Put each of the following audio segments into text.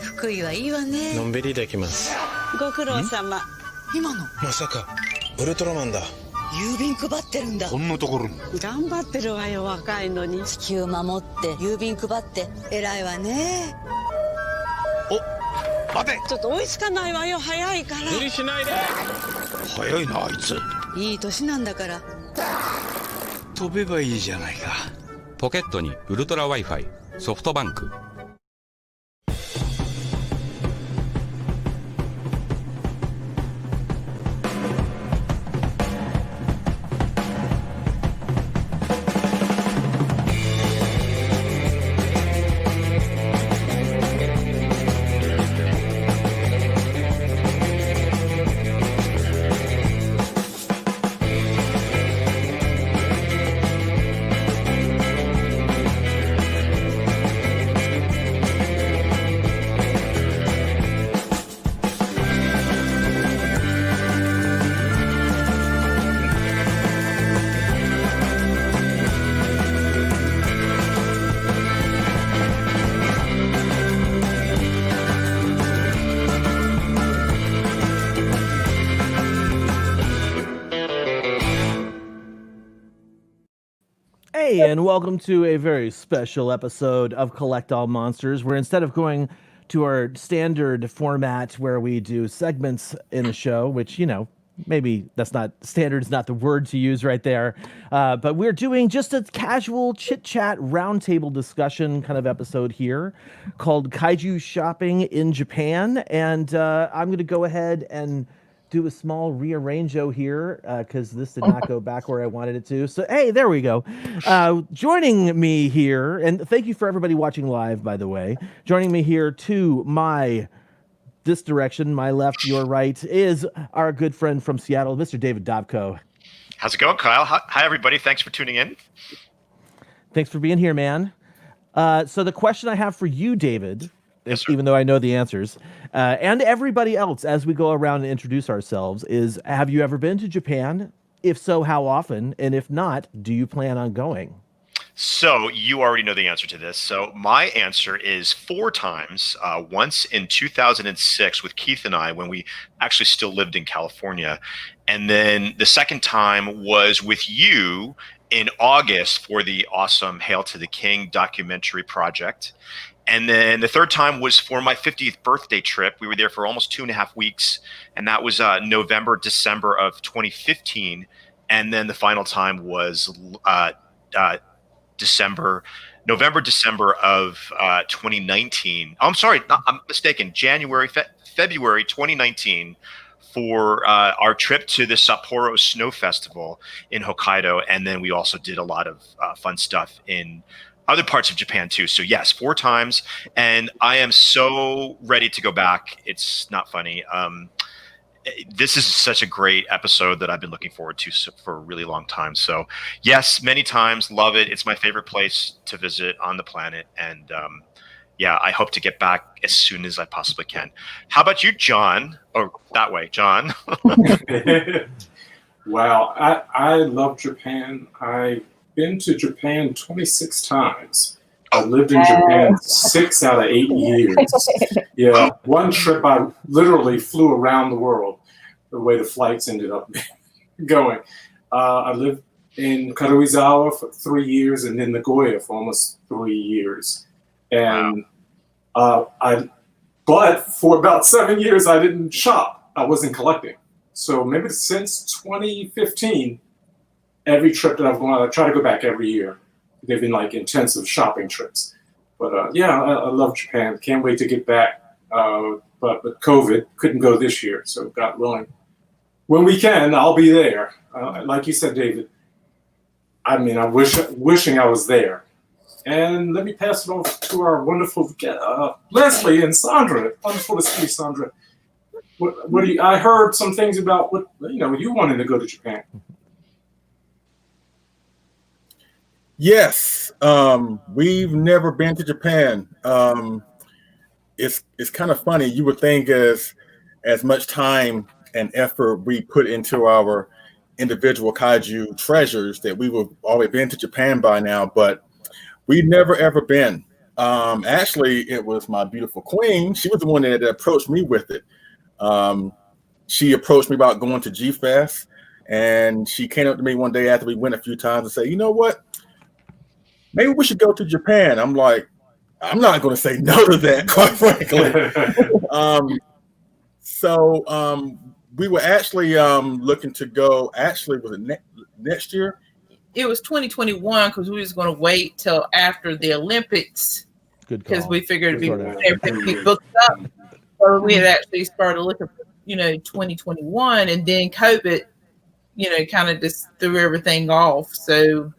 福井はいいわね。のんびりできます。ご苦労様。今のまさかウルトラマンだ。郵便配ってるんだ。こんなところに。頑張ってるわよ、若いのに。地球守って郵便配って偉いわね。お、待て。ちょっと追いつかないわよ、早いから。無理しないで。早いな、あいつ。いい年なんだから。飛べばいいじゃないか。ポケットにウルトラ Wi-Fi ソフトバンク。Hey, and welcome to a very special episode of Collect All Monsters, where instead of going to our standard format where we do segments in a show, which, you know, maybe that's not standard is not the word to use right there, but we're doing just a casual chit-chat roundtable discussion kind of episode here called Kaiju Shopping in Japan. And I'm going to go ahead and do a small rearrangeo here because this did not go back where I wanted it to. So, hey, there we go. Joining me here, and thank you for everybody watching live, by the way. Joining me here to this direction, my left, your right, is our good friend from Seattle, Mr. David Dobko. How's it going, Kyle? Hi, everybody. Thanks for tuning in. Thanks for being here, man. So the question I have for you, David, Yes, even though I know the answers, and everybody else as we go around and introduce ourselves, is have you ever been to Japan? If so, how often? And if not, do you plan on going? So you already know the answer to this. So my answer is 4 times. Once in 2006 with Keith and I when we actually still lived in California. And then the second time was with you in August for the awesome Hail to the King documentary project. And then the third time was for my 50th birthday trip. We were there for almost 2.5 weeks. And that was November, December of 2015. And then the final time was November, December of 2019. Oh, I'm sorry, I'm mistaken. February 2019 for our trip to the Sapporo Snow Festival in Hokkaido. And then we also did a lot of fun stuff in other parts of Japan too. So yes, 4 times. And I am so ready to go back. It's not funny. This is such a great episode that I've been looking forward to for a really long time. So yes, many times, love it. It's my favorite place to visit on the planet. And yeah, I hope to get back as soon as I possibly can. How about you, John? Or that way, John. Wow, I love Japan. I've been to Japan 26 times. I lived in Japan 6 out of 8 years. Yeah, one trip I literally flew around the world the way the flights ended up going. I lived in Karuizawa for 3 years and then Nagoya for almost 3 years. And but for about 7 years, I didn't shop. I wasn't collecting. So maybe since 2015, every trip that I've gone on, I try to go back every year. They've been like intensive shopping trips. But yeah, I love Japan. Can't wait to get back. But COVID, couldn't go this year. So God willing, when we can, I'll be there. Like you said, David, I mean, wishing I was there. And let me pass it over to our wonderful Leslie and Sandra. Wonderful to see you, Sandra. What do you? I heard some things about what you wanted to go to Japan. Yes, we've never been to Japan. It's kind of funny. You would think as much time and effort we put into our individual kaiju treasures that we would already been to Japan by now, but we've never ever been. Actually, it was my beautiful queen. She was the one that approached me with it. She approached me about going to G-Fest, and she came up to me one day after we went a few times and said, you know what? Maybe we should go to Japan. I'm like, I'm not going to say no to that, quite frankly. So we were actually looking to go. Actually, was it next year? It was 2021 because we was going to wait till after the Olympics. Good call. Because we figured everything be booked up. So we had actually started looking for, 2021, and then COVID, kind of just threw everything off. So,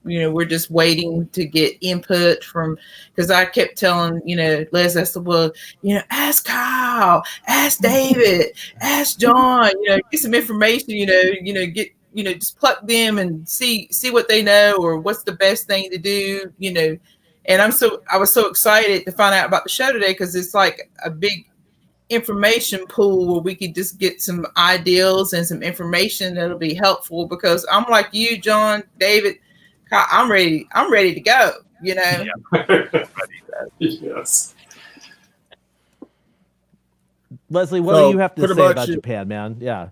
we're just waiting to get input from, because I kept telling, Les, I said, well, ask Kyle, ask David, ask John, get some information, get, just pluck them and see what they know or what's the best thing to do, And I was so excited to find out about the show today because it's like a big information pool where we could just get some ideals and some information that'll be helpful, because I'm like you, John, David, I'm ready to go, Yeah. Yes. Leslie, what do you have to say about Japan, man? Yeah.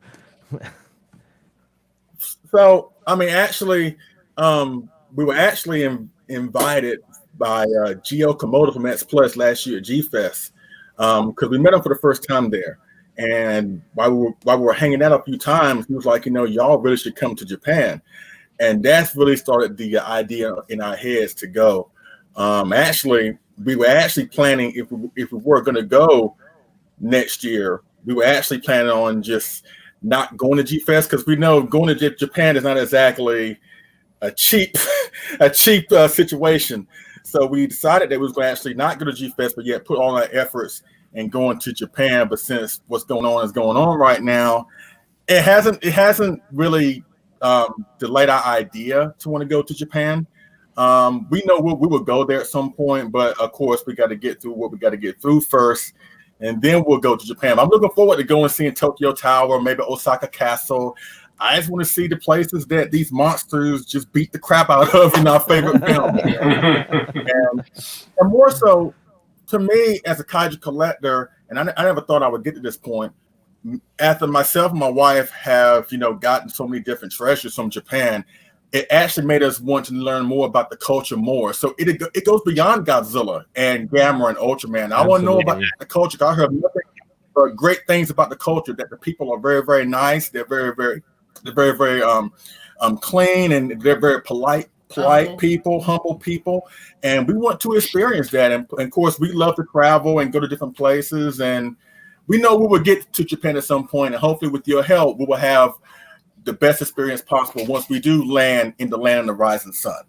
So, I mean, actually, we were actually invited by Gio Komodo from X Plus last year at G-Fest, because we met him for the first time there. And while we were hanging out a few times, he was like, y'all really should come to Japan. And that's really started the idea in our heads to go. Actually, we were actually planning, if we were going to go next year, we were actually planning on just not going to G-Fest, because we know going to Japan is not exactly a cheap situation. So we decided that we was going to actually not go to G-Fest, but yet put all our efforts in going to Japan. But since what's going on is going on right now, it hasn't really delayed our idea to want to go to Japan. We know we will go there at some point, but of course we got to get through what we got to get through first, and then we'll go to Japan. I'm looking forward to going and seeing Tokyo Tower, maybe Osaka Castle. I just want to see the places that these monsters just beat the crap out of in our favorite film. and more so, to me, as a kaiju collector, and I never thought I would get to this point, after myself and my wife have, gotten so many different treasures from Japan, it actually made us want to learn more about the culture more. So it goes beyond Godzilla and Gamera and Ultraman. I want to know about the culture. I heard nothing but great things about the culture, that the people are very, very nice. They're very, very clean, and they're very polite people, humble people, and we want to experience that. And of course, we love to travel and go to different places, and we know we will get to Japan at some point, and hopefully with your help, we will have the best experience possible once we do land in the land of the rising sun.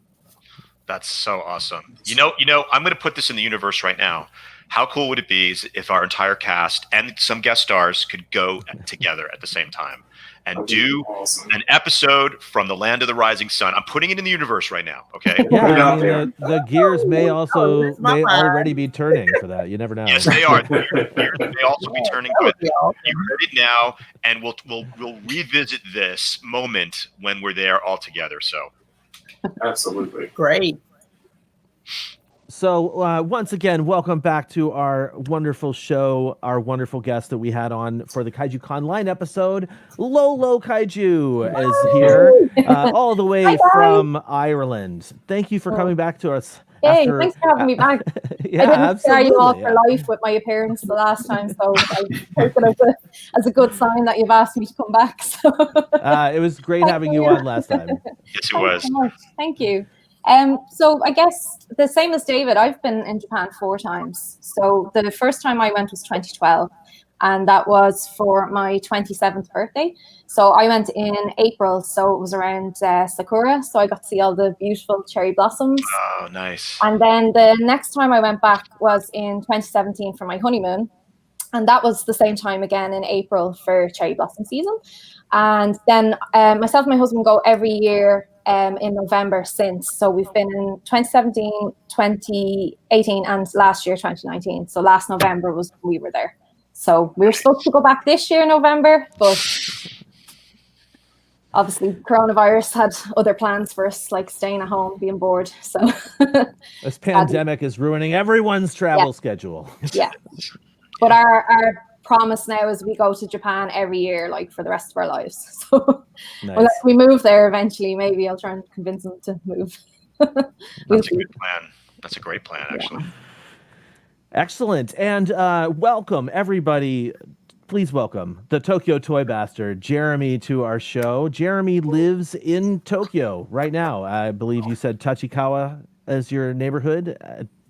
That's so awesome. I'm going to put this in the universe right now. How cool would it be if our entire cast and some guest stars could go together at the same time and do an episode from the land of the rising sun? I'm putting it in the universe right now. Okay. Yeah, the gears may already be turning for that. You never know. Yes, they are. The gears may also be turning. But you heard it now, and we'll revisit this moment when we're there all together. So, Absolutely. Great. So once again, welcome back to our wonderful show, our wonderful guest that we had on for the Kaiju Conline episode. Lolo Kaiju is here, all the way from Ireland. Thank you for coming back to us. Hey, thanks for having me back. Yeah, I didn't absolutely. you off for life with my appearance the last time, so I take it as a good sign that you've asked me to come back. So. It was great having you on last time. Yes, it was. Thank you. So I guess the same as David, I've been in Japan 4 times. So the first time I went was 2012, and that was for my 27th birthday. So I went in April, so it was around Sakura. So I got to see all the beautiful cherry blossoms. Oh, nice. And then the next time I went back was in 2017 for my honeymoon. And that was the same time again in April for cherry blossom season. And then myself and my husband go every year in November since. So we've been in 2017, 2018, and last year, 2019. So last November was when we were there. So we were supposed to go back this year in November, but obviously coronavirus had other plans for us, like staying at home, being bored. So this pandemic is ruining everyone's travel schedule. Yeah. But our promise now is we go to Japan every year, like for the rest of our lives. So unless we move there eventually, maybe I'll try and convince them to move. That's a good plan. That's a great plan, actually. Excellent. And welcome, everybody. Please welcome the Tokyo Toy Bastard, Jeremy, to our show. Jeremy lives in Tokyo right now. I believe you said Tachikawa as your neighborhood.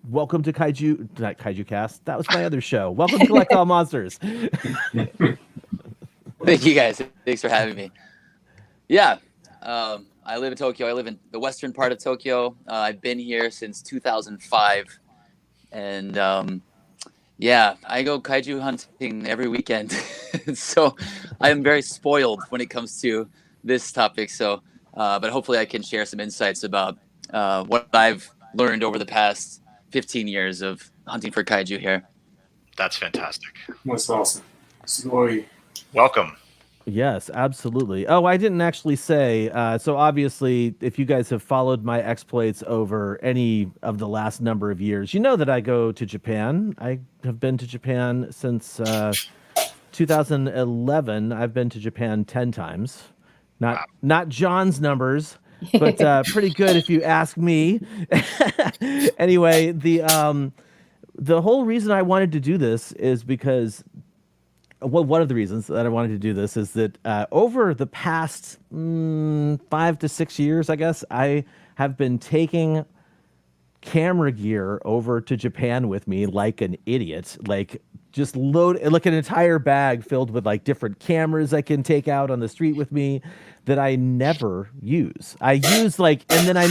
Welcome to Kaiju, not Kaiju Cast. That was my other show. Welcome to Collect All Monsters. Thank you guys. Thanks for having me. Yeah, I live in Tokyo. I live in the western part of Tokyo. I've been here since 2005. And yeah, I go kaiju hunting every weekend. So I am very spoiled when it comes to this topic. So, but hopefully I can share some insights about what I've learned over the past 15 years of hunting for kaiju here. That's fantastic. That's awesome. Sugoi. Welcome. Yes, absolutely. Oh, I didn't actually say. So obviously, if you guys have followed my exploits over any of the last number of years, you know that I go to Japan. I have been to Japan since 2011. I've been to Japan 10 times. Not John's numbers, but pretty good if you ask me. Anyway, the whole reason I wanted to do this is because, well, one of the reasons that I wanted to do this is that over the past 5 to 6 years, I guess, I have been taking camera gear over to Japan with me like an idiot, like just load like an entire bag filled with like different cameras I can take out on the street with me that I never use. I use like, and then I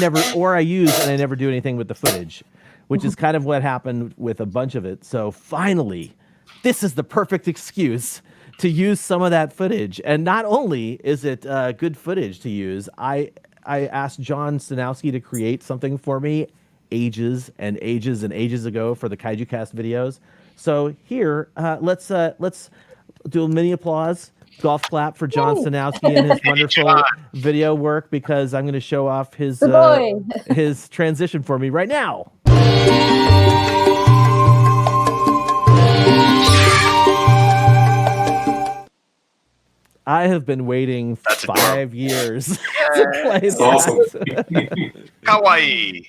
use and I never do anything with the footage, which is kind of what happened with a bunch of it. So finally, this is the perfect excuse to use some of that footage. And not only is it good footage to use, I asked John Stanowski to create something for me ages and ages and ages ago for the Kaiju Cast videos. So here, let's do a mini applause, golf clap for John Stanowski and his wonderful video work, because I'm going to show off his his transition for me right now. I have been waiting 5 years to play that. Awesome. Kawaii.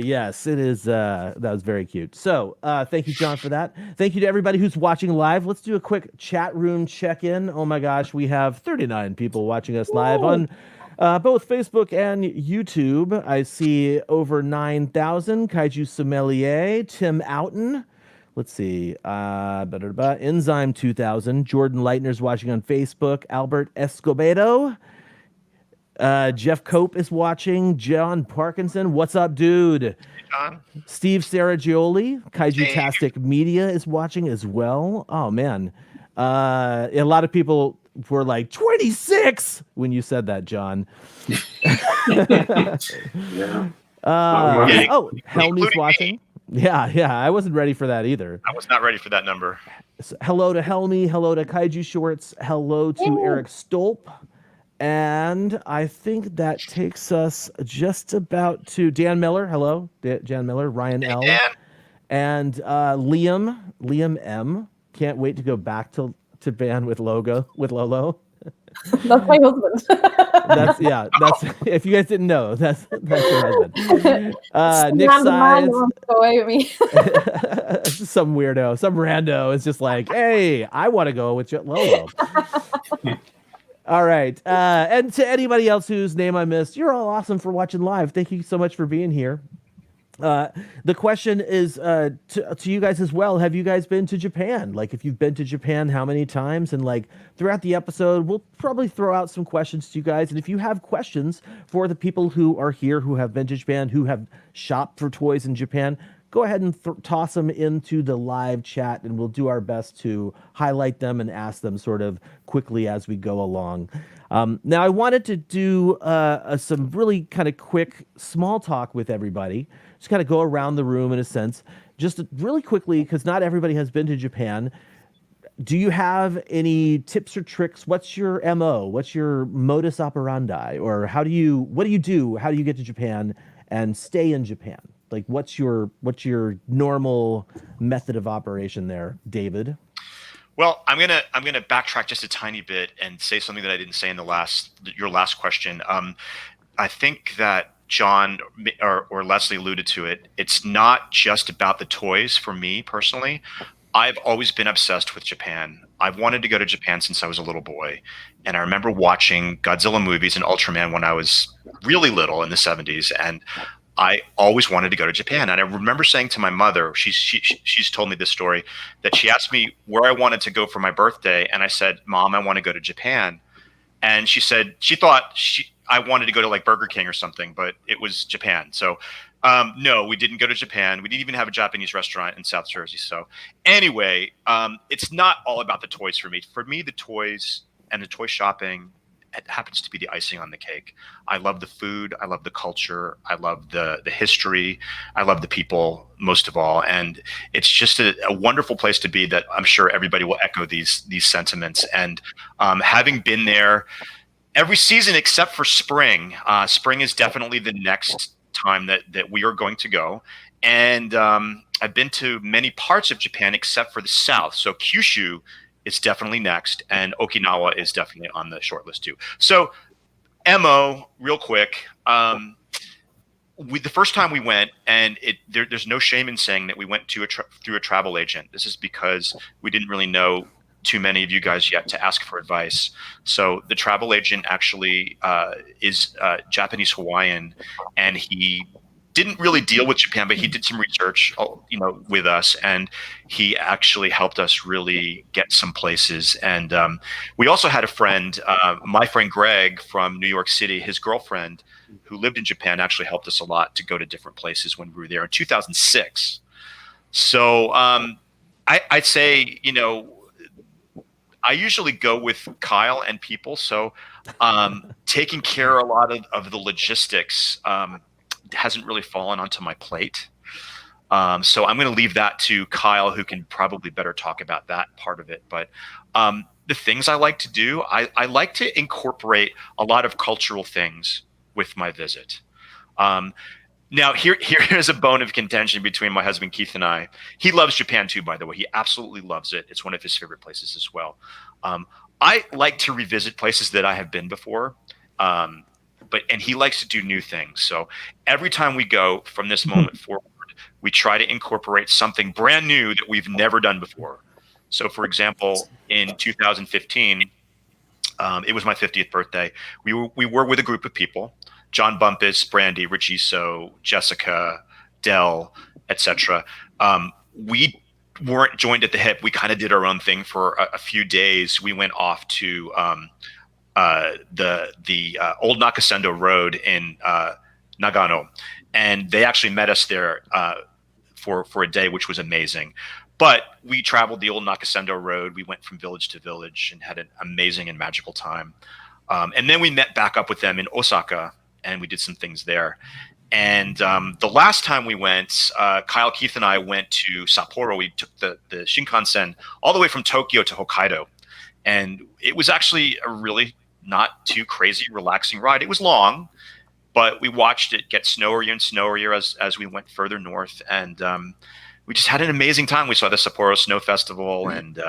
Yes, it is. That was very cute. So thank you, John, for that. Thank you to everybody who's watching live. Let's do a quick chat room check-in. Oh my gosh, we have 39 people watching us live on both Facebook and YouTube. I see over 9,000. Kaiju Sommelier, Tim Outen. Let's see. Enzyme 2000. Jordan Leitner's watching on Facebook. Albert Escobedo. Jeff Cope is watching. John Parkinson. What's up, dude? Hey, John. Steve Saragioli. Kaiju-tastic Media is watching as well. Oh, man. A lot of people were like, 26 when you said that, John. Yeah. Helmy's watching. Yeah, I wasn't ready for that either. I was not ready for that number. So, hello to Helmy, hello to Kaiju Shorts, hello to Eric Stolp, and I think that takes us just about to Dan Miller. Hello, Dan Miller, Ryan L, Dan. And Liam M. Can't wait to go back to band with Lolo. That's my husband. That's if you guys didn't know, that's your husband. Nick Sides, go away with me. some weirdo, some rando is just like, hey, I want to go with Lolo. All right, and to anybody else whose name I missed, you're all awesome for watching live. Thank you so much for being here. The question is to you guys as well. Have you guys been to Japan? Like, if you've been to Japan, how many times? And like throughout the episode, we'll probably throw out some questions to you guys. And if you have questions for the people who are here, who have been to Japan, who have shopped for toys in Japan, go ahead and toss them into the live chat, and we'll do our best to highlight them and ask them sort of quickly as we go along. Now, I wanted to do some really kind of quick small talk with everybody. Just kind of go around the room in a sense, just really quickly, because not everybody has been to Japan. do you have any tips or tricks? What's your MO? What's your modus operandi? Or what do you do? How do you get to Japan and stay in Japan? Like, what's your normal method of operation there, David? Well, I'm gonna backtrack just a tiny bit and say something that I didn't say in your last question. I think that John or Leslie alluded to it. It's not just about the toys for me personally. I've always been obsessed with Japan. I've wanted to go to Japan since I was a little boy. And I remember watching Godzilla movies and Ultraman when I was really little in the 70s. And I always wanted to go to Japan. And I remember saying to my mother, she's told me this story, that she asked me where I wanted to go for my birthday. And I said, Mom, I want to go to Japan. And she said she thought I wanted to go to like Burger King or something, but it was Japan. So no, we didn't go to Japan. We didn't even have a Japanese restaurant in South Jersey. So anyway, it's not all about the toys for me. For me, the toys and the toy shopping, it happens to be the icing on the cake. I love the food. I love the culture. I love the history. I love the people most of all. And it's just a wonderful place to be that I'm sure everybody will echo these sentiments. And having been there every season except for spring, spring is definitely the next time that we are going to go. And I've been to many parts of Japan except for the south. So Kyushu is definitely next, and Okinawa is definitely on the short list too. So MO, real quick, the first time we went, and there's no shame in saying that we went through a travel agent. This is because we didn't really know too many of you guys yet to ask for advice. So the travel agent actually is Japanese Hawaiian, and he didn't really deal with Japan, but he did some research, with us, and he actually helped us really get some places. And we also had a friend, my friend Greg from New York City, his girlfriend who lived in Japan actually helped us a lot to go to different places when we were there in 2006. So I'd say, I usually go with Kyle and people. So taking care a lot of the logistics hasn't really fallen onto my plate. So I'm going to leave that to Kyle, who can probably better talk about that part of it. But the things I like to do, I like to incorporate a lot of cultural things with my visit. Now, here's a bone of contention between my husband Keith and I. He loves Japan too, by the way. He absolutely loves it. It's one of his favorite places as well. I like to revisit places that I have been before, and he likes to do new things. So every time we go from this moment forward, we try to incorporate something brand new that we've never done before. So, for example, in 2015, it was my 50th birthday. We were with a group of people. John Bumpus, Brandy, Richiso, Jessica, Dell, etc. We weren't joined at the hip. We kind of did our own thing for a few days. We went off to the old Nakasendo Road in Nagano, and they actually met us there for a day, which was amazing. But we traveled the old Nakasendo Road. We went from village to village and had an amazing and magical time. And then we met back up with them in Osaka, and we did some things there. And the last time we went, Kyle, Keith, and I went to Sapporo. We took the Shinkansen all the way from Tokyo to Hokkaido. And it was actually a really not too crazy, relaxing ride. It was long, but we watched it get snowier and snowier as we went further north. And we just had an amazing time. We saw the Sapporo Snow Festival. And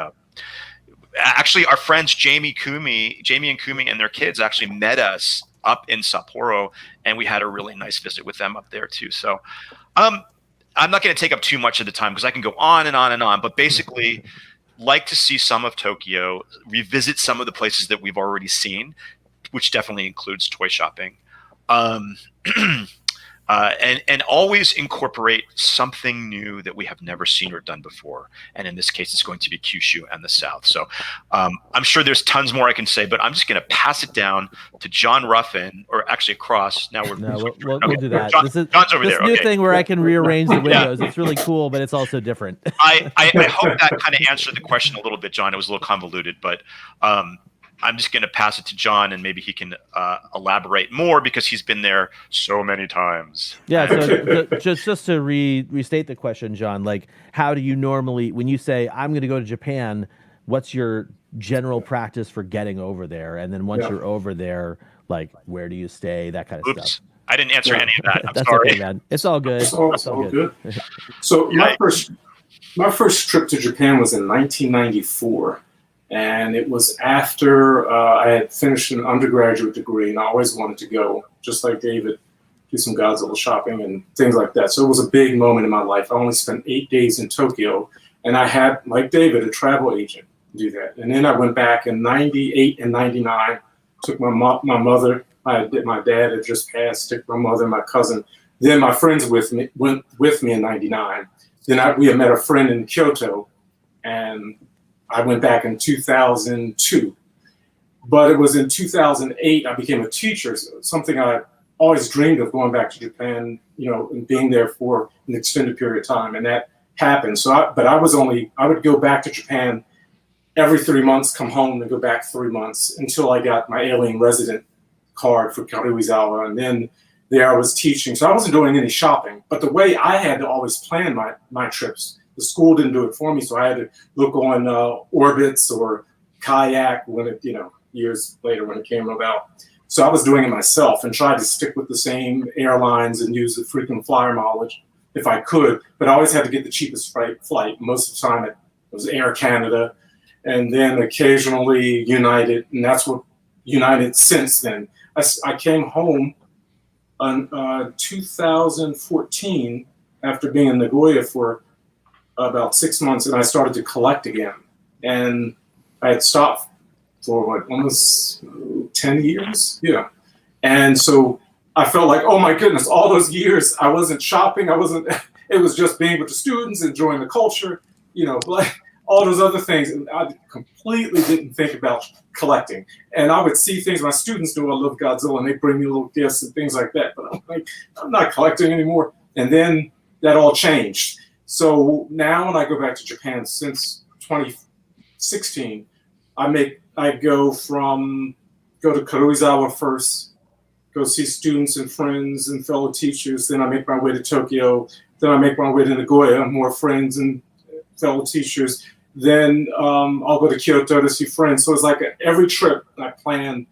actually, our friends Jamie and Kumi and their kids actually met us up in Sapporo, and we had a really nice visit with them up there too. So I'm not going to take up too much of the time because I can go on and on and on, but basically like to see some of Tokyo, revisit some of the places that we've already seen, which definitely includes toy shopping. And always incorporate something new that we have never seen or done before. And in this case, it's going to be Kyushu and the South. So I'm sure there's tons more I can say, but I'm just going to pass it down to John Ruffin, or actually across. Now we'll do that. John's over there. This new Okay. thing where I can rearrange the windows. It's really cool, but it's also different. I hope that kind of answered the question a little bit, John. It was a little convoluted, but I'm just going to pass it to John, and maybe he can elaborate more because he's been there so many times. Yeah. So just to restate the question, John, like, how do you normally, when you say I'm going to go to Japan, what's your general practice for getting over there? And then once Yeah. you're over there, like, where do you stay? That kind of Oops. stuff. I didn't answer any of that. I'm That's sorry. okay, man. It's all good. It's all good. So my first trip to Japan was in 1994, and it was after I had finished an undergraduate degree, and I always wanted to go, just like David, do some Godzilla shopping and things like that. So it was a big moment in my life. I only spent 8 days in Tokyo, and I had, like David, a travel agent do that. And then I went back in 98 and 99, took my mother. My dad had just passed. Took my mother, my cousin. Then my friends went with me in '99. Then we had met a friend in Kyoto, and I went back in 2002. But it was in 2008 I became a teacher. So something I always dreamed of, going back to Japan, and being there for an extended period of time, and that happened. So, I would go back to Japan every 3 months, come home and go back 3 months until I got my alien resident card for Karuizawa, and then there I was teaching. So I wasn't doing any shopping, but the way I had to always plan my trips, the school didn't do it for me, so I had to look on Orbitz or Kayak when it, years later when it came about. So I was doing it myself and tried to stick with the same airlines and use the frequent flyer mileage if I could, but I always had to get the cheapest flight. Most of the time it was Air Canada, and then occasionally United, and that's what United since then. I came home in 2014 after being in Nagoya for about 6 months, and I started to collect again. And I had stopped for almost 10 years. Yeah. And so I felt like, oh my goodness, all those years I wasn't shopping. It was just being with the students, enjoying the culture, like all those other things. And I completely didn't think about collecting. And I would see things my students do. I love Godzilla, and they bring me little gifts and things like that. But I'm like, I'm not collecting anymore. And then that all changed. So now when I go back to Japan since 2016, I go to Karuizawa first, go see students and friends and fellow teachers. Then I make my way to Tokyo. Then I make my way to Nagoya, more friends and fellow teachers. Then I'll go to Kyoto to see friends. So it's like every trip I plan,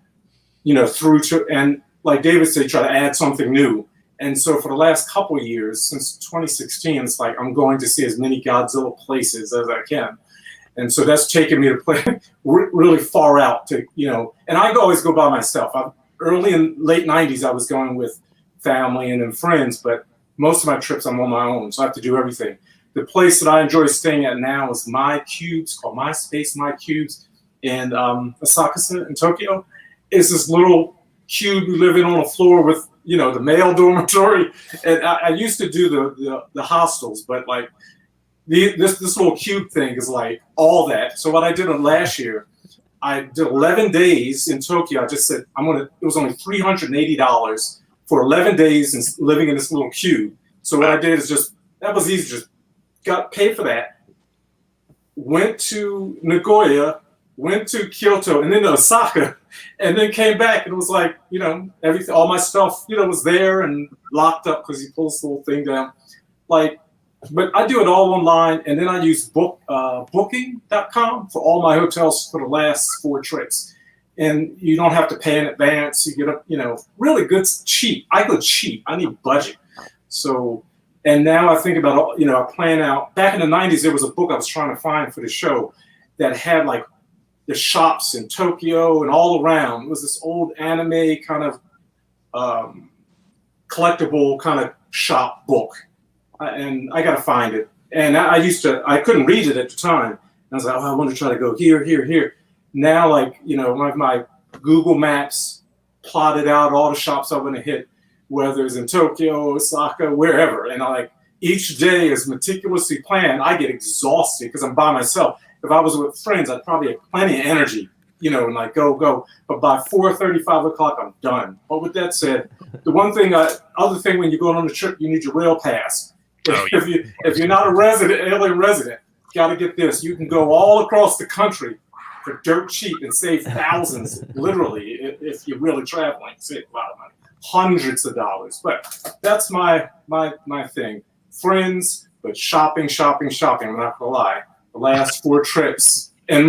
through to, and like David said, try to add something new. And so for the last couple of years, since 2016, it's like I'm going to see as many Godzilla places as I can. And so that's taken me to play really far out to, and I always go by myself. Early in late 90s, I was going with family and then friends, but most of my trips I'm on my own, so I have to do everything. The place that I enjoy staying at now is My Cubes, called My Space, My Cubes, in Asakasa in Tokyo. It's this little cube you live in on a floor with, the male dormitory. And I used to do the hostels, but like this little cube thing is like all that. So what I did last year, I did 11 days in Tokyo. I just said, it was only $380 for 11 days and living in this little cube. So what I did is that was easy, just paid for that, went to Nagoya, went to Kyoto, and then to Osaka, and then came back, and it was like, everything, all my stuff, was there and locked up because he pulls the whole thing down. But I do it all online, and then I use booking.com for all my hotels for the last 4 trips. And you don't have to pay in advance. You get really good, cheap. I go cheap. I need budget. So, and now I think about, I plan out. Back in the 90s, there was a book I was trying to find for the show that had like the shops in Tokyo and all around. It was this old anime kind of collectible kind of shop book. And I got to find it. And I couldn't read it at the time. I was like, I want to try to go here, here, here. Now, my Google Maps plotted out all the shops I want to hit, whether it's in Tokyo, Osaka, wherever. And each day is meticulously planned. I get exhausted because I'm by myself. If I was with friends, I'd probably have plenty of energy, and go. But by 4:30, 5 o'clock, I'm done. But with that said, other thing when you're going on a trip, you need your rail pass. If you're not alien resident, you got to get this. You can go all across the country for dirt cheap and save thousands, literally, if you're really traveling. Save a lot of money, hundreds of dollars. But that's my thing. Friends, but shopping. I'm not gonna lie. The last 4 trips, and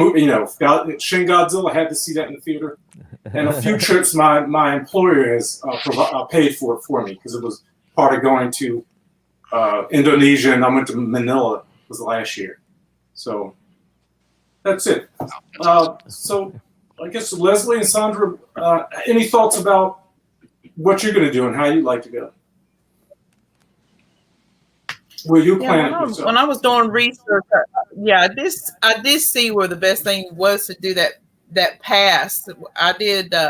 Shin Godzilla, had to see that in the theater. And a few trips my employer has paid for me because it was part of going to Indonesia, and I went to Manila was last year. So that's it. So I guess Leslie and Sandra, any thoughts about what you're going to do and how you'd like to go? Were you planning? When I was doing research, I did see where the best thing was to do that pass. I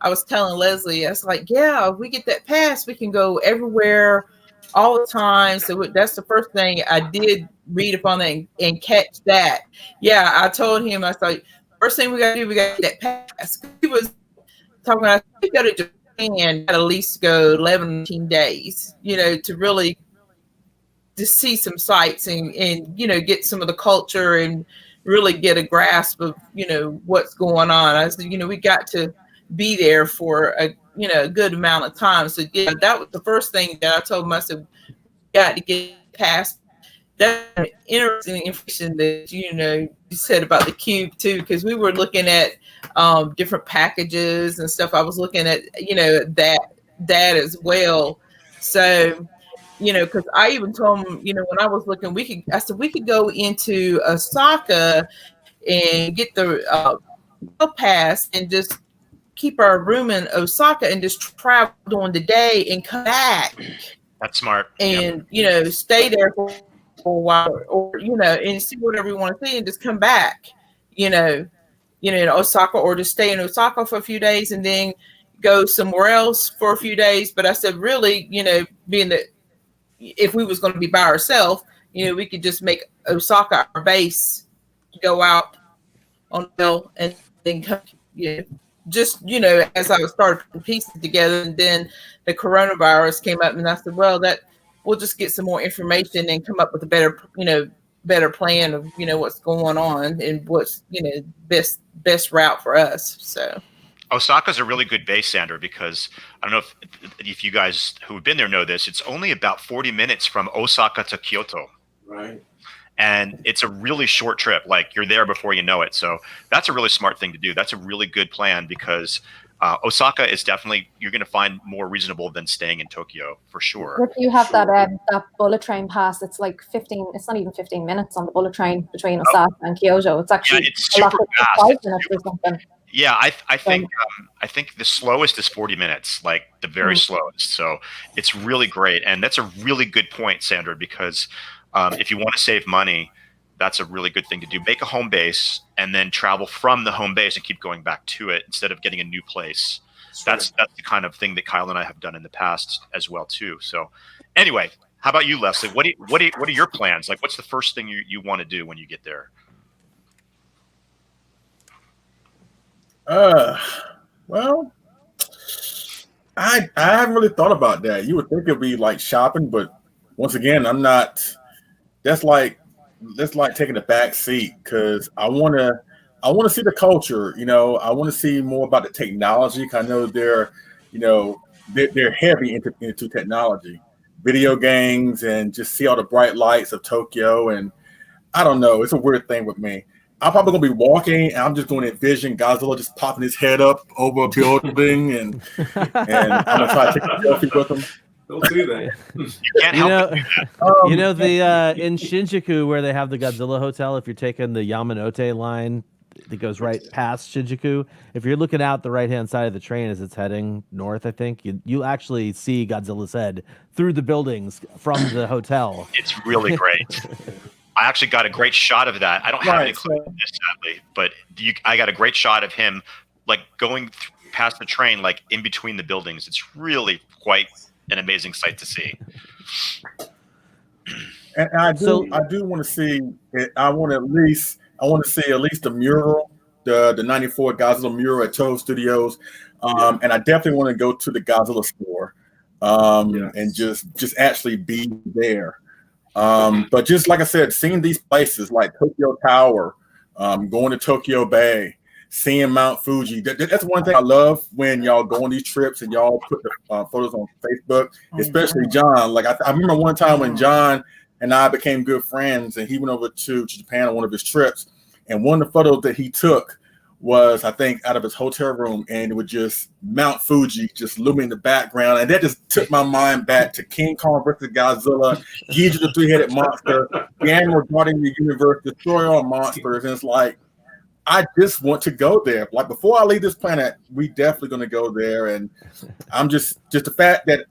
was telling Leslie, I was like, yeah, if we get that pass, we can go everywhere all the time. So that's the first thing I did read upon that and catch that. Yeah, I told him, I was like, first thing we got to do, we got to get that pass. He was talking about, we go to Japan, at least go 11, 15 days, to really to see some sights and get some of the culture and really get a grasp of what's going on. I said, we got to be there for a good amount of time. So yeah, that was the first thing that I told him. I said, we got to get past that. Interesting information that you said about the cube too, because we were looking at different packages and stuff. I was looking at that as well. So because I even told him, when I was looking, I said we could go into Osaka and get the pass and just keep our room in Osaka and just travel during the day and come back. That's smart. And stay there for a while, or and see whatever you want to see, and just come back. In Osaka, or just stay in Osaka for a few days and then go somewhere else for a few days. But I said, really, being that if we was going to be by ourselves, we could just make Osaka our base, go out on the hill, and then come, just, as I started putting pieces together, and then the coronavirus came up, and I said, well, that we'll just get some more information and come up with a better plan of, what's going on and what's, best route for us. So Osaka's a really good base, Sandra, because I don't know if you guys who've been there know this. It's only about 40 minutes from Osaka to Kyoto. Right. And it's a really short trip. Like, you're there before you know it. So that's a really smart thing to do. That's a really good plan, because Osaka is definitely, you're going to find more reasonable than staying in Tokyo for sure. If you have that bullet train pass, it's like 15. It's not even 15 minutes on the bullet train between Osaka and Kyoto. It's actually it's super fast. 5 minutes or something. Yeah, I think the slowest is 40 minutes, like the very slowest. So it's really great, and that's a really good point, Sandra, because if you want to save money, that's a really good thing to do. Make a home base and then travel from the home base and keep going back to it instead of getting a new place. That's the kind of thing that Kyle and I have done in the past as well too. So anyway, how about you, Leslie? What are your plans? Like, what's the first thing you want to do when you get there? Well, I haven't really thought about that. You would think it'd be like shopping, but once again, I'm not. That's like taking a back seat, because I want to see the culture. I want to see more about the technology. I know they're heavy into technology, video games, and just see all the bright lights of Tokyo. And I don't know, it's a weird thing with me. I'm probably gonna be walking, and I'm just going to envision Godzilla just popping his head up over a building, and I'm gonna try to take a selfie with him. Don't do that. You can't help it. The in Shinjuku, where they have the Godzilla Hotel, if you're taking the Yamanote line that goes right past Shinjuku, if you're looking out the right-hand side of the train as it's heading north, I think you actually see Godzilla's head through the buildings from the hotel. It's really great. I actually got a great shot of that. I don't have any clip of this, sadly, but I got a great shot of him like going past the train, like in between the buildings. It's really quite an amazing sight to see. And I do want to see it. I want to see at least the mural, the 94 Godzilla mural at Toho Studios. And I definitely want to go to the Godzilla store and just actually be there. But just like I said, seeing these places like Tokyo Tower, going to Tokyo Bay, seeing Mount Fuji. That's one thing I love when y'all go on these trips and y'all put the photos on Facebook, especially John. Like I remember one time when John and I became good friends, and he went over to Japan on one of his trips, And one of the photos that he took was, I think, out of his hotel room, and it was just Mount Fuji just looming in the background. And that just took my mind back to King Kong versus Godzilla, Ghidorah the three-headed monster, Gamera guarding the universe, destroy all monsters. And it's like, I just want to go there. Like, before I leave this planet, we definitely going to go there. And I'm just the fact that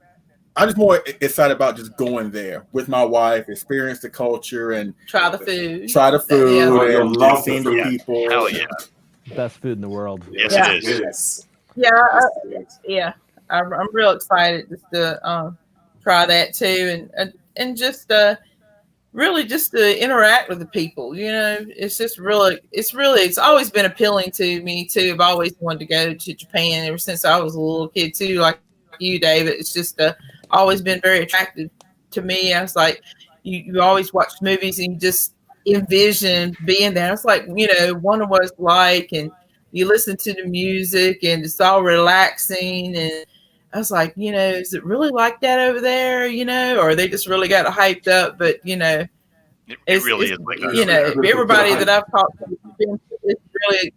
I'm just more excited about just going there with my wife, experience the culture, and try the food. Yeah. And love seeing the people. Hell yeah. Best food in the world. Yes, Yeah. it is. Yes. Yeah, I'm real excited just to try that too, and just really just to interact with the people. You know, it's just really it's always been appealing to me too. I've always wanted to go to Japan ever since I was a little kid too, like you, David. It's just always been very attractive to me. I was like, you always watch movies and you just envision being there. It's like, you know, wonder what it's like, and you listen to the music and it's all relaxing. And I was like, you know, is it really like that over there? You know, or they just really got it hyped up? But you know, it really is like you know, everybody that I've talked to, it's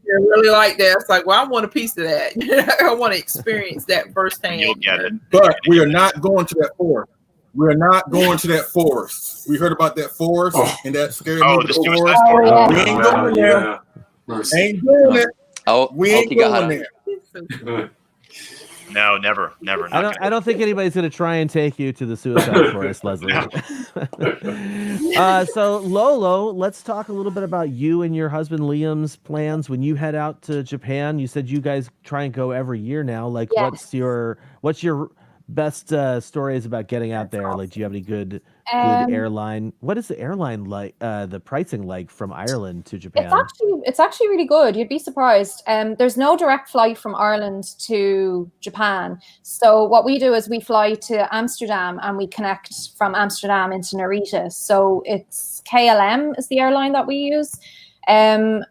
really like that. It's like, well, I want a piece of that. I want to experience that firsthand. You'll get it. But we are not going to that forest. We're not going to that forest. We heard about that forest and that scary movie. The Forest. Suicide Forest. We ain't going there. Ain't doing it. We ain't going there. No, never. I don't think anybody's going to try and take you to the suicide forest, Leslie. So Lolo, let's talk a little bit about you and your husband Liam's plans when you head out to Japan. You said you guys try and go every year now. Like, what's your best stories about getting out there? Like, do you have any good airline? What is the airline like? The pricing like from Ireland to Japan? It's actually really good. You'd be surprised. There's no direct flight from Ireland to Japan. So what we do is we fly to Amsterdam and we connect from Amsterdam into Narita. So it's KLM is the airline that we use. Around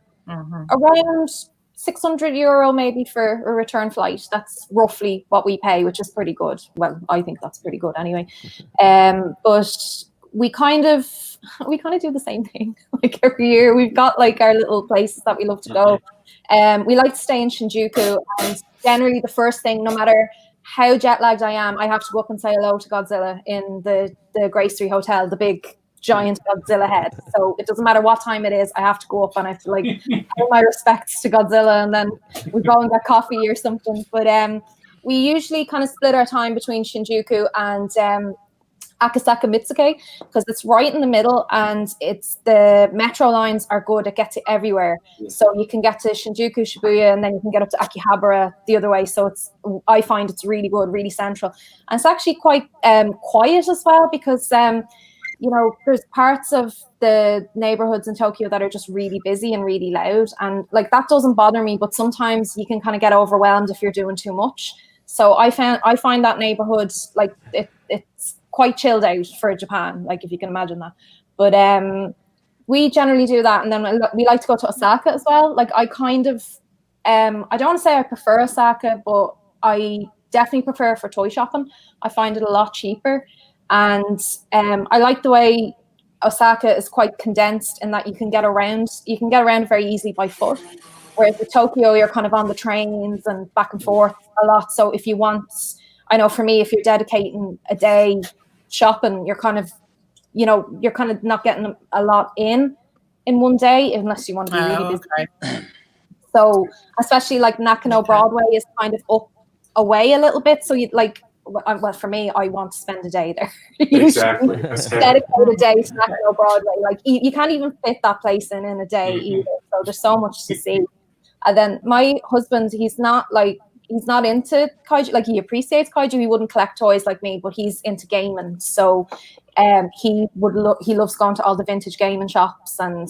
€600 maybe for a return flight. That's roughly what we pay, which is pretty good. Well, I think that's pretty good anyway. But we kind of do the same thing like every year. We've got like our little places that we love to go. We like to stay in Shinjuku, and generally the first thing, no matter how jet lagged I am, I have to go up and say hello to Godzilla in the Grey Street Hotel, the big giant Godzilla head. So it doesn't matter what time it is, I have to go up and I have to like pay my respects to Godzilla, and then we go and get coffee or something. But we usually kind of split our time between Shinjuku and Akasaka Mitsuke, because it's right in the middle, and it's the metro lines are good. It gets you everywhere. So you can get to Shinjuku, Shibuya, and then you can get up to Akihabara the other way. So I find it's really good, really central. And it's actually quite quiet as well, because you know, there's parts of the neighborhoods in Tokyo that are just really busy and really loud. And like, that doesn't bother me, but sometimes you can kind of get overwhelmed if you're doing too much. So I find that neighborhood, like it's quite chilled out for Japan, like if you can imagine that. But we generally do that. And then we like to go to Osaka as well. Like I kind of, I don't want to say I prefer Osaka, but I definitely prefer for toy shopping. I find it a lot cheaper. And I like the way Osaka is quite condensed in that you can get around very easily by foot. Whereas with Tokyo, you're kind of on the trains and back and forth a lot. So if you want, I know for me, if you're dedicating a day shopping, you're kind of not getting a lot in one day unless you want to be really busy. Okay. So especially like Nakano Broadway is kind of up away a little bit. So you'd like, well, for me, I want to spend a day there. Exactly. Dedicate a day to Nakano Broadway. Like you can't even fit that place in a day either. So there's so much to see. And then my husband, he's not into kaiju. Like he appreciates kaiju. He wouldn't collect toys like me, but he's into gaming. So he loves going to all the vintage gaming shops, and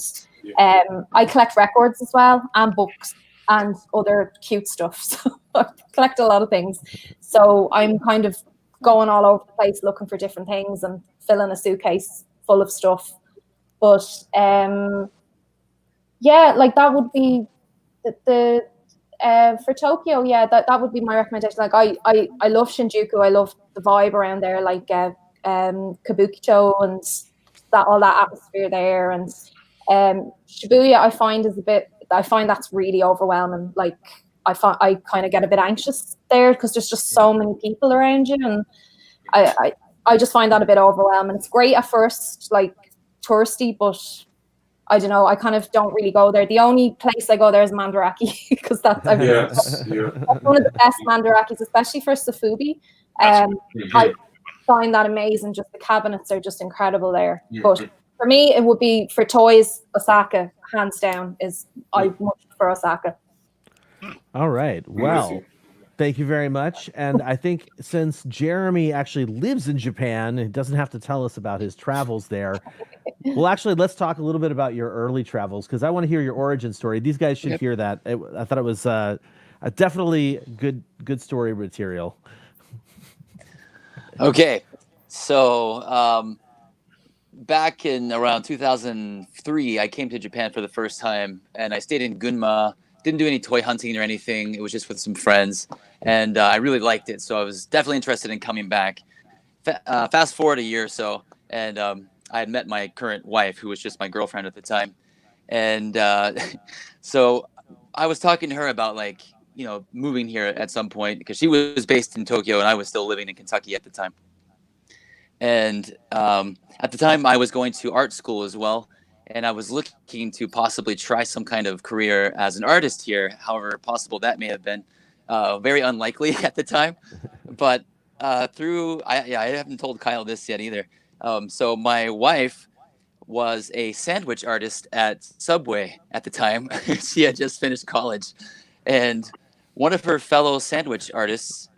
I collect records as well, and books and other cute stuff. So I collect a lot of things. So I'm kind of going all over the place looking for different things and filling a suitcase full of stuff. But yeah, like that would be the for Tokyo. Yeah, that would be my recommendation. Like I love Shinjuku. I love the vibe around there, like Kabukicho and all that atmosphere there. And Shibuya, I find that's really overwhelming. Like I kind of get a bit anxious there because there's just so many people around you, and I just find that a bit overwhelming. It's great at first, like touristy, but I don't know. I kind of don't really go there. The only place I go there is Mandarake because that's one of the best Mandarakes, especially for Safubi. I find that amazing. Just the cabinets are just incredible there. But for me, it would be for toys, Osaka, hands down. I much prefer Osaka. All right. Well, thank you very much. And I think since Jeremy actually lives in Japan, he doesn't have to tell us about his travels there. Well, actually, let's talk a little bit about your early travels because I want to hear your origin story. These guys should hear that. I thought it was definitely good story material. Okay, so back in around 2003, I came to Japan for the first time, and I stayed in Gunma. Didn't do any toy hunting or anything. It was just with some friends, and I really liked it. So I was definitely interested in coming back. Fast forward a year or so, and I had met my current wife, who was just my girlfriend at the time. And so I was talking to her about moving here at some point because she was based in Tokyo and I was still living in Kentucky at the time. And at the time I was going to art school as well. And I was looking to possibly try some kind of career as an artist here. However possible that may have been, very unlikely at the time. But I haven't told Kyle this yet either. So my wife was a sandwich artist at Subway at the time. She had just finished college. And one of her fellow sandwich artists,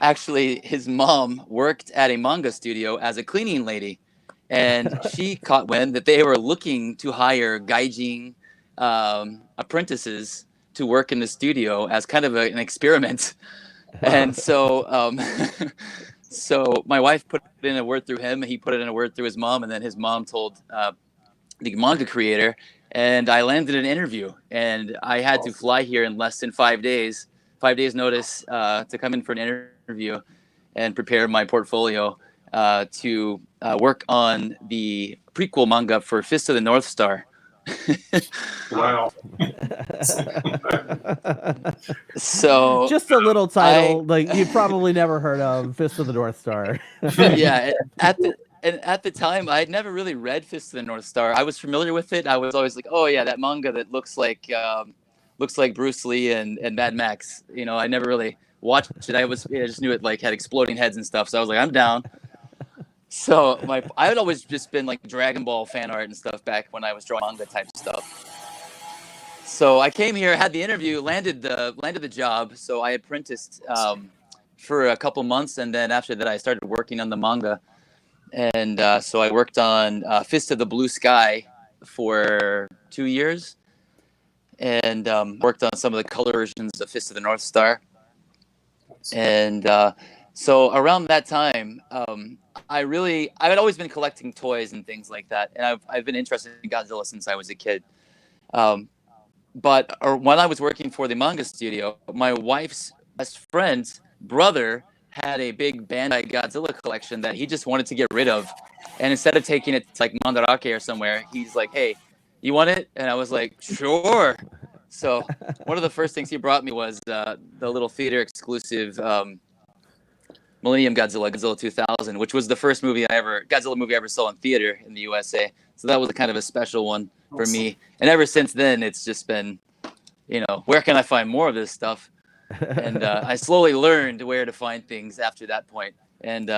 actually his mom worked at a manga studio as a cleaning lady. And she caught wind that they were looking to hire gaijin apprentices to work in the studio as kind of an experiment. And so so my wife put in a word through him, he put it in a word through his mom, and then his mom told the manga creator, and I landed an interview, and I had to fly here in less than 5 days notice to come in for an interview and prepare my portfolio to work on the prequel manga for Fist of the North Star. Wow. So just a little title like you probably never heard of, Fist of the North Star. Yeah, at the time I had never really read Fist of the North Star. I was familiar with it. I was always like, oh yeah, that manga that looks like Bruce Lee and Mad Max. You know, I never really watched it. I just knew it like had exploding heads and stuff. So I was like, I'm down. So I had always just been like Dragon Ball fan art and stuff back when I was drawing manga type stuff. So I came here, had the interview, landed the job. So I apprenticed for a couple months, and then after that I started working on the manga. And so I worked on Fist of the Blue Sky for 2 years, and worked on some of the color versions of Fist of the North Star. And so around that time, I had always been collecting toys and things like that, and I've been interested in Godzilla since I was a kid. But when I was working for the manga studio, my wife's best friend's brother had a big Bandai Godzilla collection that he just wanted to get rid of, and instead of taking it to like Mandarake or somewhere, he's like, "Hey, you want it?" And I was like, "Sure." So one of the first things he brought me was the little theater exclusive Millennium Godzilla 2000, which was the first Godzilla movie I ever saw in theater in the USA. So that was kind of a special one for me. And ever since then, it's just been, where can I find more of this stuff? And I slowly learned where to find things after that point. And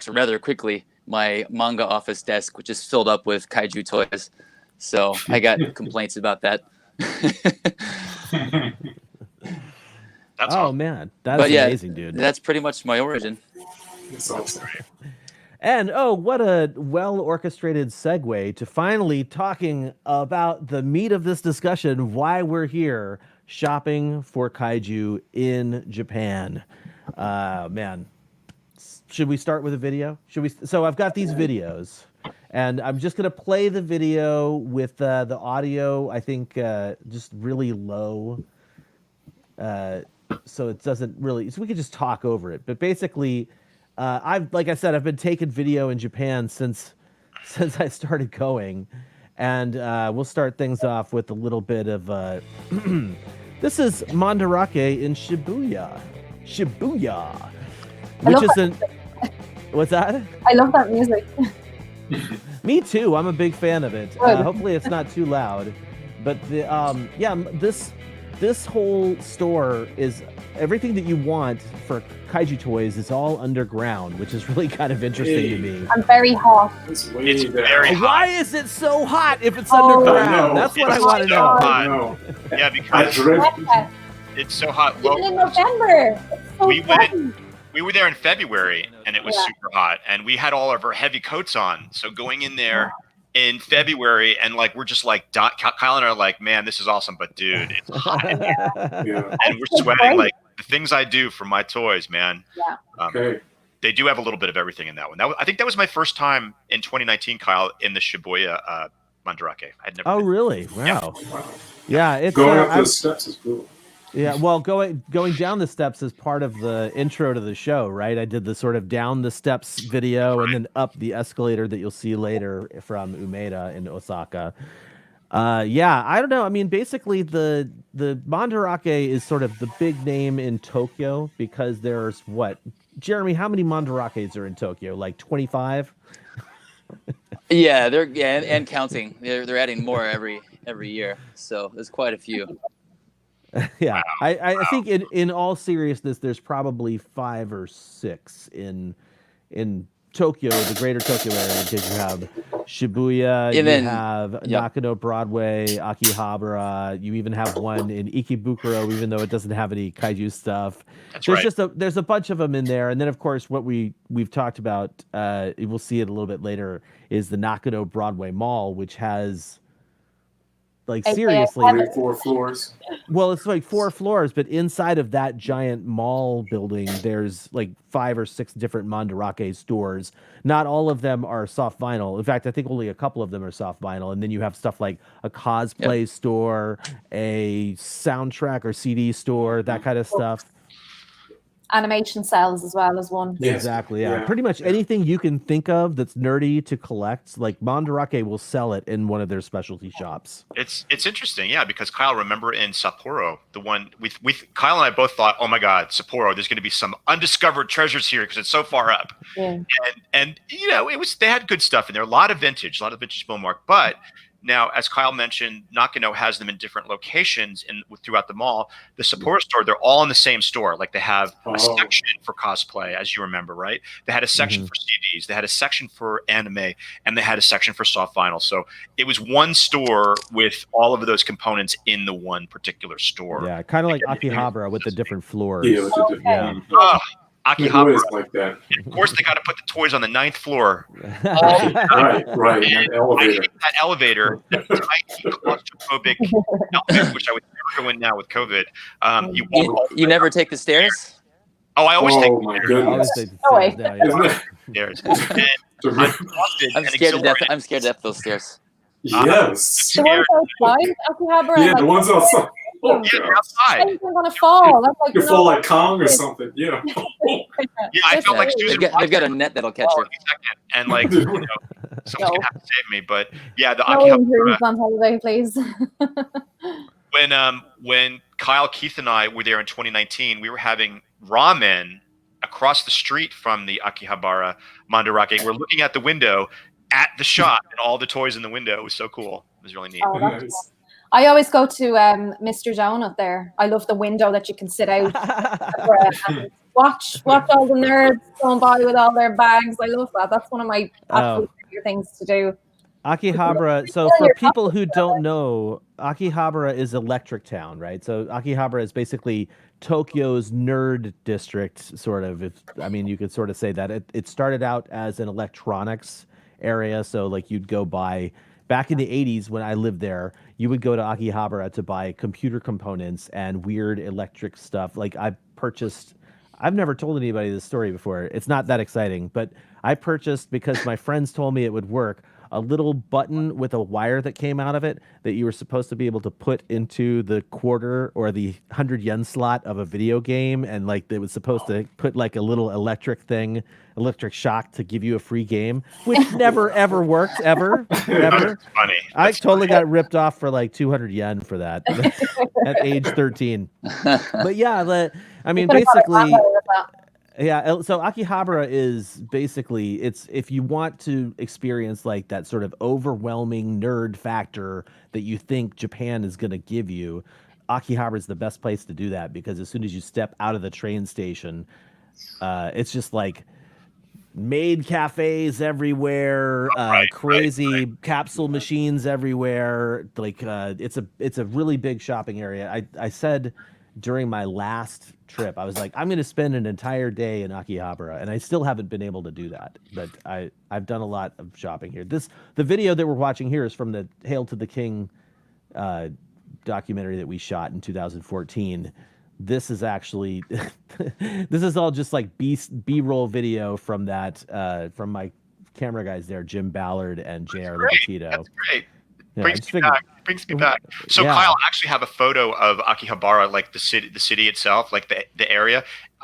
rather quickly, my manga office desk, which is filled up with kaiju toys. So I got complaints about that. That's awesome. Man, that's amazing, dude. That's pretty much my origin. That's awesome. And what a well-orchestrated segue to finally talking about the meat of this discussion, why we're here shopping for kaiju in Japan. Man, should we start with a video? So I've got these videos, and I'm just going to play the video with the audio, I think, just really low. So it doesn't really, so we could just talk over it. But basically, I've been taking video in Japan since since I started going, and we'll start things off with a little bit of this is Mandarake in Shibuya, which isn't. What's that? I love that music. Me too. I'm a big fan of it. Hopefully, it's not too loud. But this whole store is everything that you want for kaiju toys is all underground, which is really kind of interesting to me. I'm very hot. It's very hot. Why is it so hot if it's underground? That's what I want to know. Hot. Yeah, because it's so hot. Even in November. It's so we were there in February, and it was super hot, and we had all of our heavy coats on. So going in there in February, and like we're just like Kyle and I are like, man, this is awesome, but dude, it's hot, and we're sweating. Like the things I do for my toys, man. They do have a little bit of everything in that one. I think that was my first time in 2019, Kyle, in the Shibuya Mandarake. I'd never. Oh, really? Wow. Yeah, it's going up those steps is cool. Yeah, well, going down the steps is part of the intro to the show, right? I did the sort of down the steps video and then up the escalator that you'll see later from Umeda in Osaka. Yeah, I don't know. I mean, basically the Mandarake is sort of the big name in Tokyo because there's what? Jeremy, how many Mandarakes are in Tokyo? Like 25? Yeah, and counting. They're adding more every year. So there's quite a few. Yeah, I think in all seriousness, there's probably 5 or 6 in Tokyo, the greater Tokyo area, because you have Shibuya, you have Nakano Broadway, Akihabara, you even have one in Ikebukuro, even though it doesn't have any kaiju stuff. There's a bunch of them in there, and then of course what we've talked about, we'll see it a little bit later, is the Nakano Broadway Mall, which has. Like seriously, 4 floors. Well, it's like 4 floors, but inside of that giant mall building, there's like 5 or 6 different Mandarake stores. Not all of them are soft vinyl. In fact, I think only a couple of them are soft vinyl. And then you have stuff like a cosplay store, a soundtrack or CD store, that kind of stuff. Animation cells as well as one. Yes. Exactly. Yeah. Pretty much anything you can think of that's nerdy to collect, like Mandarake will sell it in one of their specialty shops. It's interesting, yeah, because Kyle, remember in Sapporo, the one we Kyle and I both thought, oh my God, Sapporo, there's going to be some undiscovered treasures here because it's so far up. Yeah. And you know, they had good stuff in there, a lot of vintage Billmark, but. Now, as Kyle mentioned, Nakano has them in different locations throughout the mall. The Sapporo store, they're all in the same store. Like they have a section for cosplay, as you remember, right? They had a section for CDs, they had a section for anime, and they had a section for soft vinyl. So it was one store with all of those components in the one particular store. Yeah, kind of like Akihabara with the different floors. Yeah. Akihabara, like that. Of course, they got to put the toys on the 9th floor. Right. And elevator. I hate that elevator. That tiny, claustrophobic elevator, which I would never go in now with COVID. You never take the stairs? Oh, I always take the stairs. I'm scared to death. I'm scared to death of those stairs. Yes. The ones outside Akihabara. Yeah, the ones outside. Oh, yeah, they're outside. You're gonna fall. That's like, you fall like Kong or something. Yeah. Yeah, I felt like Susan. They've got a net that'll catch her. And like, you know, someone's gonna have to save me. But yeah, the Akihabara. On holiday, please. When Kyle, Keith, and I were there in 2019, we were having ramen across the street from the Akihabara Mandarake. We're looking at the window at the shop, and all the toys in the window. It was so cool. It was really neat. Oh, that's cool. I always go to Mr. Donut there. I love the window that you can sit out and watch all the nerds going by with all their bags. I love that. That's one of my absolute favorite things to do. Akihabara. So for people who don't know, Akihabara is Electric Town, right? So Akihabara is basically Tokyo's nerd district, sort of. You could sort of say that. It started out as an electronics area. So like you'd go buy. Back in the 80s, when I lived there, you would go to Akihabara to buy computer components and weird electric stuff. Like I've never told anybody this story before. It's not that exciting, but I purchased, because my friends told me it would work, a little button with a wire that came out of it that you were supposed to be able to put into the quarter or the 100 yen slot of a video game, and like they was supposed to put like a little electric shock to give you a free game, which never ever worked ever. That's funny. I totally got ripped off for like 200 yen for that at age 13. But yeah, I mean, basically, yeah. So Akihabara is basically, it's if you want to experience like that sort of overwhelming nerd factor that you think Japan is going to give you, Akihabara is the best place to do that, because as soon as you step out of the train station, it's just like maid cafes everywhere, crazy capsule machines everywhere. Like it's a really big shopping area. I said during my last trip, I was like, I'm going to spend an entire day in Akihabara, and I still haven't been able to do that. But I've done a lot of shopping here. The video that we're watching here is from the Hail to the King documentary that we shot in 2014. This is actually this is all just like B-roll video from that from my camera guys there, Jim Ballard and JR Lipatito. That's great. Yeah, Brings me back. So yeah. Kyle, I actually have a photo of Akihabara, like the city itself, like the area.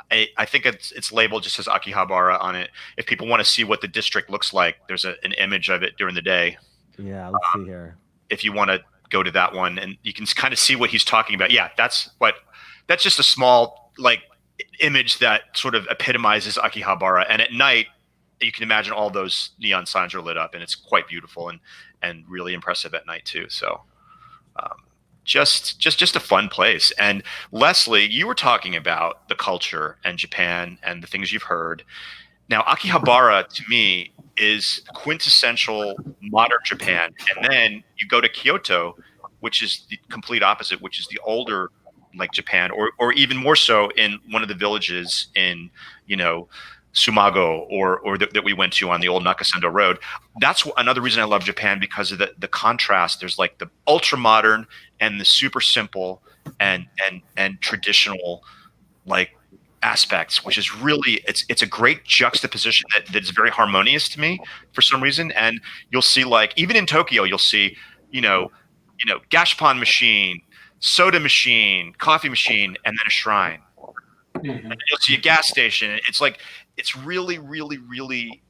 I think it's labeled just as Akihabara on it. If people want to see what the district looks like, there's an image of it during the day. Yeah, let's see here. If you want to go to that one, and you can kind of see what he's talking about. Yeah, that's just a small like image that sort of epitomizes Akihabara. And at night, you can imagine all those neon signs are lit up, and it's quite beautiful and really impressive at night too. So just a fun place. And Leslie, you were talking about the culture and Japan and the things you've heard. Now, Akihabara to me is quintessential modern Japan. And then you go to Kyoto, which is the complete opposite, which is the older like Japan, or even more so in one of the villages in, Sumago or that we went to on the old Nakasendo Road. That's another reason I love Japan, because of the contrast. There's like the ultra modern and the super simple and traditional like aspects, which is really it's a great juxtaposition that's very harmonious to me for some reason. And you'll see, like, even in Tokyo, you'll see gashapon machine, soda machine, coffee machine, and then a shrine. Mm-hmm. And you'll see a gas station. It's like, it's really, really, really,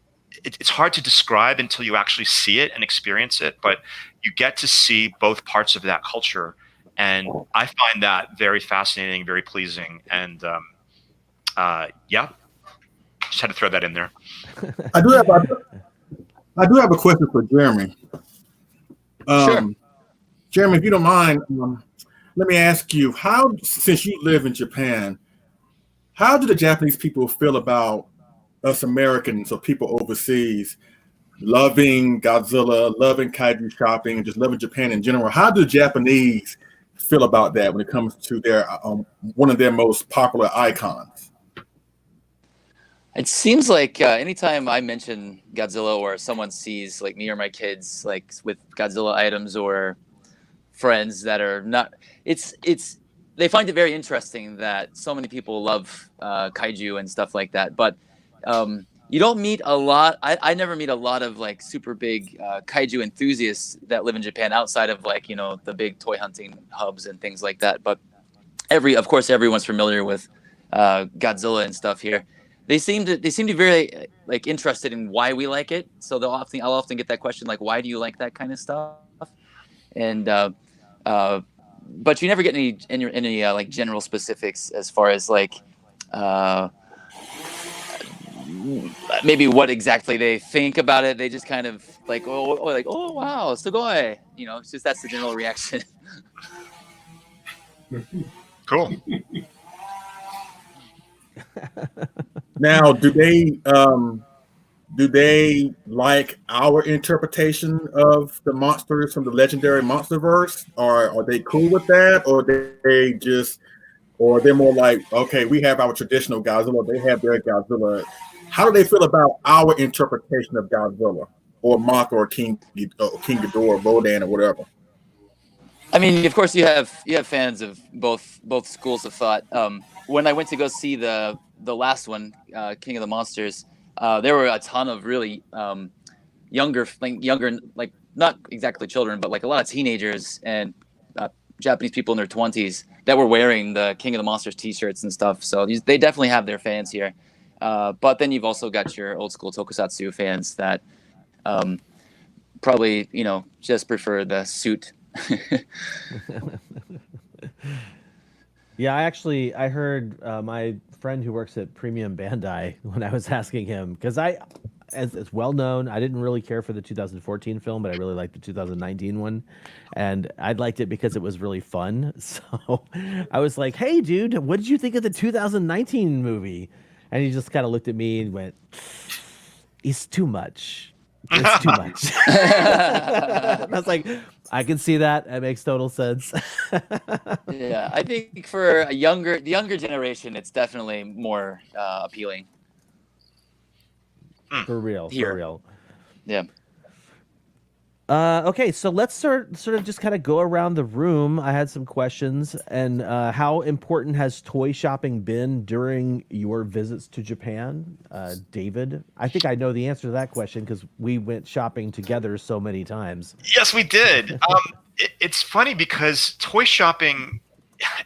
it's hard to describe until you actually see it and experience it, but you get to see both parts of that culture. And I find that very fascinating, very pleasing. And just had to throw that in there. I do have a question for Jeremy. Sure. Jeremy, if you don't mind, let me ask you, since you live in Japan, how do the Japanese people feel about us Americans or people overseas loving Godzilla, loving kaiju shopping, and just loving Japan in general? How do the Japanese feel about that when it comes to their one of their most popular icons? It seems like anytime I mention Godzilla, or someone sees like me or my kids like with Godzilla items, or friends that are not, they find it very interesting that so many people love kaiju and stuff like that. But you don't meet a lot. I never meet a lot of like super big kaiju enthusiasts that live in Japan outside of like, the big toy hunting hubs and things like that. But of course, everyone's familiar with Godzilla and stuff here. They seem to be very like interested in why we like it. So I'll often get that question, like, why do you like that kind of stuff? And but you never get any like general specifics as far as like maybe what exactly they think about it. They just kind of like, oh wow, sugoi. It's just, that's the general reaction. Cool. Now, do they like our interpretation of the monsters from the legendary Monsterverse? Or are they cool with that? Or they're more like, okay, we have our traditional Godzilla, they have their Godzilla. How do they feel about our interpretation of Godzilla, or Mothra, or King Ghidorah, or Rodan, or whatever? I mean, of course, you have fans of both schools of thought. When I went to go see the last one, King of the Monsters, there were a ton of really younger, like not exactly children, but like a lot of teenagers and Japanese people in their 20s that were wearing the King of the Monsters t-shirts and stuff. So they definitely have their fans here. But then you've also got your old school tokusatsu fans that probably, just prefer the suit. Yeah, I heard my friend who works at Premium Bandai, when I was asking him, because as it's well known, I didn't really care for the 2014 film, but I really liked the 2019 one, and I liked it because it was really fun. So I was like, "Hey, dude, what did you think of the 2019 movie?" And he just kind of looked at me and went, "It's too much. It's too much." I was like, I can see that. That makes total sense. Yeah, I think for the younger generation, it's definitely more appealing. For real. Here. For real. Yeah. Okay, so let's sort of just kind of go around the room. I had some questions. And how important has toy shopping been during your visits to Japan? David, I think I know the answer to that question because we went shopping together so many times. Yes, we did. It's funny because toy shopping,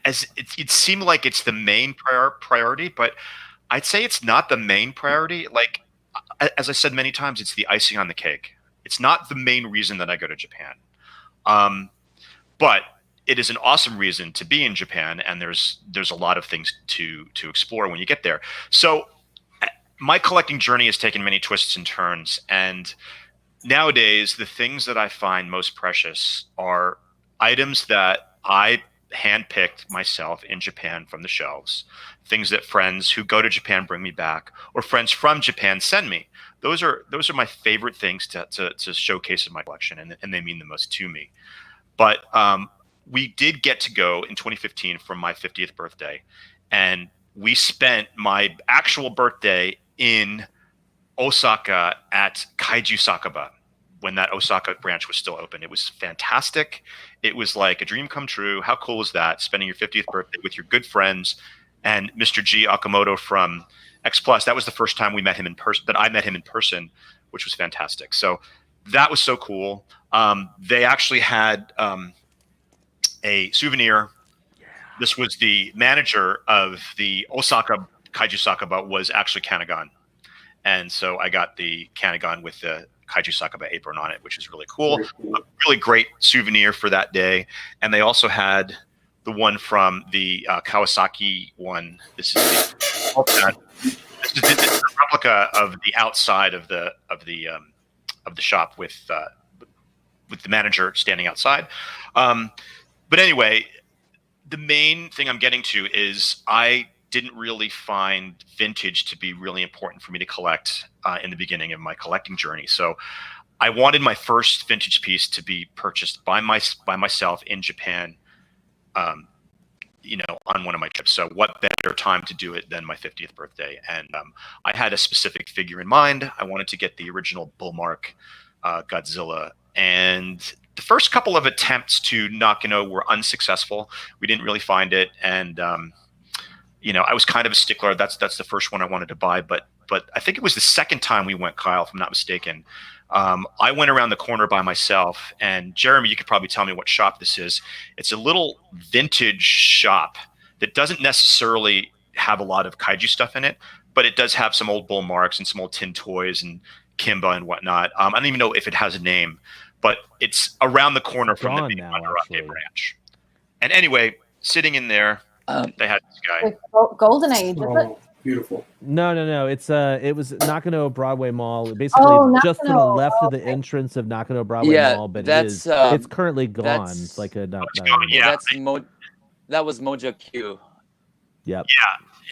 it seemed like it's the main priority, but I'd say it's not the main priority. Like, as I said many times, it's the icing on the cake. It's not the main reason that I go to Japan. But it is an awesome reason to be in Japan, and there's a lot of things to explore when you get there. So my collecting journey has taken many twists and turns, and nowadays the things that I find most precious are items that I handpicked myself in Japan from the shelves, things that friends who go to Japan bring me back, or friends from Japan send me. Those are my favorite things to showcase in my collection, and they mean the most to me. But we did get to go in 2015 for my 50th birthday, and we spent my actual birthday in Osaka at Kaiju Sakaba when that Osaka branch was still open. It was fantastic. It was like a dream come true. How cool is that? Spending your 50th birthday with your good friends and Mr. G Akamoto from X Plus. That was the first time we met him in person, that I met him in person, which was fantastic. So that was so cool. They actually had a souvenir. This was the manager of the Osaka Kaiju Sakaba was actually Kanagan. And so I got the Kanagan with the Kaiju Sakaba apron on it, which is really cool. A really great souvenir for that day. And they also had the one from the Kawasaki one. This is the replica of the outside of the shop with the manager standing outside. But anyway, the main thing I'm getting to is I didn't really find vintage to be really important for me to collect in the beginning of my collecting journey. So I wanted my first vintage piece to be purchased by myself in Japan, on one of my trips. So what better time to do it than my 50th birthday? And I had a specific figure in mind. I wanted to get the original Bullmark Godzilla. And the first couple of attempts to Nakano were unsuccessful. We didn't really find it. And I was kind of a stickler. That's the first one I wanted to buy, but I think it was the second time we went, Kyle, if I'm not mistaken. I went around the corner by myself, and Jeremy, you could probably tell me what shop this is. It's a little vintage shop that doesn't necessarily have a lot of kaiju stuff in it, but it does have some old bull marks and some old tin toys and Kimba and whatnot. I don't even know if it has a name, but it's around the corner from the big Mandarake branch. And anyway, sitting in there, they had this guy. Golden Age, is it? Beautiful. No. It was Nakano Broadway Mall, basically just to the left of the entrance of Nakano Broadway Mall, but it's currently gone. It's like a not yeah. That was Mojo Q. Yep.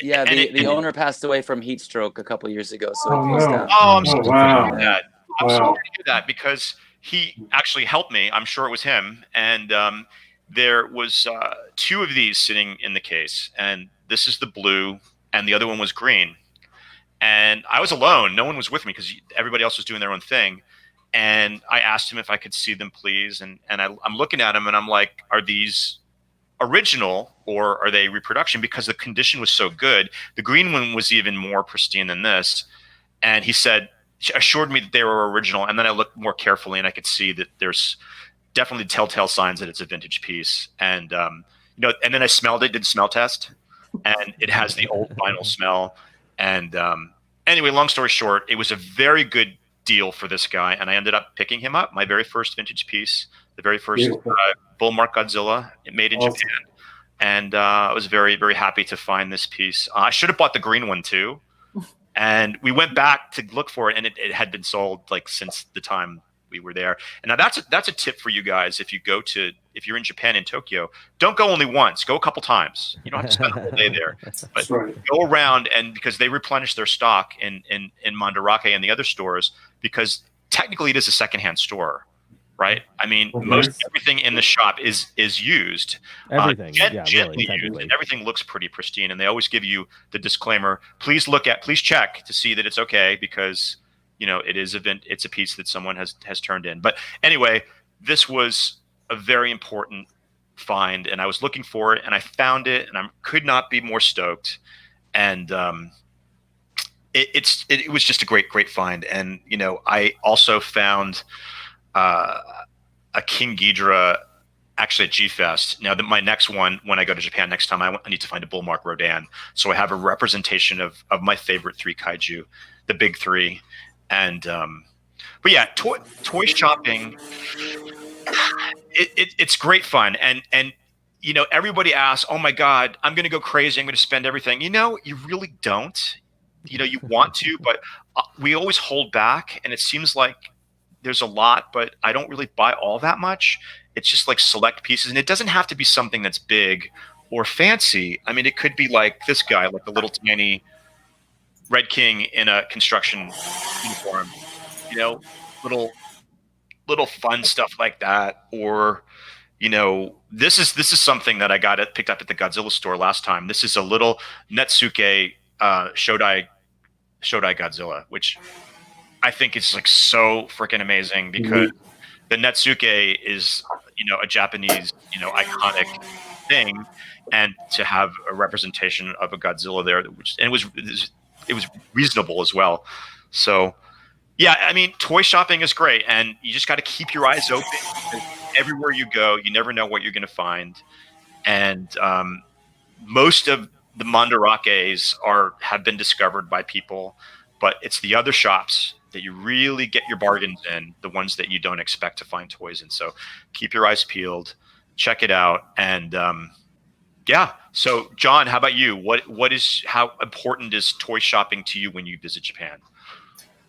Yeah. The owner passed away from heat stroke a couple years ago, so it closed down. Oh, I'm sorry wow. to hear that. I'm sorry to hear that because he actually helped me. I'm sure it was him. And there was two of these sitting in the case, and this is the blue, and the other one was green. And I was alone. No one was with me because everybody else was doing their own thing. And I asked him if I could see them, please. And I'm looking at them, and I'm like, are these original or are they reproduction? Because the condition was so good. The green one was even more pristine than this. And he said, assured me that they were original, and then I looked more carefully and I could see that there's definitely telltale signs that it's a vintage piece. And and then I smelled it, did smell test, and it has the old vinyl smell. And anyway, long story short, it was a very good deal for this guy, and I ended up picking him up, my very first vintage piece, the very first Bullmark Godzilla, made in Japan. And I was very, very happy to find this piece. I should have bought the green one too. And we went back to look for it, and it had been sold like since the time we were there. And now that's a tip for you guys. If you're in Japan, in Tokyo, don't go only once, go a couple times. You don't have to spend the whole day there, but go around, and because they replenish their stock in Mandarake and the other stores, because technically it is a secondhand store, right? I mean, most everything in the shop is used, everything, gently used, and everything looks pretty pristine. And they always give you the disclaimer: please check to see that it's okay, because it's a piece that someone has turned in. But anyway, this was a very important find, and I was looking for it, and I found it, and I could not be more stoked. And it was just a great find. And I also found a King Ghidorah actually at G-Fest. Now, my next one, when I go to Japan next time, I need to find a Bullmark Rodan. So I have a representation of my favorite 3 kaiju, the big 3. And but yeah, toy shopping, it's great fun. And everybody asks, oh my God, I'm going to go crazy, I'm going to spend everything. You really don't. You want to, but we always hold back, and it seems like there's a lot, but I don't really buy all that much. It's just like select pieces, and it doesn't have to be something that's big or fancy. I mean, it could be like this guy, like the little tiny Red King in a construction uniform, little fun stuff like that. Or, this is something that I picked up at the Godzilla store last time. This is a little Netsuke Shodai Godzilla, which I think is like so freaking amazing, because the Netsuke is, a Japanese, iconic thing, and to have a representation of a Godzilla there, it was reasonable as well. So yeah, I mean, toy shopping is great, and you just got to keep your eyes open, because everywhere you go, you never know what you're going to find. And most of the Mandarakes have been discovered by people, but it's the other shops that you really get your bargains in, the ones that you don't expect to find toys in. So keep your eyes peeled, check it out. And yeah. So John, how about you? How important is toy shopping to you when you visit Japan?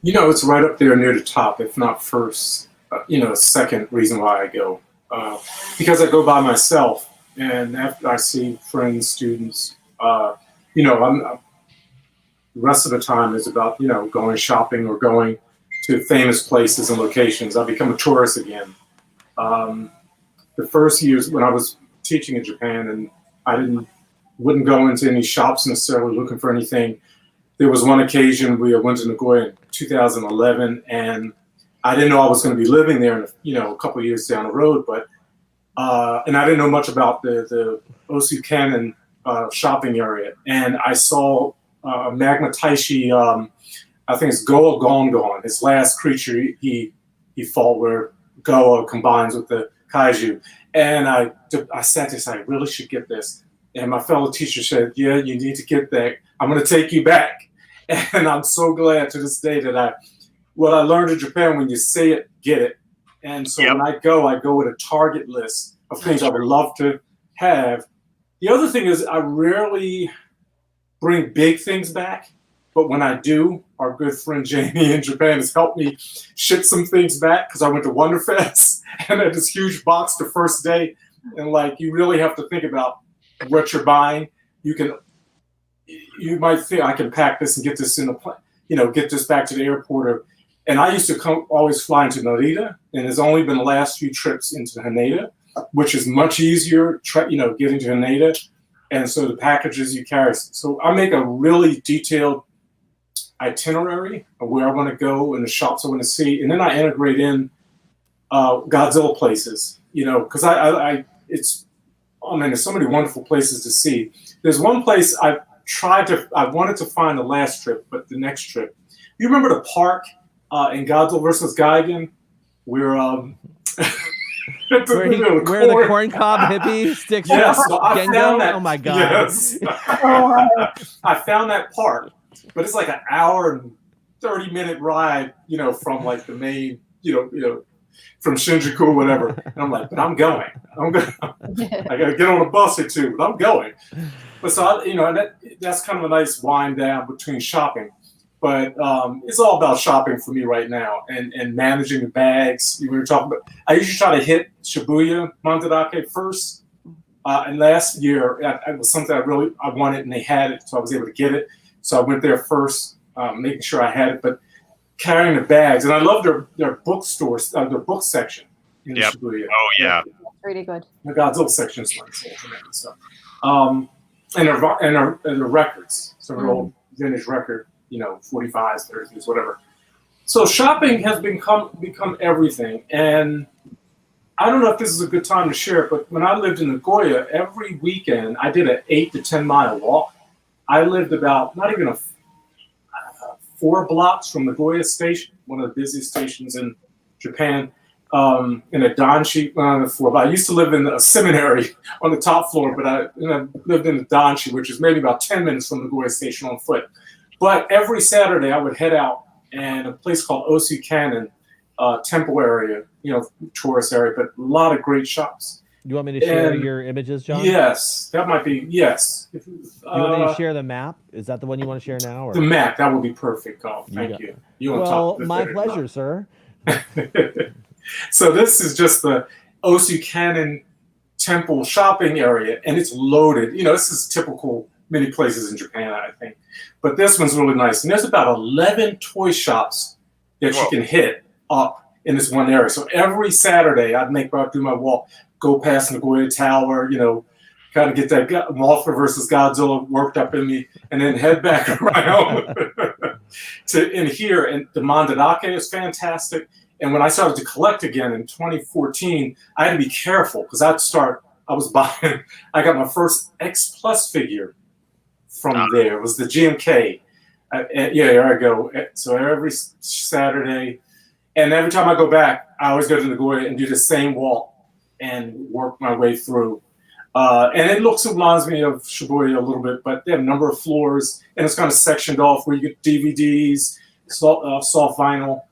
It's right up there near the top, if not first, second reason why I go. Because I go by myself, and after I see friends, students, the rest of the time is about, going shopping or going to famous places and locations. I become a tourist again. The first years when I was teaching in Japan, and I wouldn't go into any shops necessarily looking for anything. There was one occasion we went to Nagoya in 2011, and I didn't know I was going to be living there in a couple of years down the road, but and I didn't know much about the Osu Cannon shopping area, and I saw Magma Taishi, I think it's Goa Gongon, his last creature he fought, where Goa combines with the Kaiju. And I sat there and said, I really should get this. And my fellow teacher said, yeah, you need to get that. I'm going to take you back. And I'm so glad to this day that what I learned in Japan, when you say it, get it. And so when I go with a target list of things I would love to have. The other thing is, I rarely bring big things back, but when I do, our good friend Jamie in Japan has helped me ship some things back, because I went to Wonderfest and had this huge box the first day, and you really have to think about what you're buying. You might think, I can pack this and get this in get this back to the airport. And I used to always fly into Narita, and there's only been the last few trips into Haneda, which is much easier, getting to Haneda. And so the packages you carry. So I make a really detailed itinerary of where I want to go and the shops I want to see. And then I integrate in Godzilla places, because there's so many wonderful places to see. There's one place I wanted to find the last trip, but the next trip. You remember the park in Godzilla versus Gigan, we're where the corn cob hippie sticks. Yes, so I Gengo? found that. Oh my god! Yes, I found that part, but it's like an hour and 30-minute ride, from like the main, from Shinjuku or whatever. And I'm like, but I'm going. I got to get on a bus or two, but I'm going. But so that's kind of a nice wind down between shopping. But it's all about shopping for me right now and managing the bags. We were talking about. I usually try to hit Shibuya Mandadake first. And last year, it was something I wanted, and they had it, so I was able to get it. So I went there first, making sure I had it. But carrying the bags, and I love their bookstores, their book section in Shibuya. Oh yeah, really good. The Godzilla section is nice, so. And their records, some of the old vintage record. 45s, 30s, whatever. So shopping has become everything. And I don't know if this is a good time to share it, but when I lived in Nagoya, every weekend I did an 8 to 10 mile walk. I lived about not even 4 blocks from Nagoya Station, one of the busiest stations in Japan, in a danshi, not on the floor. But I used to live in a seminary on the top floor, but I lived in the danshi, which is maybe about 10 minutes from Nagoya Station on foot. But every Saturday I would head out and a place called Osu Cannon, temple area, tourist area, but a lot of great shops. You want me to share your images, John? Yes, that might be, yes. You want me to share the map? Is that the one you want to share now? Or? The map, that would be perfect. Oh, thank you. Well, my pleasure, sir. So this is just the Osu Cannon temple shopping area, and it's loaded. This is typical many places in Japan, I think. But this one's really nice. And there's about 11 toy shops that you can hit up in this one area. So every Saturday, I'd do my walk, go past Nagoya Tower, kind of get that Mothra versus Godzilla worked up in me, and then head back around to in here. And the Mandadake is fantastic. And when I started to collect again in 2014, I had to be careful because I got my first X Plus figure from there. It was the GMK. There I go. So every Saturday, and every time I go back, I always go to Nagoya and do the same walk and work my way through. And it reminds me of Shibuya a little bit, but they have a number of floors, and it's kind of sectioned off where you get DVDs, soft vinyl,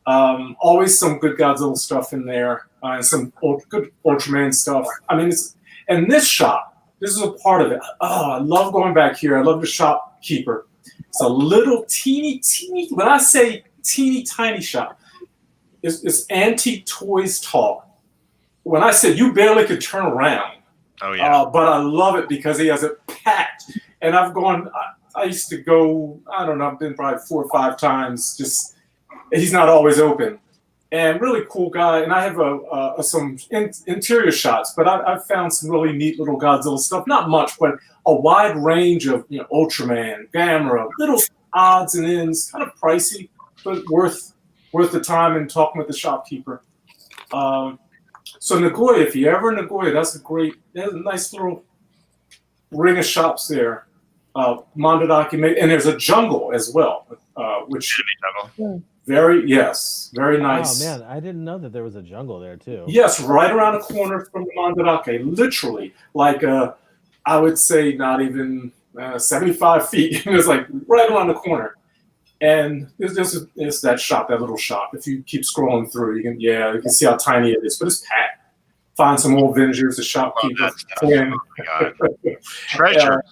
always some good Godzilla stuff in there, and some good Ultraman stuff. I mean, and this shop, this is a part of it. Oh, I love going back here. I love the shopkeeper. It's a little teeny, when I say teeny tiny shop, it's antique toys talk. When I said you barely could turn around. Oh, yeah. But I love it because he has it packed. And I used to go, I don't know, I've been probably 4 or 5 times. He's not always open. And really cool guy. And I have some interior shots, but I've found some really neat little Godzilla stuff. Not much, but a wide range of Ultraman, Gamera, little odds and ends, kind of pricey, but worth the time and talking with the shopkeeper. So Nagoya, if you're ever in Nagoya, there's a nice little ring of shops there. Mandadake, and there's a jungle as well, which very nice. Oh man, I didn't know that there was a jungle there too. Yes, right around the corner from the Mandadake, literally, like I would say not even 75 feet. It was like right around the corner. And there's that shop, that little shop. If you keep scrolling through, you can see how tiny it is. But it's packed. Find some old vintagers, the shopkeeper. Oh my God. Treasure.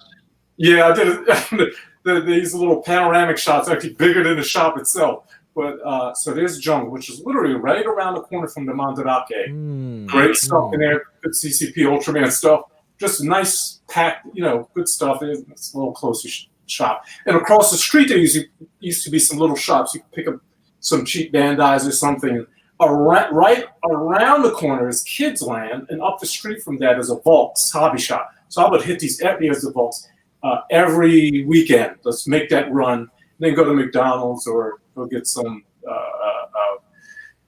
I did these little panoramic shots, actually bigger than the shop itself. But so there's Jungle, which is literally right around the corner from the Mandadake. Great stuff in there. Good CCP Ultraman stuff. Just nice, packed, good stuff. It's a little closer shop. And across the street there used to be some little shops. You could pick up some cheap Bandais or something. Right around the corner is Kids Land, and up the street from that is a Vaults hobby shop. So I would hit these areas of Vaults every weekend. Let's make that run. Then go to McDonald's or go get some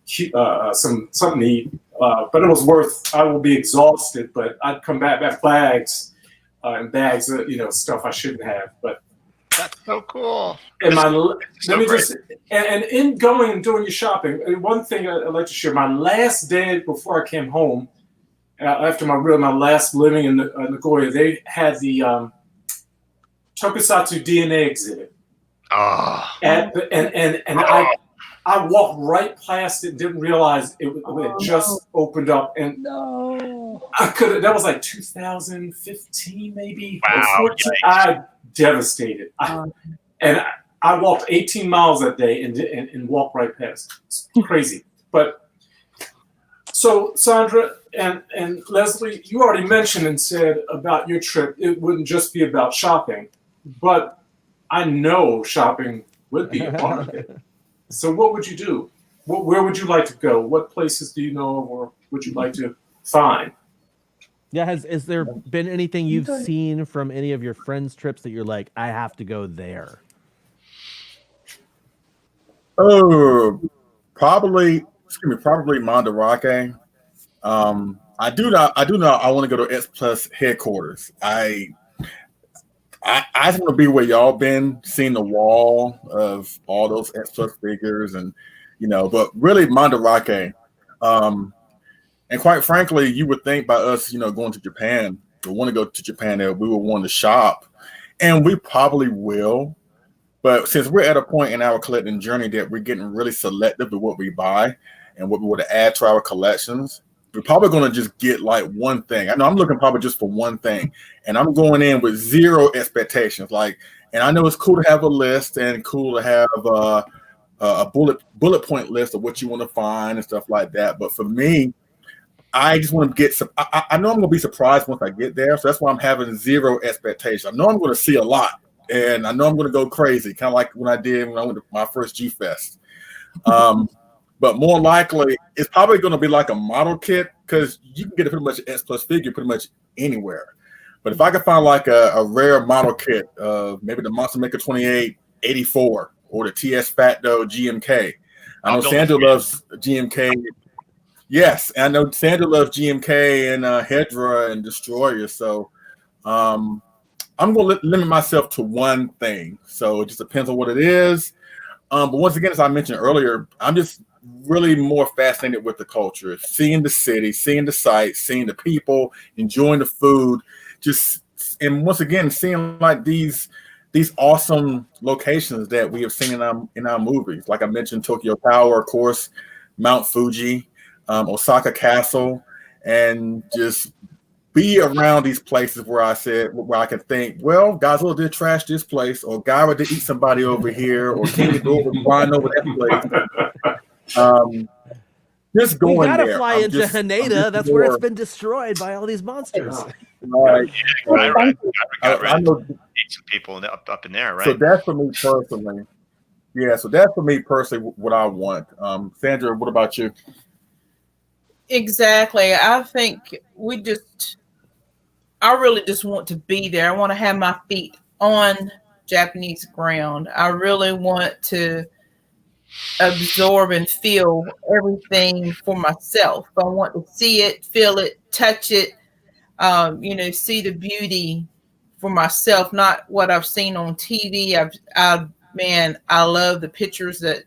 something to eat. But it was worth. I will be exhausted, but I'd come back bags and bags of stuff I shouldn't have. But That's so cool. And Great. and in going and doing your shopping, one thing I'd like to share. My last day before I came home, after my last living in Nagoya, they had the Tokusatsu DNA exhibit. And I walked right past it, didn't realize it had just opened up, and that was like 2015 maybe. Wow. I devastated. I walked 18 miles that day and walked right past. It's crazy. But so Sandra and Leslie, you already mentioned and said about your trip, it wouldn't just be about shopping, but I know shopping would be a part of it. So what would you do? Where would you like to go? What places do you know or would you like to find? Yeah, has there been anything you've seen from any of your friends' trips that you're like, I have to go there? Oh, probably Mandarake. I do not. I want to go to X Plus headquarters. I just want to be where y'all been, seeing the wall of all those X Plus figures, and but really Mandarake. And quite frankly, you would think by us, going to Japan, we want to go to Japan, that we would want to shop, and we probably will. But since we're at a point in our collecting journey that we're getting really selective with what we buy and what we want to add to our collections, we're probably going to just get like one thing. I know I'm looking probably just for one thing, and I'm going in with zero expectations. And I know it's cool to have a list and cool to have a bullet point list of what you want to find and stuff like that. But for me, I just want to get some. I know I'm going to be surprised once I get there, so that's why I'm having zero expectations. I know I'm going to see a lot, and I know I'm going to go crazy, kind of like when I went to my first G Fest. But more likely, it's probably going to be like a model kit, because you can get a pretty much X Plus figure pretty much anywhere. But if I could find like a rare model kit of maybe the Monster Maker 2884 or the TS Facto GMK. I know Sandra loves GMK. Yes, I know Sandra loves GMK and Hedra and Destroyer. So I'm going to limit myself to one thing. So it just depends on what it is. But once again, as I mentioned earlier, I'm just really more fascinated with the culture, seeing the city, seeing the sights, seeing the people, enjoying the food, and once again, seeing like these awesome locations that we have seen in our movies. Like I mentioned, Tokyo Tower, of course, Mount Fuji, Osaka Castle, and just be around these places where I can think, well, Godzilla did trash this place, or Gyra did eat somebody over here, or King Ghidorah was flying over that place. Just going there. We gotta fly into Haneda. That's where it's been destroyed by all these monsters. Right. I know some people up in there, right? So that's for me personally. Yeah, so that's for me personally what I want. Sandra, what about you? Exactly. I think I really just want to be there. I want to have my feet on Japanese ground. I really want to absorb and feel everything for myself. I want to see it, feel it, touch it, see the beauty for myself, not what I've seen on TV. I love the pictures that,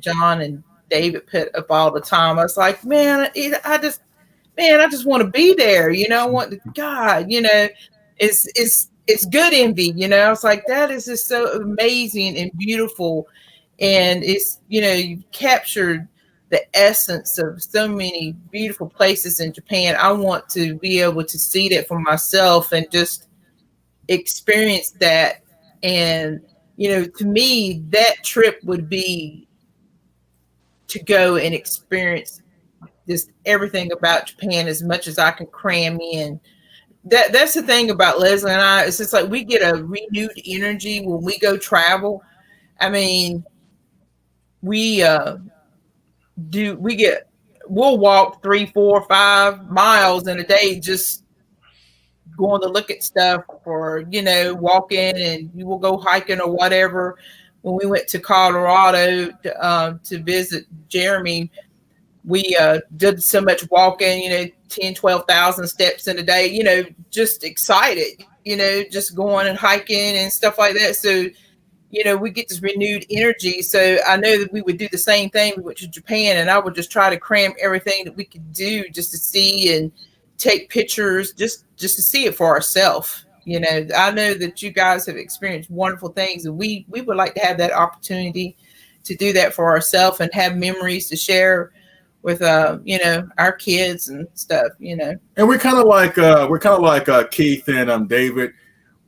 John and David put up all the time. I was like, man, I just want to be there. I want God, it's good envy. I was like, that is just so amazing and beautiful. And it's, you captured the essence of so many beautiful places in Japan. I want to be able to see that for myself and just experience that. And, to me, that trip would be to go and experience just everything about Japan as much as I can cram in. That's the thing about Leslie and I. It's just like we get a renewed energy when we go travel. I mean, we'll walk 3, 4, 5 miles in a day just going to look at stuff, or walking, and you will go hiking or whatever. When we went to Colorado to visit Jeremy, we did so much walking, 10, 12,000 steps in a day, just excited, just going and hiking and stuff like that. So we get this renewed energy. So I know that we would do the same thing. We went to Japan, and I would just try to cram everything that we could do just to see and take pictures, just to see it for ourselves. I know that you guys have experienced wonderful things, and we would like to have that opportunity to do that for ourselves and have memories to share with our kids and stuff. And we're kind of like Keith and David,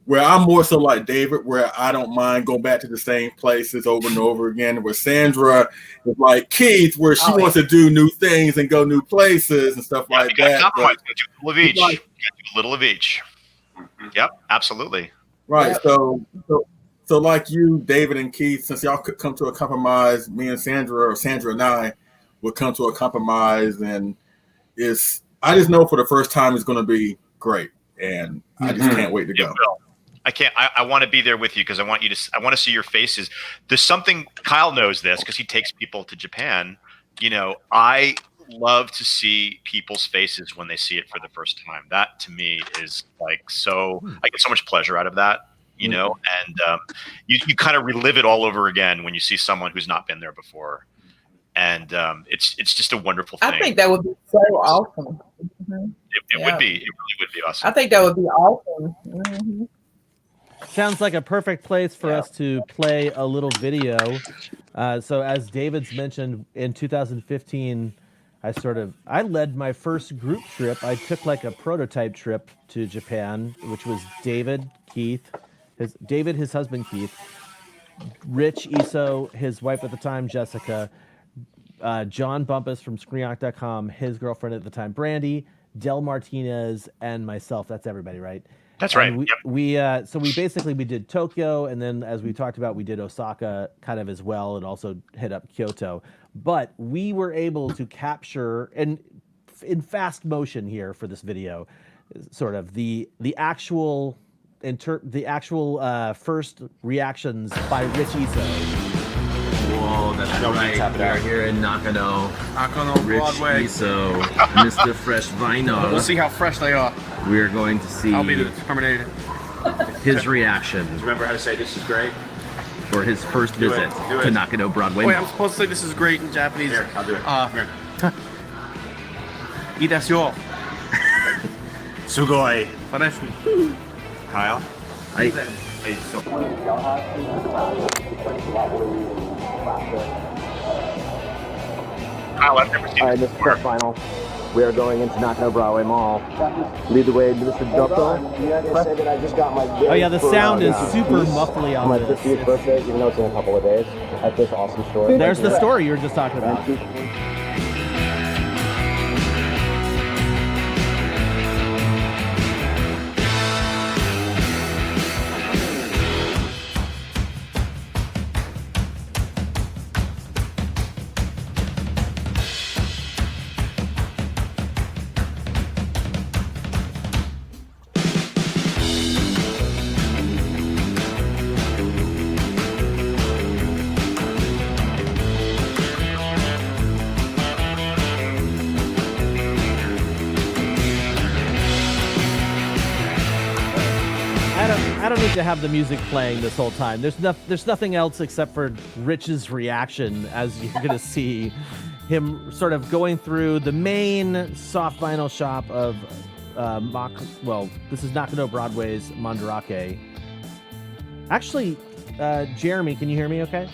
where I'm more so like David, where I don't mind going back to the same places over and over again. Where Sandra is like Keith, where she wants to do new things and go new places and stuff like that. Compromise. Do a little of each. Do a little of each. Yep, absolutely. Right. Yep. So like you, David and Keith, since y'all could come to a compromise, me and Sandra, or Sandra and I, would come to a compromise, and I just know for the first time it's going to be great, and I just can't wait to go. I can't. I want to be there with you because I want to see your faces. There's something. Kyle knows this because he takes people to Japan. I love to see people's faces when they see it for the first time. That to me is like so. I get so much pleasure out of that. And you kind of relive it all over again when you see someone who's not been there before. And it's just a wonderful thing. I think that would be so awesome. Mm-hmm. It would be. It really would be awesome. I think that would be awesome. Mm-hmm. Sounds like a perfect place for us to play a little video. So as David's mentioned, in 2015, I led my first group trip. I took like a prototype trip to Japan, which was David, Keith, his husband Keith, Rich Iso, his wife at the time, Jessica, John Bumpus from ScreenRock.com, his girlfriend at the time, Brandy, Del Martinez, and myself. That's everybody, right? That's right. We did Tokyo, and then as we talked about, we did Osaka kind of as well, and also hit up Kyoto. But we were able to capture, and in fast motion here for this video, sort of the actual first reactions by Rich Iso. Whoa, that's right. We are here in Nakano. Rich Broadway. Iso, Mr. Fresh Vinyl. We'll see how fresh they are. We are going to see I'll be determinated. his reaction Remember how to say this is great? for his first visit to Nakano Broadway. Wait, I'm supposed to say this is great in Japanese. Here, I'll do it. Ii desu yo. Sugoi. Fresh. Kyle? I've never seen this is the final. We are going into Nakano Broadway Mall. Lead the way, Mr. Joko. Oh yeah, the sound is super muffly on my this. 50th birthday, even though it's in a couple of days, at this awesome store. There's the story you were just talking about. I don't need to have the music playing this whole time. There's nothing else except for Rich's reaction, as you're going to see him sort of going through the main soft vinyl shop of this is Nakano Broadway's Mandarake. Actually, Jeremy, can you hear me okay?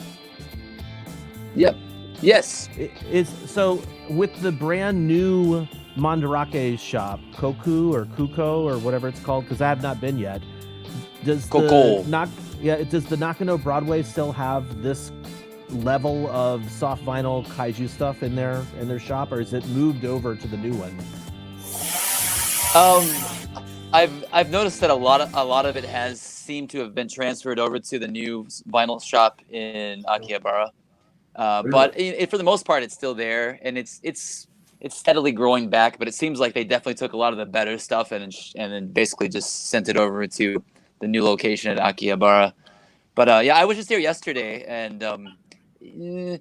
Yep. Yes. So with the brand new Mandarake shop, Koku or Kuko or whatever it's called, because I have not been yet. Does the Nakano Broadway still have this level of soft vinyl kaiju stuff in their shop, or is it moved over to the new one? I've noticed that a lot of it has seemed to have been transferred over to the new vinyl shop in Akihabara. But for the most part, it's still there, and it's steadily growing back. But it seems like they definitely took a lot of the better stuff and then basically just sent it over to the new location at Akihabara. But I was just there yesterday, and the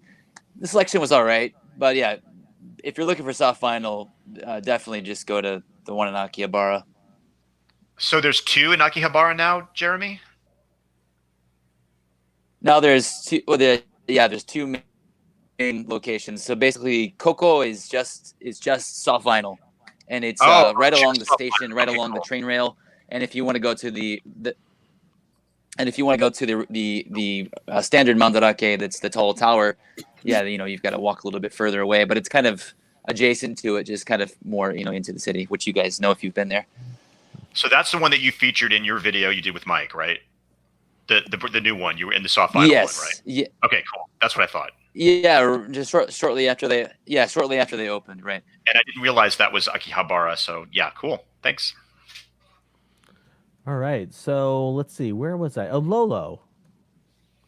selection was all right. But yeah, if you're looking for soft vinyl, definitely just go to the one in Akihabara. So there's two in Akihabara now, Jeremy? Now there's two. Well, there's two main locations. So basically, Coco is just soft vinyl, and it's right along the station, right along the train rail. And if you want to go to the standard Mandarake, that's the tall tower, you've got to walk a little bit further away. But it's kind of adjacent to it, just kind of more into the city, which you guys know if you've been there. So that's the one that you featured in your video you did with Mike, right? The new one. You were in the soft vinyl one, right? Yeah. Okay, cool. That's what I thought. Yeah, just shortly after they opened, right? And I didn't realize that was Akihabara. So yeah, cool. Thanks. All right, so let's see. Where was I? Oh, Lolo.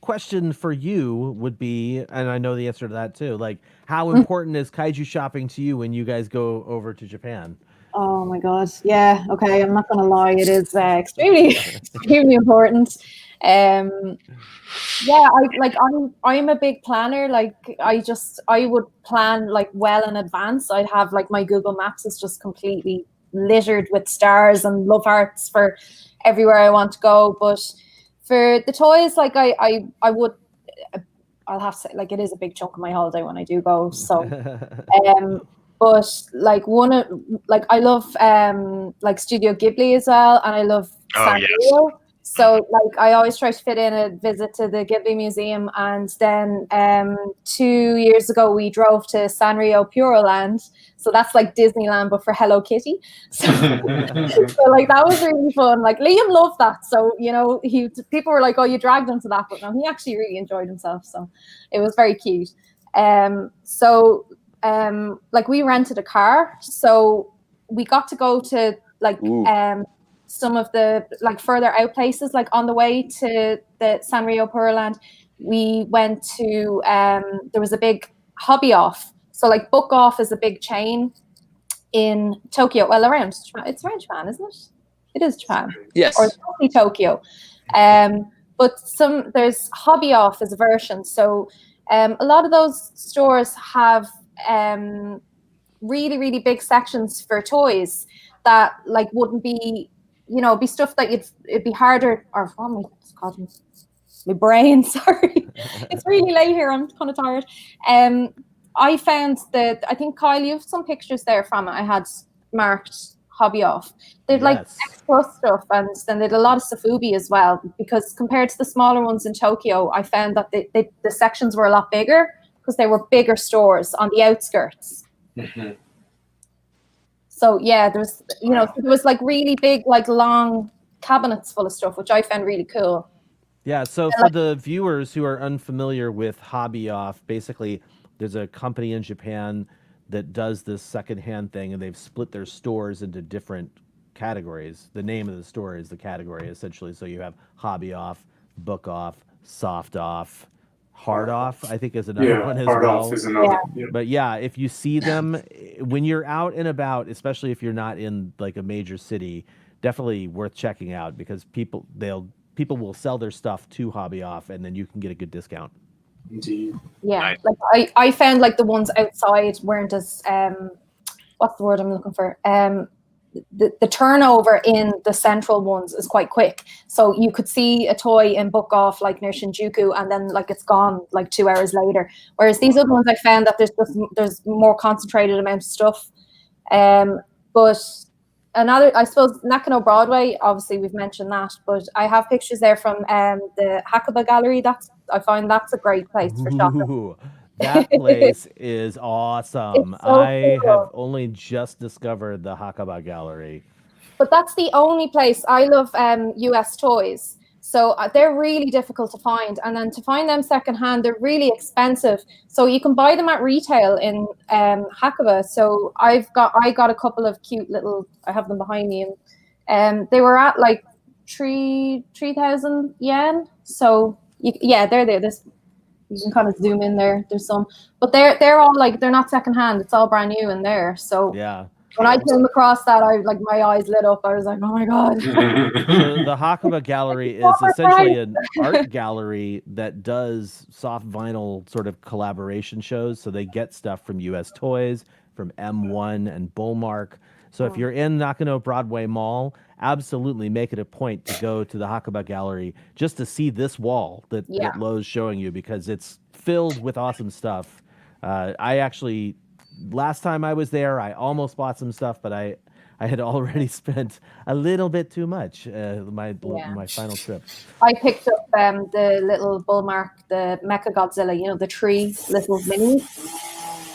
Question for you would be, and I know the answer to that too. Like, how important is kaiju shopping to you when you guys go over to Japan? Oh my god, yeah. Okay, I'm not gonna lie. It is extremely important. Yeah, I'm a big planner. Like, I would plan like well in advance. I'd have like my Google Maps is just completely littered with stars and love hearts for everywhere I want to go. But for the toys, like I'll have to say, like, it is a big chunk of my holiday when I do go. So but like I love like Studio Ghibli as well, and I love Sanrio. So like I always try to fit in a visit to the Ghibli Museum, and then 2 years ago we drove to Sanrio Puroland. So that's like Disneyland but for Hello Kitty. So, so like that was really fun. Like Liam loved that. So people were like, "Oh, you dragged him to that," but no, he actually really enjoyed himself. So it was very cute. Like we rented a car, so we got to go to like some of the like further out places. Like on the way to the Sanrio Puroland, we went to there was a big hobby off. So like Book Off is a big chain in Tokyo. Well, it's around Japan, isn't it? It is Japan. Yes. Or it's probably Tokyo. But there's Hobby Off as a version. So a lot of those stores have really, really big sections for toys that like wouldn't be, be stuff that it'd be harder, or oh my brain, sorry. It's really late here, I'm kind of tired. I found that, I think Kyle, you have some pictures there from it. I had marked Hobby Off. They'd like X Plus stuff, and then they did a lot of Safubi as well, because compared to the smaller ones in Tokyo, I found that the sections were a lot bigger because they were bigger stores on the outskirts. Mm-hmm. So yeah, there was like really big, like long cabinets full of stuff, which I found really cool. Yeah, so for the viewers who are unfamiliar with Hobby Off, basically there's a company in Japan that does this secondhand thing, and they've split their stores into different categories. The name of the store is the category, essentially. So you have Hobby Off, Book Off, Soft Off, Hard Off, I think is another one as Hard well. Off is another. Yeah. But yeah, if you see them, when you're out and about, especially if you're not in like a major city, definitely worth checking out, because people will sell their stuff to Hobby Off, and then you can get a good discount. Indeed. Yeah, nice. Like I found like the ones outside weren't as what's the word I'm looking for? The turnover in the central ones is quite quick. So you could see a toy in Book Off like near Shinjuku, and then like it's gone like 2 hours later. Whereas these other ones, I found that there's more concentrated amount of stuff. But another, I suppose, Nakano Broadway, obviously we've mentioned that, but I have pictures there from the Hakuba Gallery. I find that's a great place for shopping. Ooh, that place is awesome. I have only just discovered the Hakuba Gallery. But that's the only place. I love US toys. So they're really difficult to find. And then to find them secondhand, they're really expensive. So you can buy them at retail in Hakuba. So I got a couple of cute little, I have them behind me, and they were at like 3,000 yen. So they're there. You can kind of zoom in there. There's some, but they're all like, they're not secondhand. It's all brand new in there. So yeah. When I came across that, my eyes lit up. I was like, oh my God. So the Hakuba Gallery is essentially an art gallery that does soft vinyl sort of collaboration shows. So they get stuff from US Toys, from M1 and Bullmark. So if you're in Nakano Broadway Mall, absolutely make it a point to go to the Hakuba Gallery just to see this wall that Lowe's showing you, because it's filled with awesome stuff. I actually, last time I was there, I almost bought some stuff, but I had already spent a little bit too much my final trip. I picked up the little Bullmark, the Mecha Godzilla, you know, the tree little minis.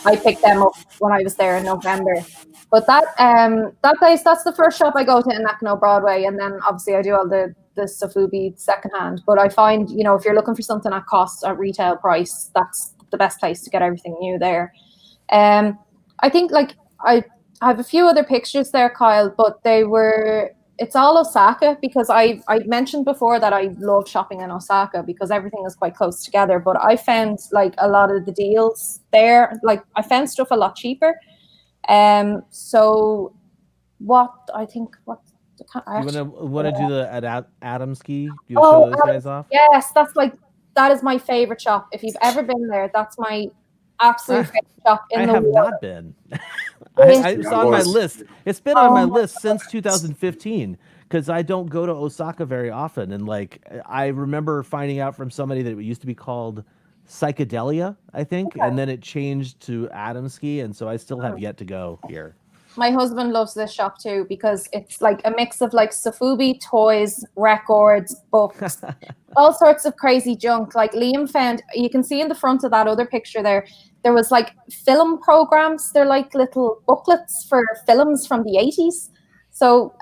I picked them up when I was there in November. But that place, that's the first shop I go to in Nakano Broadway, and then obviously I do all the Sofubi secondhand. But I find, you know, if you're looking for something at cost, at retail price, that's the best place to get everything new there. I think like I have a few other pictures there, Kyle, but it's all Osaka, because I mentioned before that I love shopping in Osaka because everything is quite close together. But I found like a lot of the deals there, like I found stuff a lot cheaper. So what I think, what I want to do the Adamski? You show those guys off? Yes, that is my favorite shop. If you've ever been there, that's my absolute favorite shop in the world. I have not been. It's on my list. It's been on my list since 2015 because I don't go to Osaka very often. And like I remember finding out from somebody that it used to be called Psychedelia, I think, and then it changed to Adamski, and so I still have yet to go here. My husband loves this shop too because it's like a mix of like Sofubi, toys, records, books, all sorts of crazy junk. Like Liam found, you can see in the front of that other picture there was like film programs. They're like little booklets for films from the 80s. So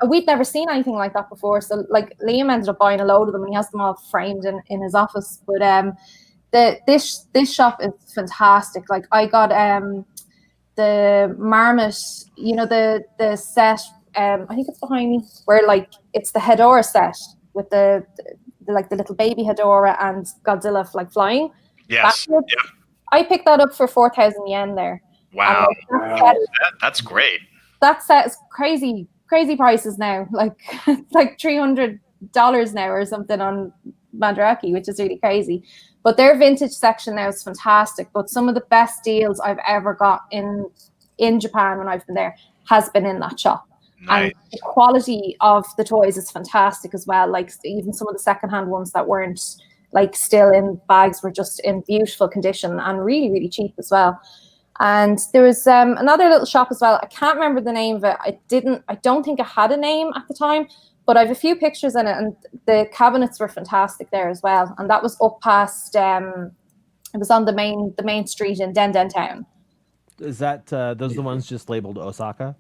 we'd never seen anything like that before. So like Liam ended up buying a load of them and he has them all framed in his office. But this shop is fantastic. Like I got the Marmot, you know, the set, I think it's behind me, where like it's the Hedorah set with the like the little baby Hedorah and Godzilla like flying. Yes. Yeah. I picked that up for 4,000 yen there. Wow. That's great. That set is crazy prices now. Like it's like $300 now or something on Mandarake, which is really crazy. But their vintage section now is fantastic. But some of the best deals I've ever got in Japan when I've been there has been in that shop. Nice. And the quality of the toys is fantastic as well. Like even some of the secondhand ones that weren't like still in bags were just in beautiful condition and really, really cheap as well. And there was another little shop as well. I can't remember the name of it. I don't think it had a name at the time, but I have a few pictures in it, and the cabinets were fantastic there as well. And that was up past, it was on the main street in Denden Town. Is that those are the ones just labeled Osaka?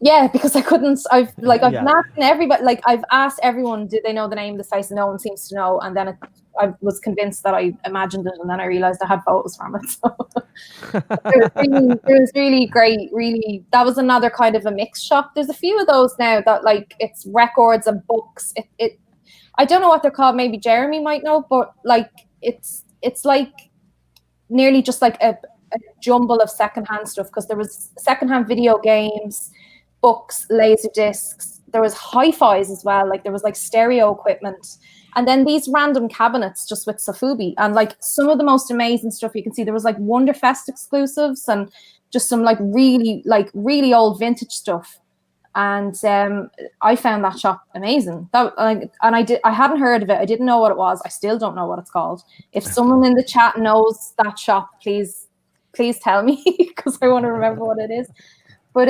Yeah, because I've asked everybody, like I've asked everyone, did they know the name of the place? No one seems to know. And then I was convinced that I imagined it, and then I realized I had photos from it. So it was really great. Really, that was another kind of a mixed shop. There's a few of those now that like it's records and books. I don't know what they're called. Maybe Jeremy might know, but like it's like nearly just like a jumble of secondhand stuff, because there was secondhand video games, books, laser discs. There was hi-fis as well. Like there was like stereo equipment. And then these random cabinets just with Sofubi, and like some of the most amazing stuff you can see. There was like Wonderfest exclusives and just some like really old vintage stuff. And I found that shop amazing. I hadn't heard of it. I didn't know what it was. I still don't know what it's called. If someone in the chat knows that shop, please tell me, because I want to remember what it is. But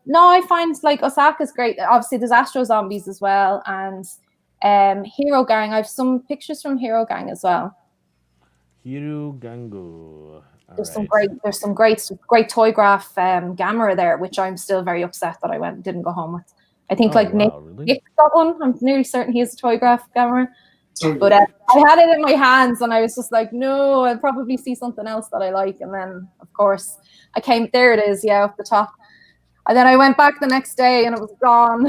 no, I find like Osaka's great. Obviously, there's Astro Zombies as well, and Hero Gang. I have some pictures from Hero Gang as well. Hero Gangu. There's some great Toygraph Gamera there, which I'm still very upset that I didn't go home with. I think Nick got one. I'm nearly certain he has a Toygraph Gamera. But I had it in my hands and I was just like, no, I'll probably see something else that I like. And then, of course, there it is, up the top. And then I went back the next day and it was gone.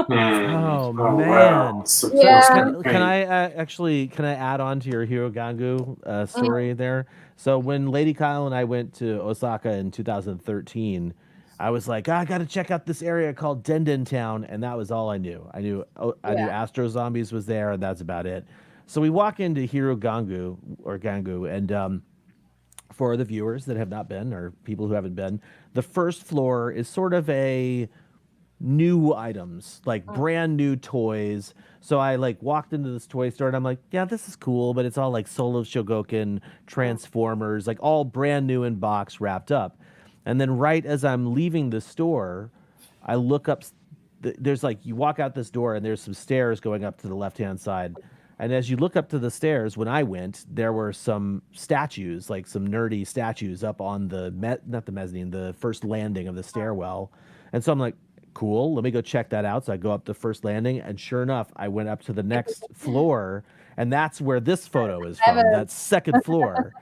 Oh, man. Wow. Yeah. Can I add on to your Hiro Gangu story there? So when Lady Kyle and I went to Osaka in 2013, I was like, I got to check out this area called Denden Town, and that was all I knew. I knew Astro Zombies was there, and that's about it. So we walk into Hiro Gangu, and for the viewers that have not been or people who haven't been, the first floor is sort of a new items, like brand new toys. So I like walked into this toy store and I'm like, yeah, this is cool, but it's all like Solo Shogoken, Transformers, like all brand new in box wrapped up. And then right as I'm leaving the store, I look up, there's like, you walk out this door and there's some stairs going up to the left-hand side. And as you look up to the stairs, when I went, there were some statues, like some nerdy statues up on the, not the mezzanine, the first landing of the stairwell. And so I'm like, cool, let me go check that out. So I go up the first landing, and sure enough, I went up to the next floor, and that's where this photo is from, that second floor.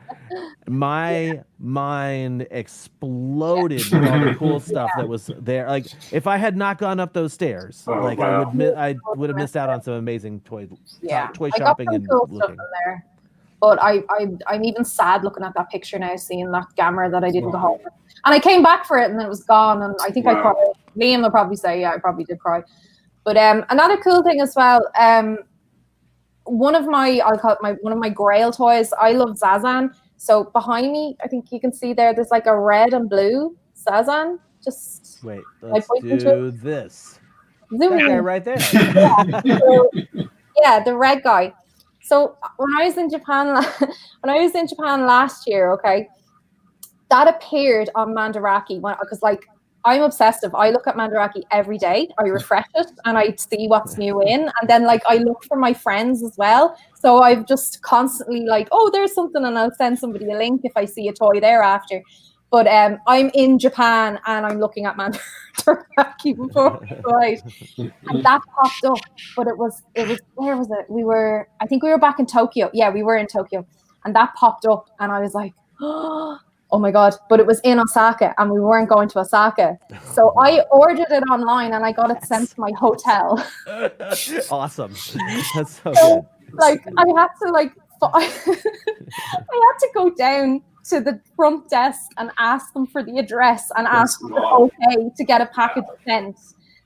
My mind exploded with all the cool stuff that was there. Like, if I had not gone up those stairs, I would have missed out on some amazing toy shopping and cool looking. stuff in there. But I'm even sad looking at that picture now, seeing that camera that I didn't go home with. And I came back for it, and it was gone. And I think I cried. Liam will probably say, yeah, I probably did cry. But another cool thing as well, one of my Grail toys. I love Zazan. So behind me, I think you can see there's like a red and blue Zazan. Just wait, let's do this. Zoom that guy right there. Yeah, the red guy. So when I was in Japan last year, okay, that appeared on Mandarake because like I'm obsessive. I look at Mandarake every day. I refresh it and I see what's new in, and then like I look for my friends as well. So I've just constantly like, oh, there's something, and I'll send somebody a link if I see a toy thereafter. But I'm in Japan and I'm looking at Mandarake before, right? And that popped up, but it was where was it? I think we were back in Tokyo. Yeah, we were in Tokyo, and that popped up, and I was like, oh my God, but it was in Osaka and we weren't going to Osaka. So I ordered it online and I got it sent to my hotel. Awesome. That's so good. Like I had to go down to the front desk and ask them for the address and ask them okay to get a package sent.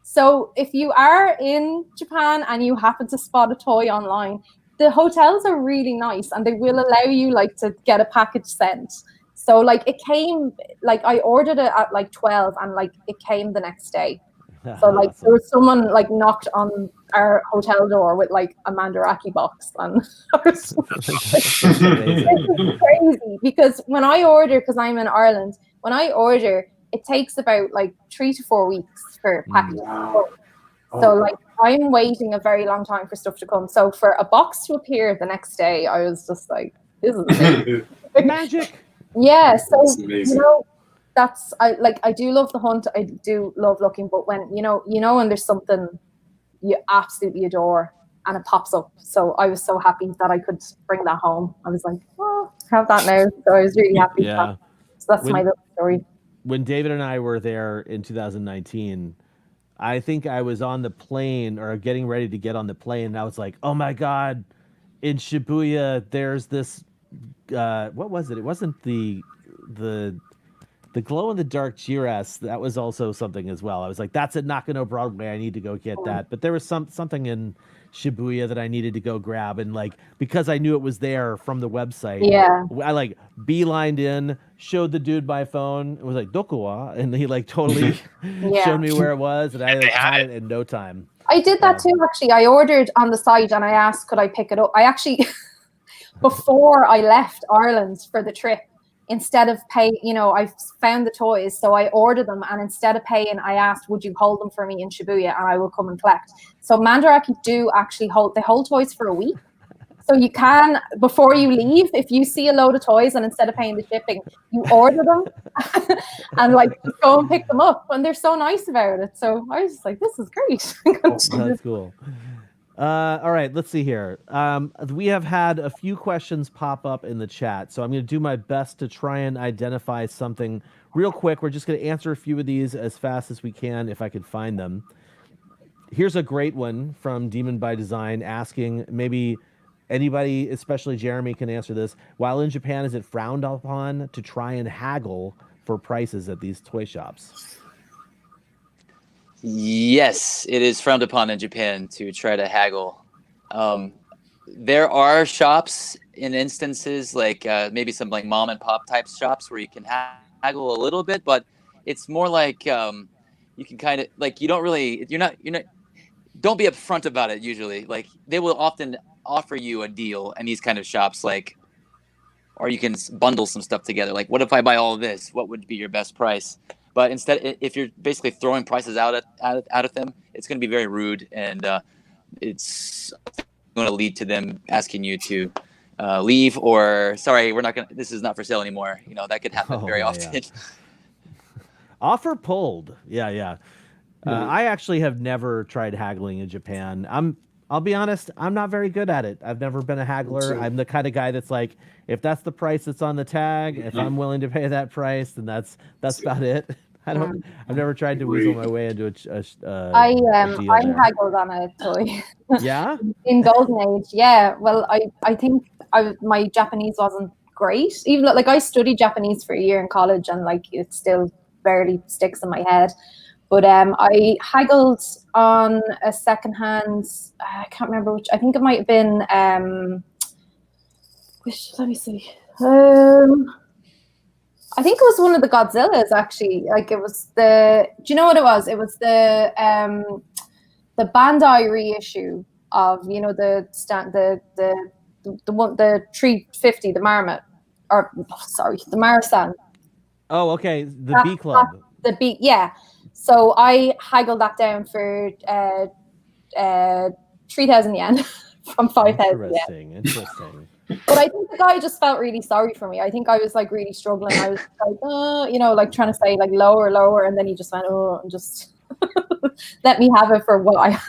So if you are in Japan and you happen to spot a toy online, the hotels are really nice and they will allow you like to get a package sent. So like it came, like I ordered it at like 12 and like it came the next day. So like there was someone like knocked on our hotel door with like a Mandarake box, and it's crazy because when I order, because I'm in Ireland, when I order, it takes about like 3 to 4 weeks for packages to come. So like I'm waiting a very long time for stuff to come. So for a box to appear the next day, I was just like, this is amazing. Magic. Yeah, so you know, I do love the hunt. I do love looking, but when you know when there's something you absolutely adore and it pops up. So I was so happy that I could bring that home. I was like, oh, have that now. So I was really happy. Yeah. So that's my little story. When David and I were there in 2019, I think I was on the plane or getting ready to get on the plane, and I was like, oh my God, in Shibuya, there's this. What was it? It wasn't the glow in the dark Jiras. That was also something as well. I was like, that's at Nakano Broadway. I need to go get that. But there was something in Shibuya that I needed to go grab, and like because I knew it was there from the website. Yeah. I like beelined in, showed the dude my phone, and was like Doko wa? And he like totally showed me where it was, and I like, had it in no time. I did that too. Actually, I ordered on the site and I asked, could I pick it up? I actually. Before I left Ireland for the trip, instead of pay, I found the toys, so I ordered them, and instead of paying, I asked, would you hold them for me in Shibuya, and I will come and collect. So Mandarake do actually hold toys for a week. So you can, before you leave, if you see a load of toys and instead of paying the shipping, you order them and like just go and pick them up, and they're so nice about it. So I was just like, this is great. That's cool. All right, let's see here. We have had a few questions pop up in the chat, so I'm going to do my best to try and identify something real quick. We're just going to answer a few of these as fast as we can if I could find them. Here's a great one from Demon by Design asking, maybe anybody, especially Jeremy, can answer this. While in Japan, is it frowned upon to try and haggle for prices at these toy shops? Yes, it is frowned upon in Japan to try to haggle. there are shops in instances like maybe some like mom and pop type shops where you can haggle a little bit, but it's more like you can kind of like you're not don't be upfront about it. Usually, like they will often offer you a deal in these kind of shops, like, or you can bundle some stuff together. Like, what if I buy all of this? What would be your best price? But instead, if you're basically throwing prices out at them, it's going to be very rude, and it's going to lead to them asking you to leave, or sorry, we're not going. This is not for sale anymore. You know, that could happen very often. Yeah. Offer pulled. Yeah. I actually have never tried haggling in Japan. I'll be honest, I'm not very good at it. I've never been a haggler. I'm the kind of guy that's like, if that's the price that's on the tag, if I'm willing to pay that price, then that's about it. I've never tried to weasel my way into a deal I there. haggled on a toy. Yeah? In Golden Age, yeah. Well, I think my Japanese wasn't great. Even like I studied Japanese for a year in college, and like it still barely sticks in my head. But I haggled on a secondhand. I can't remember which. I think it might have been. Let me see. I think it was one of the Godzillas actually. Like it was the. Do you know what it was? It was the Bandai reissue of the 350, the Marmot, or sorry, the Marasan. Oh, okay. The B Club. The B, yeah. So I haggled that down for 3,000 yen from 5,000 yen. Interesting. But I think the guy just felt really sorry for me. I think I was like really struggling. I was like, like trying to say like lower, and then he just went, and just let me have it for what I had.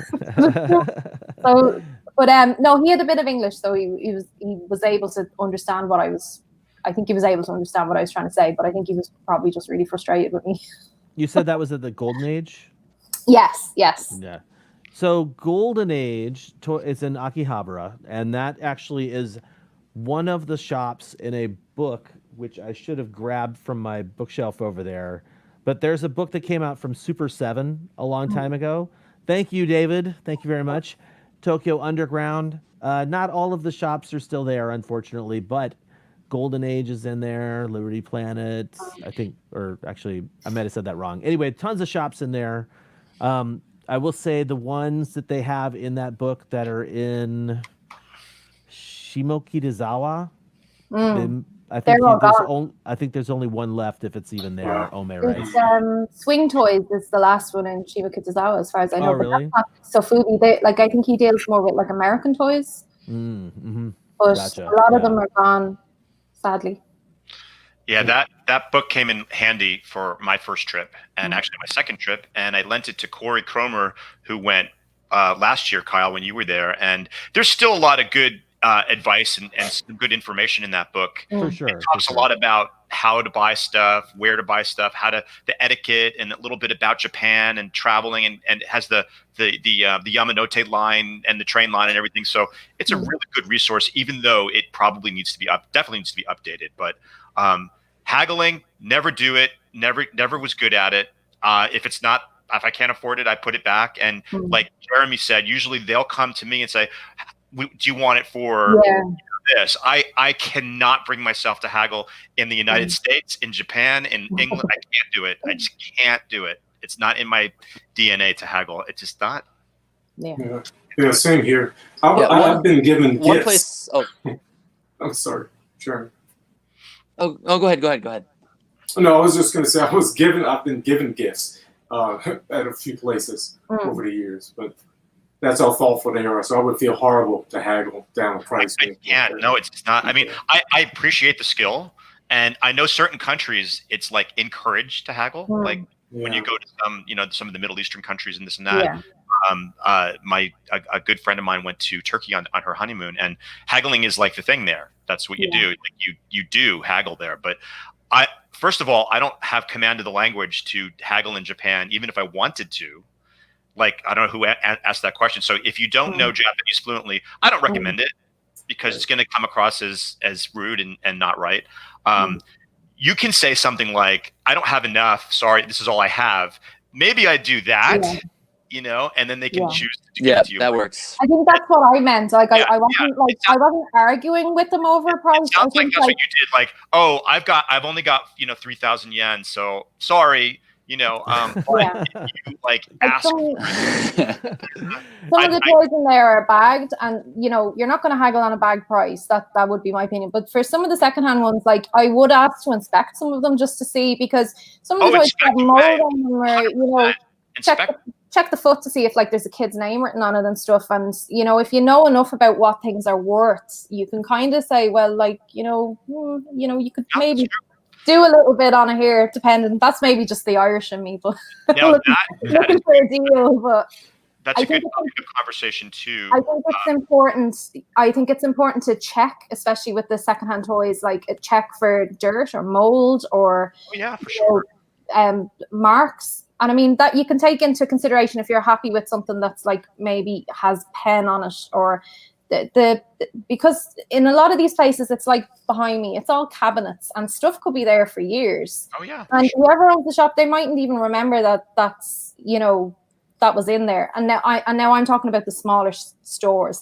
So, but no, he had a bit of English, so he was able to understand what I was. I think he was able to understand what I was trying to say, but I think he was probably just really frustrated with me. You said that was at the Golden Age? Yes. Yeah. So Golden Age is in Akihabara, and that actually is one of the shops in a book, which I should have grabbed from my bookshelf over there. But there's a book that came out from Super 7 a long time ago. Thank you, David. Thank you very much. Tokyo Underground. Not all of the shops are still there, unfortunately, but Golden Age is in there, Liberty Planet, I think, or actually, I might have said that wrong. Anyway, tons of shops in there. I will say the ones that they have in that book that are in Shimokitazawa, I think there's only one left if it's even there. Ome, right? Swing Toys is the last one in Shimokitazawa, as far as I know. Oh, really? So Fubi, I think he deals more with like American toys. Mm-hmm. But Gotcha. a lot of them are gone, sadly. Yeah, that book came in handy for my first trip and actually my second trip, and I lent it to Corey Cromer, who went last year, Kyle, when you were there. And there's still a lot of good advice and some good information in that book. For sure. It talks a lot about how to buy stuff, where to buy stuff, the etiquette, and a little bit about Japan and traveling, and it has the Yamanote line and the train line and everything. So it's a really good resource, even though it probably needs to be definitely needs to be updated. But haggling, never do it. Never was good at it. If I can't afford it, I put it back. And like Jeremy said, usually they'll come to me and say, do you want it for this? I cannot bring myself to haggle in the United States, in Japan, in England. I can't do it. I just can't do it. It's not in my DNA to haggle. It's just not. Yeah, same here. I've been given gifts. I'm sorry, Jeremy. Oh, go ahead. No, I was just going to say I've been given gifts at a few places over the years, but that's how thoughtful they are. So I would feel horrible to haggle down the price. I can't. No, it's not. I mean, I appreciate the skill, and I know certain countries it's like encouraged to haggle. Like when you go to some of the Middle Eastern countries and this and that. A good friend of mine went to Turkey on her honeymoon, and haggling is like the thing there. That's what you do. Like you do haggle there. But first of all, I don't have command of the language to haggle in Japan, even if I wanted to. Like, I don't know who asked that question. So if you don't know Japanese fluently, I don't recommend it, because it's going to come across as rude and not right. You can say something like, I don't have enough. Sorry, this is all I have. Maybe I do that. and then they can choose to give Yeah, it to you. that works. I think that's what I meant. Like I wasn't yeah. I wasn't arguing with them over price. It sounds like that's what you did. Like, oh, I've only got 3,000 yen, so sorry. But you ask. Some of the toys in there are bagged, and you're not going to haggle on a bag price. That would be my opinion. But for some of the secondhand ones, like I would ask to inspect some of them just to see, because some of the toys have mold on them, or check the foot to see if there's a kid's name written on it and stuff. And if you know enough about what things are worth, you can kind of say, well, you could maybe do a little bit on it here, depending. That's maybe just the Irish in me, but looking for a deal. But that's a good topic of conversation too. I think it's important. I think it's important to check, especially with the secondhand toys, check for dirt or mold or for sure. Marks. And I mean that you can take into consideration if you're happy with something that's maybe has pen on it, or because in a lot of these places it's behind me, it's all cabinets and stuff could be there for years. Oh yeah. And whoever owns the shop, they mightn't even remember that's that was in there. And now I'm talking about the smaller stores,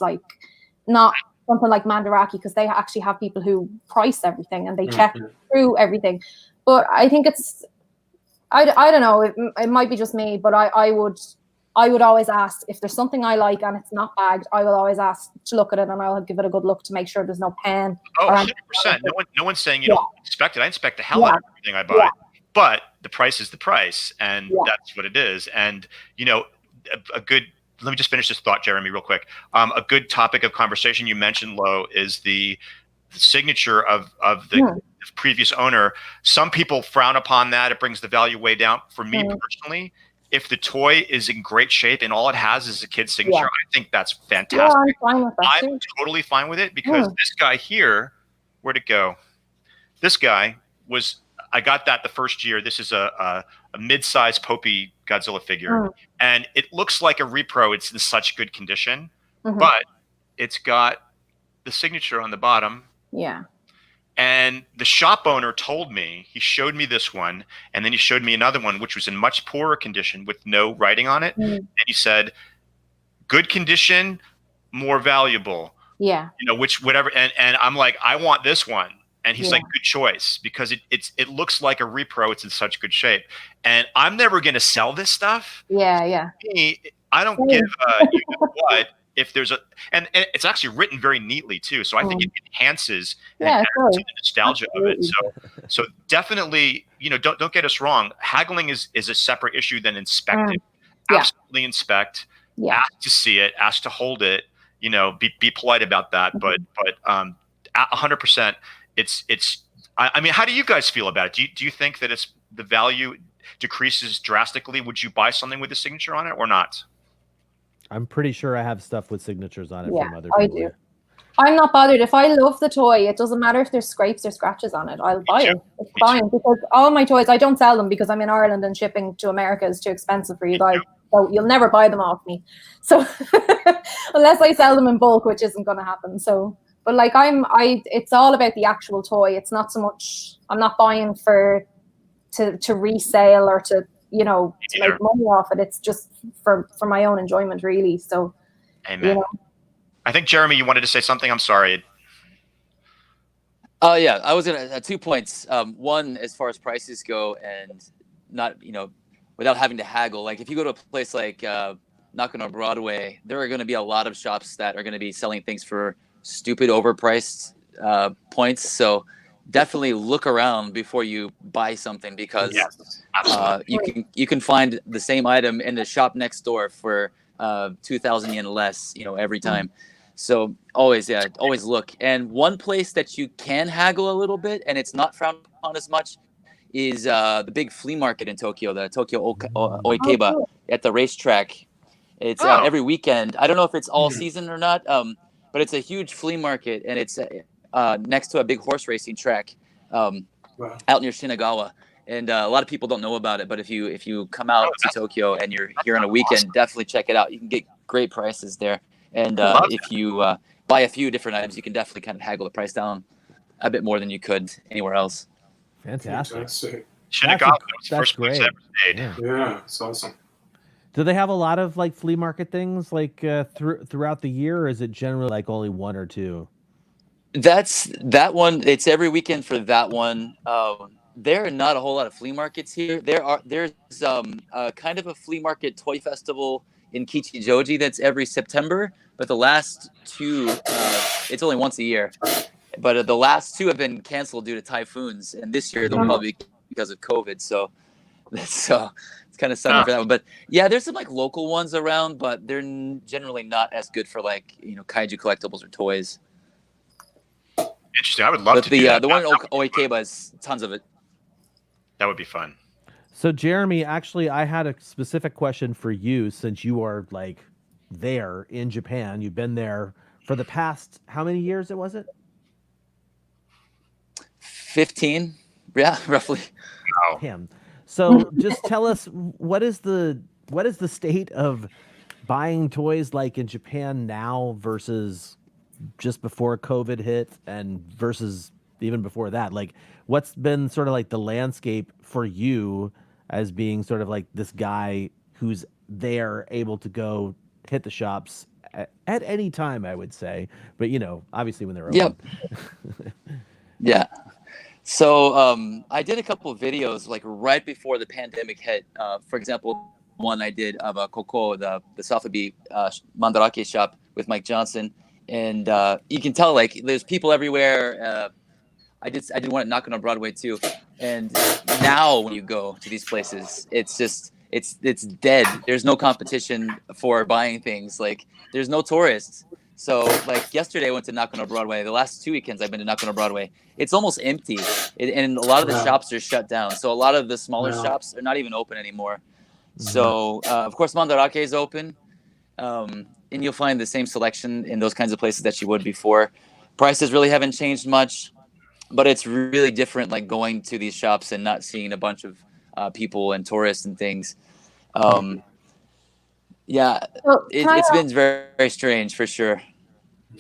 not something like Mandaraki, because they actually have people who price everything and they check through everything. But I think it's I don't know, it might be just me, but I would always ask if there's something I like and it's not bagged. I will always ask to look at it, and I'll give it a good look to make sure there's no pen. Oh, 100%. No one's saying you don't inspect it. I inspect the hell out of everything I buy, but the price is the price, and that's what it is. And a good. Let me just finish this thought, Jeremy, real quick. A good topic of conversation you mentioned, Lo, is the signature of the previous owner. Some people frown upon that. It brings the value way down. For me personally, if the toy is in great shape and all it has is a kid's signature, I think that's fantastic. Yeah, I'm fine with that I'm totally fine with it, because this guy here, where'd it go? This guy was, I got that the first year. This is a mid-sized Popey Godzilla figure, and it looks like a repro. It's in such good condition, but it's got the signature on the bottom. Yeah. And the shop owner told me, he showed me this one, and then he showed me another one, which was in much poorer condition with no writing on it. And he said, good condition, more valuable. Yeah. Whatever. And I'm like, I want this one. And he's like, good choice, because it looks like a repro. It's in such good shape. And I'm never going to sell this stuff. Yeah. Yeah. I don't give you know what. If there's and it's actually written very neatly too, so I think it enhances the nostalgia of it. So definitely, don't get us wrong. Haggling is a separate issue than inspecting. Absolutely inspect. Ask to see it. Ask to hold it. Be polite about that. But 100%. It's. I mean, how do you guys feel about it? Do you think that the value decreases drastically? Would you buy something with a signature on it or not? I'm pretty sure I have stuff with signatures on it from other people. I do. I'm not bothered. If I love the toy, it doesn't matter if there's scrapes or scratches on it. I'll buy it. It's fine, because all my toys, I don't sell them because I'm in Ireland and shipping to America is too expensive for you guys. So you'll never buy them off me. So unless I sell them in bulk, which isn't going to happen. So, but it's all about the actual toy. It's not so much, I'm not buying to resale or to make money off it. It's just for my own enjoyment, really. So, amen. I think, Jeremy, you wanted to say something. I'm sorry. Oh yeah, I was gonna 2 points. One, as far as prices go, and not without having to haggle. Like if you go to a place like Nakano Broadway, there are going to be a lot of shops that are going to be selling things for stupid overpriced points. So definitely look around before you buy something, because you can find the same item in the shop next door for 2,000 yen less, every time. So always look. And one place that you can haggle a little bit, and it's not frowned upon as much, is the big flea market in Tokyo, the Tokyo Oikeba at the racetrack. It's every weekend. I don't know if it's all season or not, but it's a huge flea market, and it's next to a big horse racing track out near Shinagawa. And a lot of people don't know about it, but if you come out to Tokyo and you're here on a weekend, definitely check it out. You can get great prices there. And if you buy a few different items, you can definitely kind of haggle the price down a bit more than you could anywhere else. Fantastic. Shinagawa was the first place great. I ever stayed. Yeah, it's awesome. Do they have a lot of like flea market things like throughout the year, or is it generally like only one or two? That's that one. It's every weekend for that one. There are not a whole lot of flea markets here. There's kind of a flea market toy festival in Kichijoji that's every September, but the last two, it's only once a year. But the last two have been canceled due to typhoons, and this year they'll probably be because of COVID. So that's it's kind of sucking for that one. But yeah, there's some like local ones around, but they're generally not as good for like kaiju collectibles or toys. Interesting. I would love to do that. The one in Oikeba is tons of it. That would be fun. So Jeremy, actually, I had a specific question for you since you are like there in Japan. You've been there for the past how many years? Was it? 15, yeah, roughly. Wow. Damn. So just tell us what is the state of buying toys like in Japan now versus just before COVID hit and versus even before that? Like, what's been sort of like the landscape for you as being sort of like this guy who's there able to go hit the shops at any time, I would say, but obviously when they're open. Yep. Yeah. So I did a couple of videos like right before the pandemic hit. For example, one I did of Koko, the Safabi Mandarake shop with Mike Johnson, and you can tell like there's people everywhere. I did one at Nakano Broadway too, and now when you go to these places, it's just it's dead. There's no competition for buying things. Like there's no tourists. So like yesterday I went to Nakano Broadway. The last 2 weekends I've been to Nakano Broadway. It's almost empty, and a lot of the shops are shut down. So a lot of the smaller shops are not even open anymore. So of course Mandarake is open, and you'll find the same selection in those kinds of places that you would before. Prices really haven't changed much, but it's really different like going to these shops and not seeing a bunch of people and tourists and things. Yeah, it's been very, very strange for sure.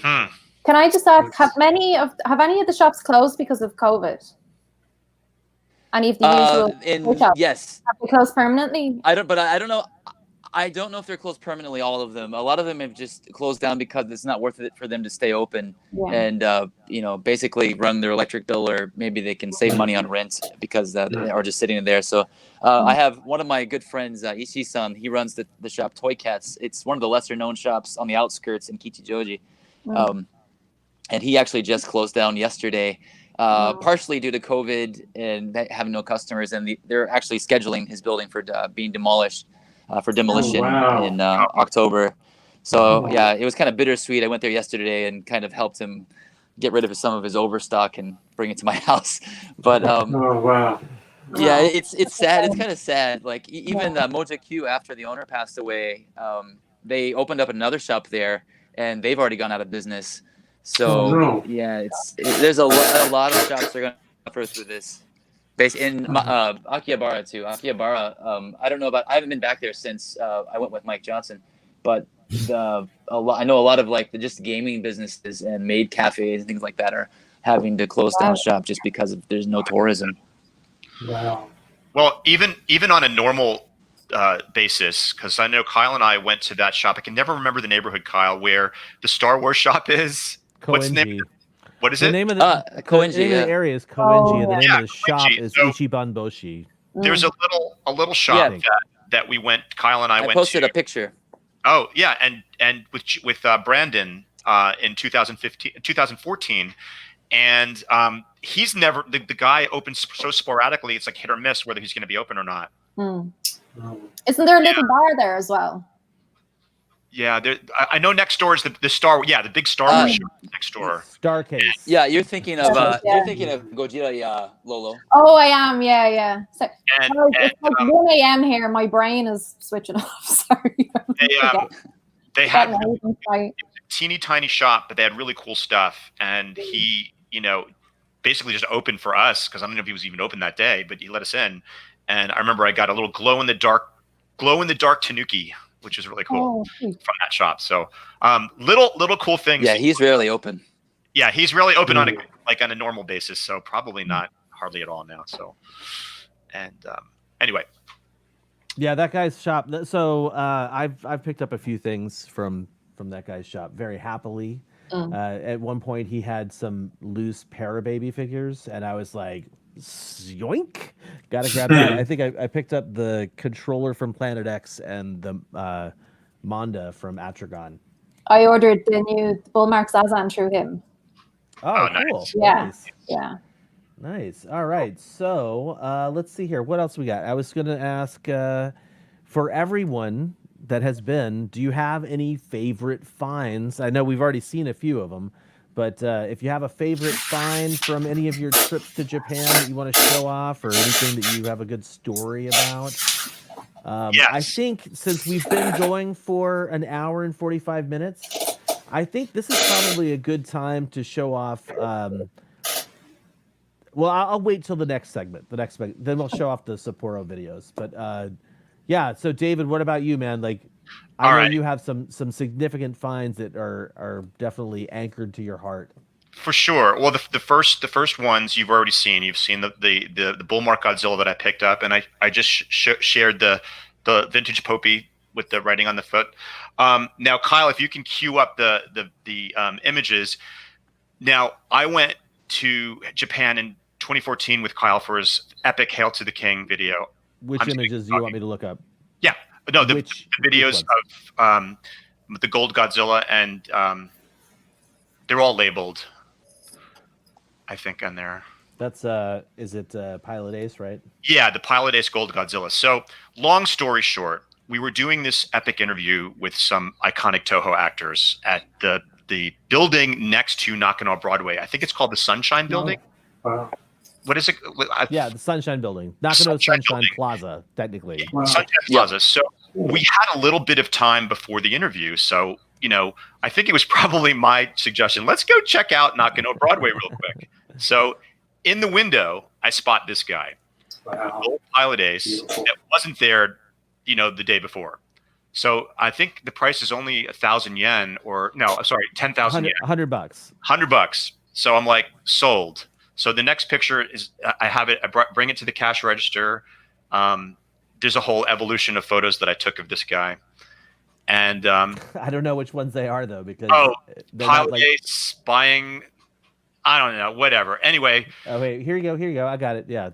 Can I just ask, have any of the shops closed because of COVID? Any of the usual shops? Yes. Have they closed permanently? I don't know. I don't know if they're closed permanently, all of them. A lot of them have just closed down because it's not worth it for them to stay open and, basically run their electric bill, or maybe they can save money on rent because they are just sitting in there. So I have one of my good friends, Ishii-san. He runs the shop Toy Cats. It's one of the lesser known shops on the outskirts in Kichijoji. And he actually just closed down yesterday, partially due to COVID and having no customers. And they're actually scheduling his building for being demolished. For demolition in October. So yeah, it was kind of bittersweet. I went there yesterday and kind of helped him get rid of some of his overstock and bring it to my house. But yeah, it's sad. It's kind of sad. Like even Moja Q, after the owner passed away, they opened up another shop there, and they've already gone out of business. So yeah, there's a lot of shops that are going to suffer through this. Based in Akihabara too. Akihabara, I don't know about. I haven't been back there since I went with Mike Johnson, but I know a lot of like just gaming businesses and maid cafes and things like that are having to close down shop just because there's no tourism. Wow. Well, even on a normal basis, because I know Kyle and I went to that shop. I can never remember the neighborhood, Kyle, where the Star Wars shop is. What's the name? What is it? The name of the area is Koenji, and the name of the shop is Ichiban Boshi. There's a little shop that we went. Kyle and I went to. I posted a picture. Oh yeah, and with Brandon in 2014, and he's never the guy opens so sporadically. It's like hit or miss whether he's going to be open or not. Isn't there a little bar there as well? Yeah, I know next door is the big Star Wars shop next door. Starcase. Yeah, you're thinking of Gojira, Lolo. Oh, I am. Yeah. So, it's like 1 a.m. here. My brain is switching off. Sorry. They had a teeny tiny shop, but they had really cool stuff. And he, basically just opened for us because I don't know if he was even open that day, but he let us in. And I remember I got a little glow in the dark Tanuki, which is really cool from that shop. So little cool things. Yeah, he's rarely open. Yeah, he's rarely open on a normal basis. So probably not hardly at all now. So, and anyway, Yeah, that guy's shop. So I've picked up a few things from that guy's shop very happily. At one point, he had some loose Parababy figures, and I was like, "Yoink! Gotta grab that." I think I picked up the controller from Planet X and the Manda from Atragon. I ordered the new Bullmark Zazan through him. Oh, cool! Nice. Yeah, Nice. yeah. Nice. All right. So let's see here. What else we got? I was going to ask for everyone that has been, do you have any favorite finds? I know we've already seen a few of them, but if you have a favorite find from any of your trips to Japan that you want to show off or anything that you have a good story about. Yes. I think since we've been going for an hour and 45 minutes, I think this is probably a good time to show off. Well, I'll wait till the next segment. Then we'll show off the Sapporo videos. But yeah. So, David, what about you, man? Like, I know you have some significant finds that are definitely anchored to your heart. For sure. Well, the first ones you've already seen. You've seen the Bullmark Godzilla that I picked up, and I just shared the vintage Popey with the writing on the foot. Now, Kyle, if you can cue up the images. Now, I went to Japan in 2014 with Kyle for his epic Hail to the King video. Which images do you want me to look up? Yeah, no, the videos of the Gold Godzilla, and they're all labeled, I think, on there. That's is it Pilot Ace, right? Yeah, the Pilot Ace Gold Godzilla. So, long story short, we were doing this epic interview with some iconic Toho actors at the building next to Nakano Broadway. I think it's called the Sunshine Building. Wow. What is it? Yeah, the Sunshine Building. Nakano Sunshine Plaza, technically. Wow. Sunshine Plaza. So we had a little bit of time before the interview. So, I think it was probably my suggestion. Let's go check out Nakano Broadway real quick. So in the window, I spot this guy. Wow. Old Pilot Ace that wasn't there, the day before. So I think the price is only 1,000 yen, or no, sorry, 10,000 yen. $100. $100. So I'm like, sold. So the next picture is, I have it. I bring it to the cash register. There's a whole evolution of photos that I took of this guy, and I don't know which ones they are though, because Pilot Ace buying. I don't know, whatever. Anyway. Oh wait, here you go. I got it. Yeah.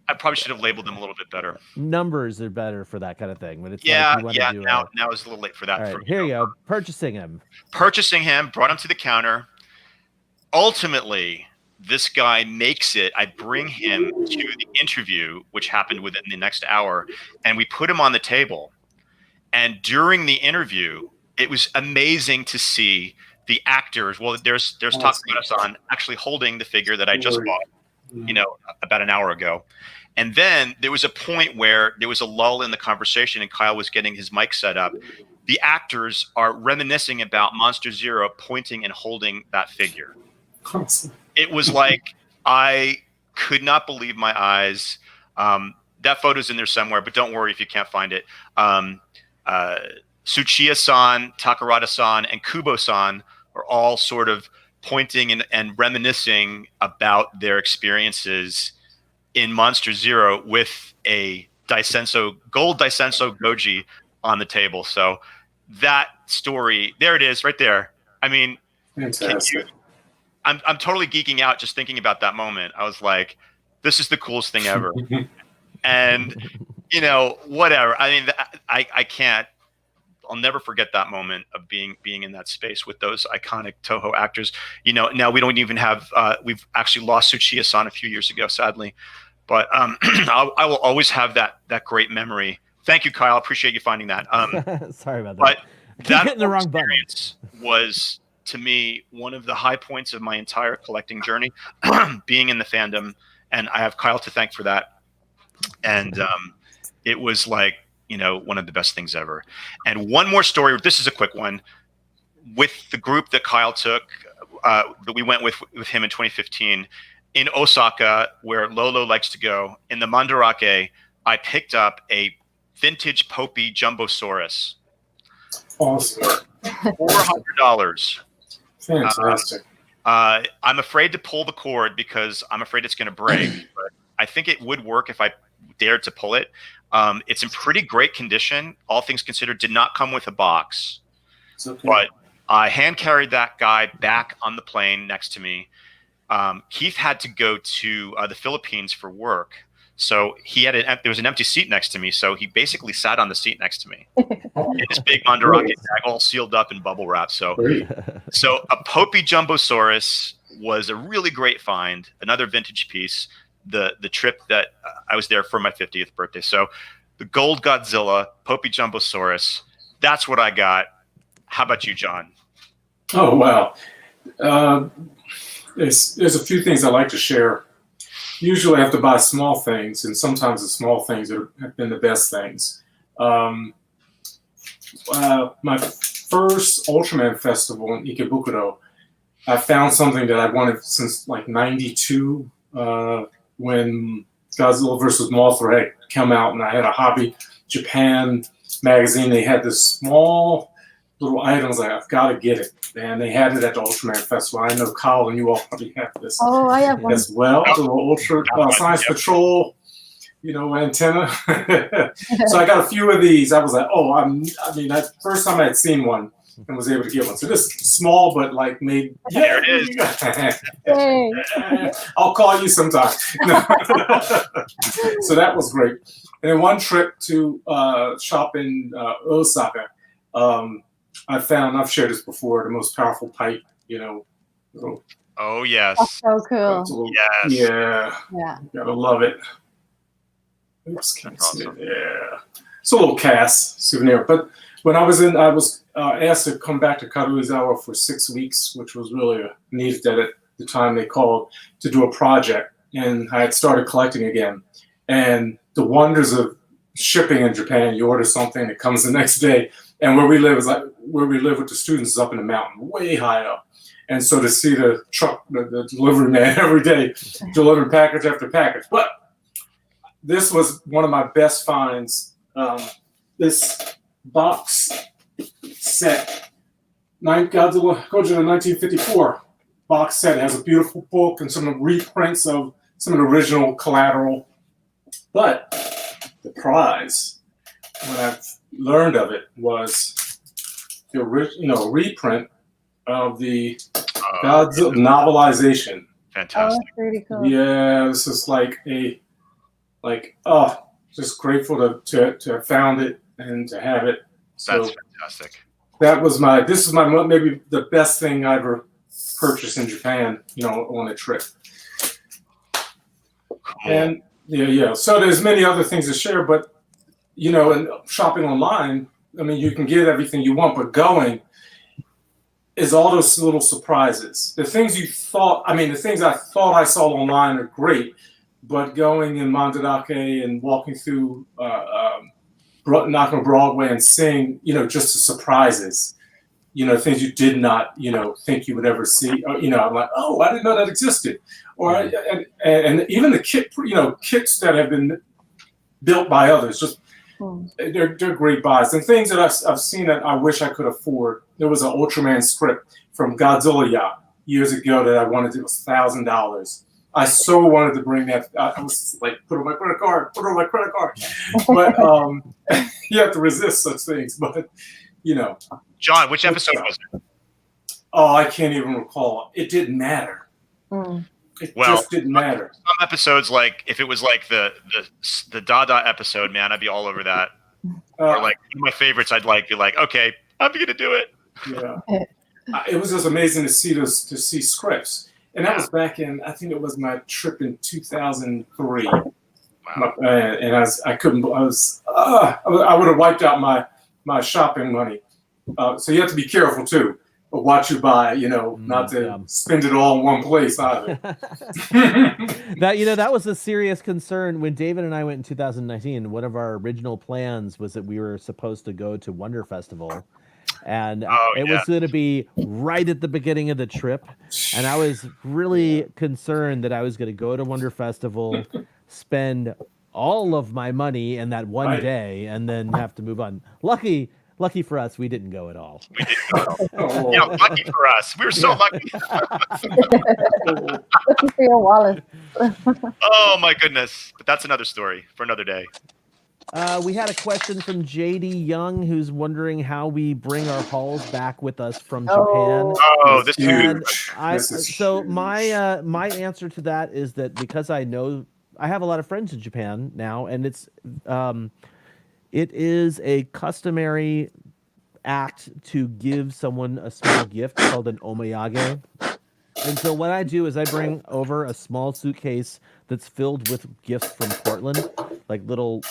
I probably should have labeled them a little bit better. Numbers are better for that kind of thing. But it's now it's a little late for that. All right, here you go. Purchasing him, brought him to the counter. Ultimately, this guy makes it. I bring him to the interview, which happened within the next hour, and we put him on the table. And during the interview, it was amazing to see the actors. Well, there's Takarasan actually holding the figure that I just bought, about an hour ago. And then there was a point where there was a lull in the conversation and Kyle was getting his mic set up. The actors are reminiscing about Monster Zero pointing and holding that figure. It was like, I could not believe my eyes. That photo's in there somewhere, but don't worry if you can't find it. Tsuchiya-san, Takarada-san, and Kubo-san are all sort of pointing and reminiscing about their experiences in Monster Zero with a gold Daisenso Goji on the table. So that story, there it is right there. I mean, fantastic. I'm totally geeking out just thinking about that moment. I was like, this is the coolest thing ever. And, whatever. I mean, I can't. I'll never forget that moment of being in that space with those iconic Toho actors. Now we don't even have. We've actually lost Tsuchiya-san a few years ago, sadly. But I will always have that great memory. Thank you, Kyle. Appreciate you finding that. Sorry about that. But I keep that hitting the wrong experience was, to me, one of the high points of my entire collecting journey, being in the fandom, and I have Kyle to thank for that. And it was like, one of the best things ever. And one more story. This is a quick one. With the group that Kyle took, that we went with him in 2015 in Osaka, where Lolo likes to go, in the Mandarake, I picked up a vintage Popey Jumbosaurus. Awesome. $400. Fantastic. I'm afraid to pull the cord because I'm afraid it's going to break. But I think it would work if I dared to pull it. It's in pretty great condition, all things considered. Did not come with a box, Okay. but I hand carried that guy back on the plane next to me. Keith had to go to the Philippines for work, so there was an empty seat next to me. So he basically sat on the seat next to me in his big Mandarake bag, all sealed up in bubble wrap. So a Popey Jumbosaurus was a really great find. Another vintage piece. The trip that I was there for my 50th birthday. So the Gold Godzilla, Popey Jumbosaurus. That's what I got. How about you, John? Oh, wow. There's a few things I like to share. Usually I have to buy small things, and sometimes the small things have been the best things. My first Ultraman festival in Ikebukuro, I found something that I wanted since like 92, when Godzilla vs. Mothra had come out, and I had a Hobby Japan magazine. They had this small little items. Like, I've got to get it. And they had it at the Ultraman Festival. I know Kyle and you all probably have this I have one as well. The little Ultra Science Patrol, antenna. So I got a few of these. I was like, that's the first time I had seen one and was able to get one. So this is small, but like made. There it is. I'll call you sometime. So that was great. And then one trip to shop in Osaka. I've shared this before, the most powerful pipe, Oh, yes. That's so cool. Yes. Yeah. Gotta love it. Oops, can't see it. Yeah. It's a little cast souvenir. But when I was asked to come back to Karuizawa for 6 weeks, which was really neat that at the time they called to do a project. And I had started collecting again. And the wonders of shipping in Japan, you order something, it comes the next day. And where we live with the students is up in the mountain, way high up. And so to see the truck, the delivery man every day, delivering package after package. But this was one of my best finds. This box set, Godzilla 1954 box set. It has a beautiful book and some reprints of some of the original collateral. But the prize, when I've learned of it, was the reprint of the Godzilla novelization. Fantastic. That's pretty cool. Yeah, this is just grateful to have found it and to have it. So That's fantastic. This is maybe the best thing I ever purchased in Japan, on a trip. Cool. And yeah. So there's many other things to share, but and shopping online, you can get everything you want, but going is all those little surprises. The things the things I thought I saw online are great, but going in Mandarake and walking through Nakano Broadway and seeing, just the surprises, things you did not, think you would ever see. I'm like, oh, I didn't know that existed. Or and even the kits that have been built by others, just they're great buys. And things that I've seen that I wish I could afford. There was an Ultraman script from Godzilla years ago that I wanted. It was $1,000. I so wanted to bring that. I was like, put on my credit card. But you have to resist such things. But John, which episode was it? Oh, I can't even recall. It didn't matter. It just didn't matter. Some episodes, like if it was like the Dada episode, man, I'd be all over that. Or like one of my favorites, I'd be like, okay, I'm gonna do it. Yeah, it was just amazing to see scripts, and that was back in, I think it was my trip in 2003. Wow. And I would have wiped out my shopping money. So you have to be careful too of what you buy, not to spend it all in one place either. That was a serious concern when David and I went in 2019. One of our original plans was that we were supposed to go to Wonder Festival, and it was going to be right at the beginning of the trip, and I was really concerned that I was going to go to Wonder Festival, spend all of my money in that one day, and then have to move on. Lucky for us, we didn't go at all. We didn't go. Lucky for us. We were so lucky. Lucky for your wallet. Oh my goodness! But that's another story for another day. We had a question from JD Young, who's wondering how we bring our hauls back with us from Japan. Oh, this is And huge. so my answer to that is that because I have a lot of friends in Japan now, and it is a customary act to give someone a small gift called an omiyage. And so what I do is I bring over a small suitcase that's filled with gifts from Portland, like little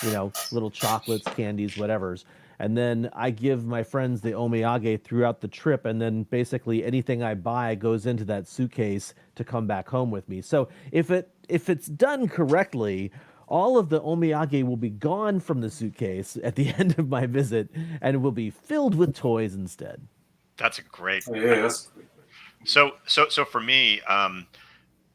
chocolates, candies, whatever's. And then I give my friends the omiyage throughout the trip, and then basically anything I buy goes into that suitcase to come back home with me. So if it's done correctly, all of the omiyage will be gone from the suitcase at the end of my visit, and will be filled with toys instead. That's a great. Yeah, that's So for me,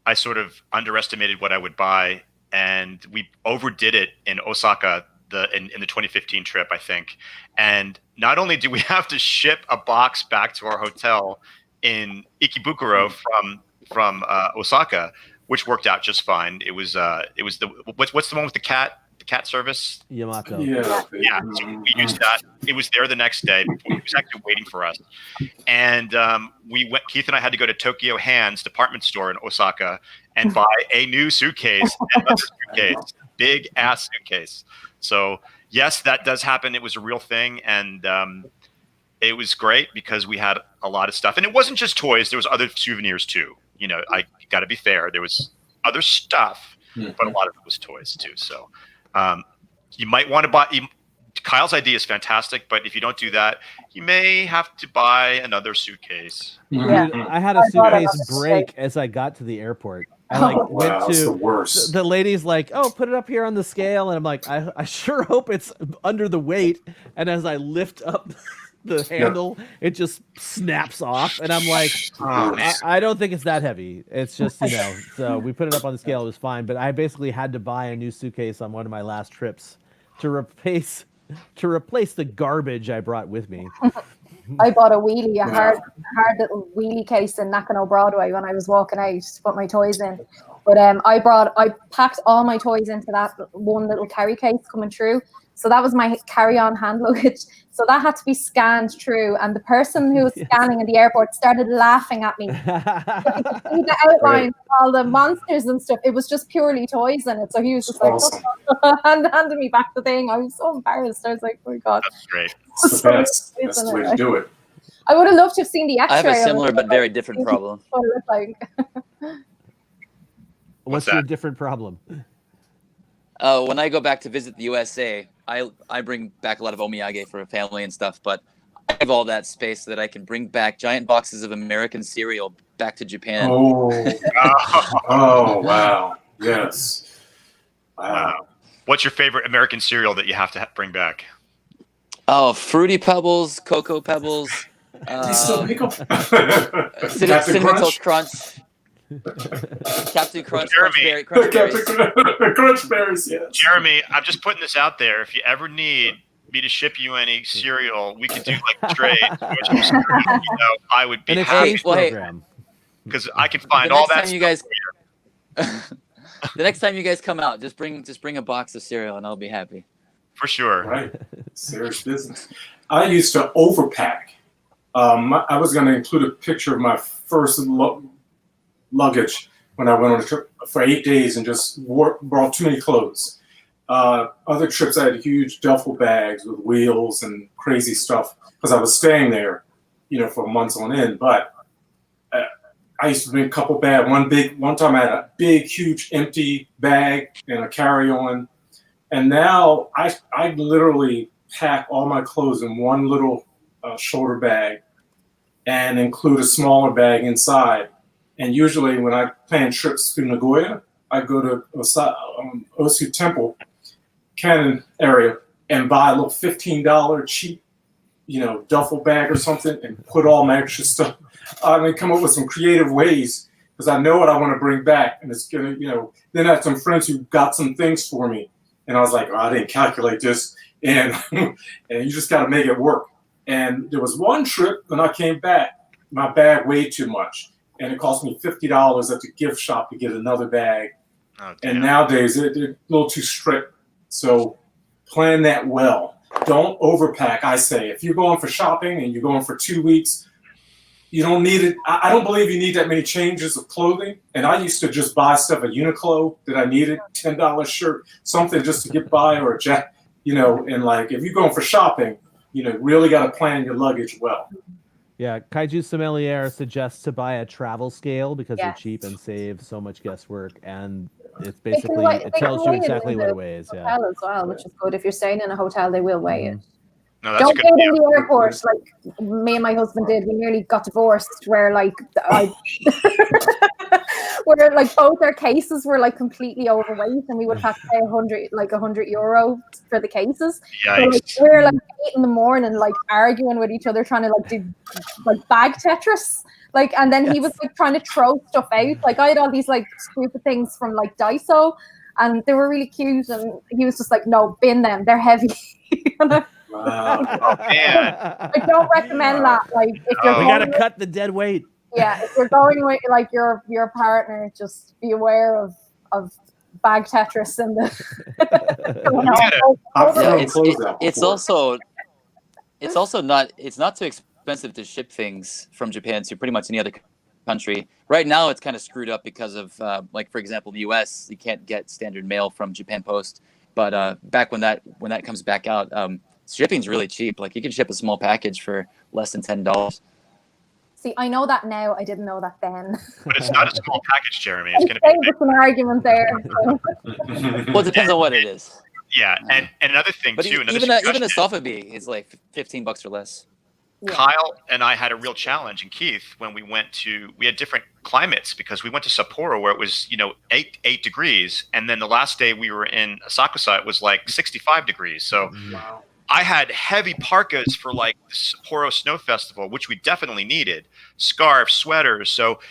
I sort of underestimated what I would buy, and we overdid it in Osaka in the 2015 trip, I think. And not only do we have to ship a box back to our hotel in Ikebukuro from Osaka, which worked out just fine. It was what's the one with the cat service? Yamato. Yeah. So we used that. It was there the next day. It was actually waiting for us. And Keith and I had to go to Tokyo Hands department store in Osaka and buy a new suitcase, another suitcase, big ass suitcase. So yes, that does happen. It was a real thing. And it was great because we had a lot of stuff. And it wasn't just toys. There was other souvenirs too. I got to be fair. There was other stuff, but a lot of it was toys too. So you might want to buy. Kyle's idea is fantastic, but if you don't do that, you may have to buy another suitcase. Yeah. Dude, I had a suitcase break as I got to the airport. I went to that's the worst. The lady's like, "Oh, put it up here on the scale," and I'm like, "I sure hope it's under the weight." And as I lift up the handle, it just snaps off, and I'm like, I don't think it's that heavy. It's just So we put it up on the scale. It was fine, but I basically had to buy a new suitcase on one of my last trips to replace the garbage I brought with me. I bought a hard little wheelie case in Nakano Broadway when I was walking out to put my toys in. But I packed all my toys into that one little carry case coming through. So that was my carry-on hand luggage. So that had to be scanned through, and the person who was scanning in the airport started laughing at me. So you could see the outline of all the monsters and stuff. It was just purely toys in it. So he was just handing me back the thing. I was so embarrassed. I was like, oh my God. That's great. That's the best way to do it. I would have loved to have seen the X-ray. I have a similar but very different problem. What it looked like. What's your different problem? When I go back to visit the USA, I bring back a lot of omiyage for a family and stuff, but I have all that space so that I can bring back giant boxes of American cereal back to Japan. Oh, wow. Yes. Wow. What's your favorite American cereal that you have to bring back? Oh, Fruity Pebbles, Cocoa Pebbles. Cinnamon Toast Crunch. Captain Crunch, Jeremy, Crunch Berries, yes. Jeremy, I'm just putting this out there. If you ever need me to ship you any cereal, we could do like trade. I would be happy because I can find all that. The next time you guys come out, just bring a box of cereal, and I'll be happy. For sure. Right. Serious business. I used to overpack. I was going to include a picture of my first luggage when I went on a trip for 8 days and just brought too many clothes. Other trips, I had huge duffel bags with wheels and crazy stuff because I was staying there, for months on end. But I used to bring a couple bags. One time I had a big, huge empty bag and a carry-on. And now I literally pack all my clothes in one little shoulder bag and include a smaller bag inside. And usually when I plan trips to Nagoya, I go to Osu Temple, Canon area, and buy a little $15 cheap, duffel bag or something and put all my extra stuff. Come up with some creative ways because I know what I want to bring back. And it's going to, then I had some friends who got some things for me. And I was like, I didn't calculate this. And and you just got to make it work. And there was one trip when I came back, my bag weighed too much. And it cost me $50 at the gift shop to get another bag. And nowadays, they're a little too strict. So plan that well. Don't overpack. I say if you're going for shopping and you're going for 2 weeks, you don't need it. I don't believe you need that many changes of clothing. And I used to just buy stuff at Uniqlo that I needed, $10 shirt, something just to get by, or a jacket, and like if you're going for shopping, really got to plan your luggage well. Yeah, Kaiju Sommelier suggests to buy a travel scale because they're Yes. cheap and save so much guesswork, and it's They can basically weigh- it they can tells you weigh it exactly in what the it weighs. Yeah. hotel as well, which is good. If you're staying in a hotel, they will weigh it. No, that's a Don't good do it idea. in the airport like me and my husband did. We nearly got divorced where where like both our cases were like completely overweight, and we would have to pay €100 for the cases. So, Yikes. we were like 8 a.m, like arguing with each other, trying to like do like bag Tetris. And then he was like trying to throw stuff out. Like I had all these like stupid things from like Daiso, and they were really cute, and he was just like, "No, bin them. They're heavy." Wow. Oh, man. I don't recommend that. Like if you're We gotta going- cut the dead weight. yeah, if you're going with like your partner, just be aware of bag Tetris and it's also not too expensive to ship things from Japan to pretty much any other country. Right now, it's kind of screwed up because of like, for example, the U.S. You can't get standard mail from Japan Post, but back when that comes back out, shipping's really cheap. Like you can ship a small package for less than $10. See, I know that now. I didn't know that then. But it's not a small package, Jeremy. It's going to Saved be us an argument there. Well, it depends on what it is. Yeah, and another thing But too. Another even a suggestion is Sotheby is like $15 or less. Kyle and I had a real challenge, and Keith, when we had different climates because we went to Sapporo where it was 8 degrees, and then the last day we were in Asakusa it was like 65 degrees. So. Wow. I had heavy parkas for like the Sapporo Snow Festival, which we definitely needed, scarves, sweaters. So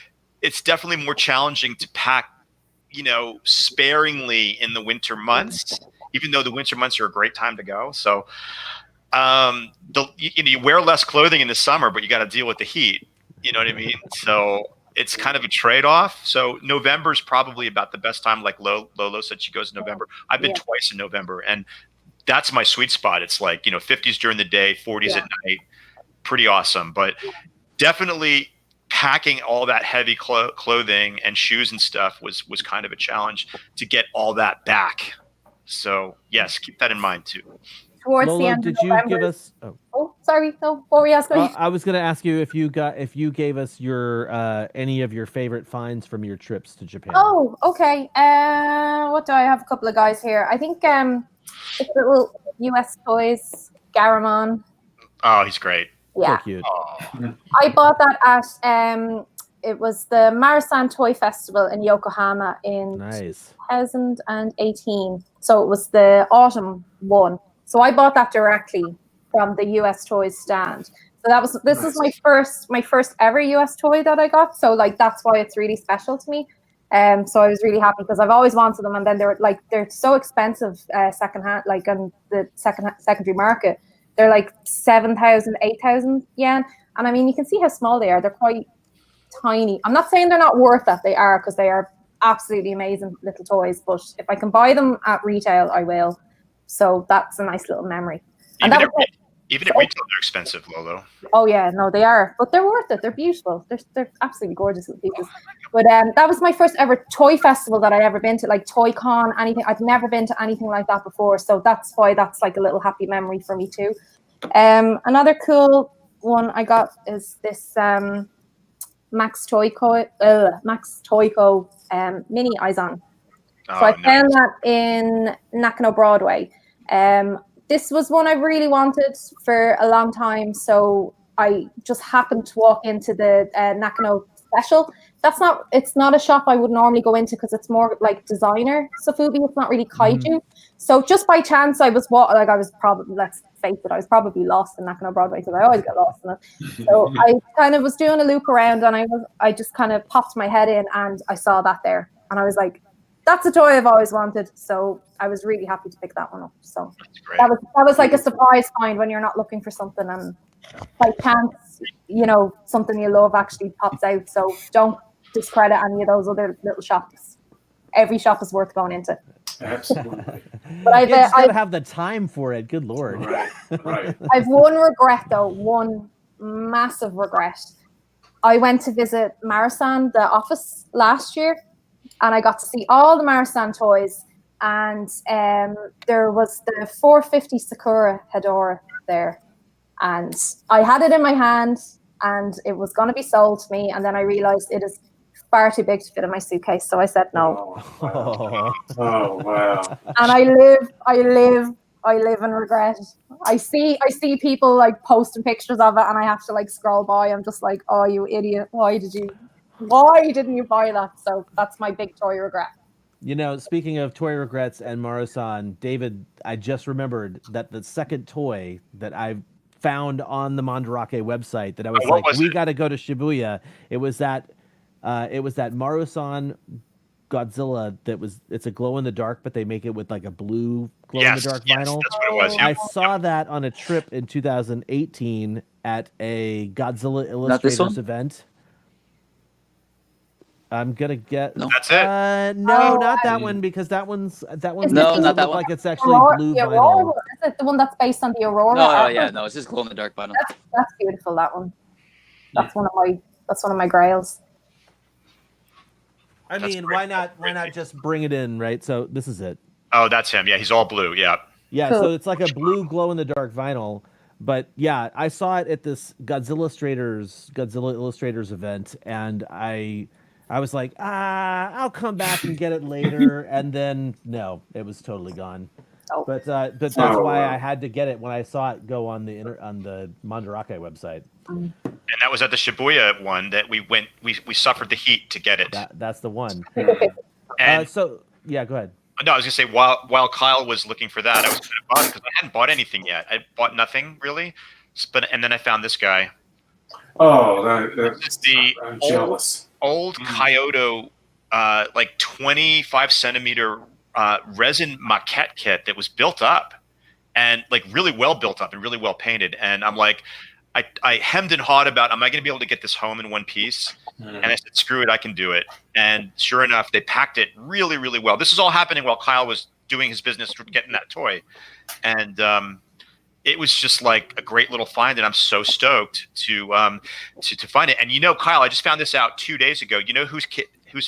it's definitely more challenging to pack, sparingly in the winter months, even though the winter months are a great time to go. So you wear less clothing in the summer, but you got to deal with the heat. You know what I mean? So it's kind of a trade-off. So November is probably about the best time. Like Lolo said, she goes in November. I've been twice in November, and that's my sweet spot. It's like, 50s during the day, 40s at night. Pretty awesome. But definitely packing all that heavy clothing and shoes and stuff was kind of a challenge to get all that back. So yes, keep that in mind too. Towards Lolo, the end did of you November. give us? Oh, sorry. No, what were you asking me? I was going to ask you if you gave us your any of your favorite finds from your trips to Japan. Oh, okay. What do I have? A couple of guys here. I think it's little US toys, Garamon. Oh, he's great. Yeah. So cute. I bought that at it was the Marisan Toy Festival in Yokohama in Nice. 2018. So it was the autumn one. So I bought that directly from the US Toys stand. So this is my first ever US toy that I got. So like that's why it's really special to me. So I was really happy because I've always wanted them, and then they're so expensive secondhand, like on the secondary market. They're like 7,000, 8,000 yen, and I mean you can see how small they are. They're quite tiny. I'm not saying they're not worth that. They are, because they are absolutely amazing little toys. But if I can buy them at retail, I will. So that's a nice little memory. Even at retail, they're expensive, Lolo. Oh yeah, no, they are, but they're worth it. They're beautiful. They're absolutely gorgeous little pieces. But that was my first ever toy festival that I'd ever been to, like Toy Con, anything. I'd never been to anything like that before, so that's why that's like a little happy memory for me too. Another cool one I got is this Max Toyko mini Izon. So I found that in Nakano Broadway. This was one I really wanted for a long time, so I just happened to walk into the Nakano Special. It's not a shop I would normally go into because it's more like designer Sofubi. It's not really kaiju. So just by chance, I was probably, let's face it, I was probably lost in Nakano Broadway because I always get lost in it. So I kind of was doing a loop around, and I just kind of popped my head in, and I saw that there, and I was like, that's a toy I've always wanted. So I was really happy to pick that one up. So that was like a surprise find when you're not looking for something, and by chance, something you love actually pops out. So don't discredit any of those other little shops. Every shop is worth going into. Absolutely. But You just gotta have the time for it. Good Lord. Right. I've one regret though, one massive regret. I went to visit Marasan, the office, last year, and I got to see all the Marasan toys. And there was the 450 Sakura Hedora there. And I had it in my hand, and it was going to be sold to me. And then I realized it is far too big to fit in my suitcase. So I said no. Oh, wow. And I live in regret. I see people like posting pictures of it, and I have to like scroll by. I'm just like, oh, you idiot! Why didn't you buy that? So that's my big toy regret. You know, speaking of toy regrets and Marusan, David, I just remembered that the second toy that I found on the Mandarake website that I was we got to go to Shibuya. It was that Marusan Godzilla it's a glow in the dark, but they make it with like a blue glow in the dark vinyl. That's what it was. I saw that on a trip in 2018 at a Godzilla Illustrators event. I'm gonna get That's it. No, not that one, because that one's not that that one. Like it's The actually blue Aurora, vinyl. is it the one that's based on the Aurora? No, it's just glow in the dark vinyl. That's beautiful. That one. That's one of my grails. I mean, why not just bring it in, right? So this is it. Oh, that's him. Yeah, he's all blue. Yeah. Yeah, so it's like a blue glow in the dark vinyl. But yeah, I saw it at this Godzilla Illustrators event, and I was like, I'll come back and get it later, and then no, it was totally gone. Oh. But that's why I had to get it when I saw it go on the Mandarake website. And that was at the Shibuya one that we went. We suffered the heat to get it. That's the one. And so yeah, go ahead. No, I was gonna say while Kyle was looking for that, I was gonna buy it because I hadn't bought anything yet. I bought nothing really, and then I found this guy. Oh, that's the I'm jealous. Old Kyoto, like 25 centimeter resin maquette kit that was built up, and like really well built up and really well painted. And I'm like, I hemmed and hawed about, am I going to be able to get this home in one piece? And I said, screw it, I can do it. And sure enough, they packed it really, really well. This is all happening while Kyle was doing his business getting that toy. And it was just like a great little find, and I'm so stoked to find it. And you know, Kyle, I just found this out 2 days ago. You know whose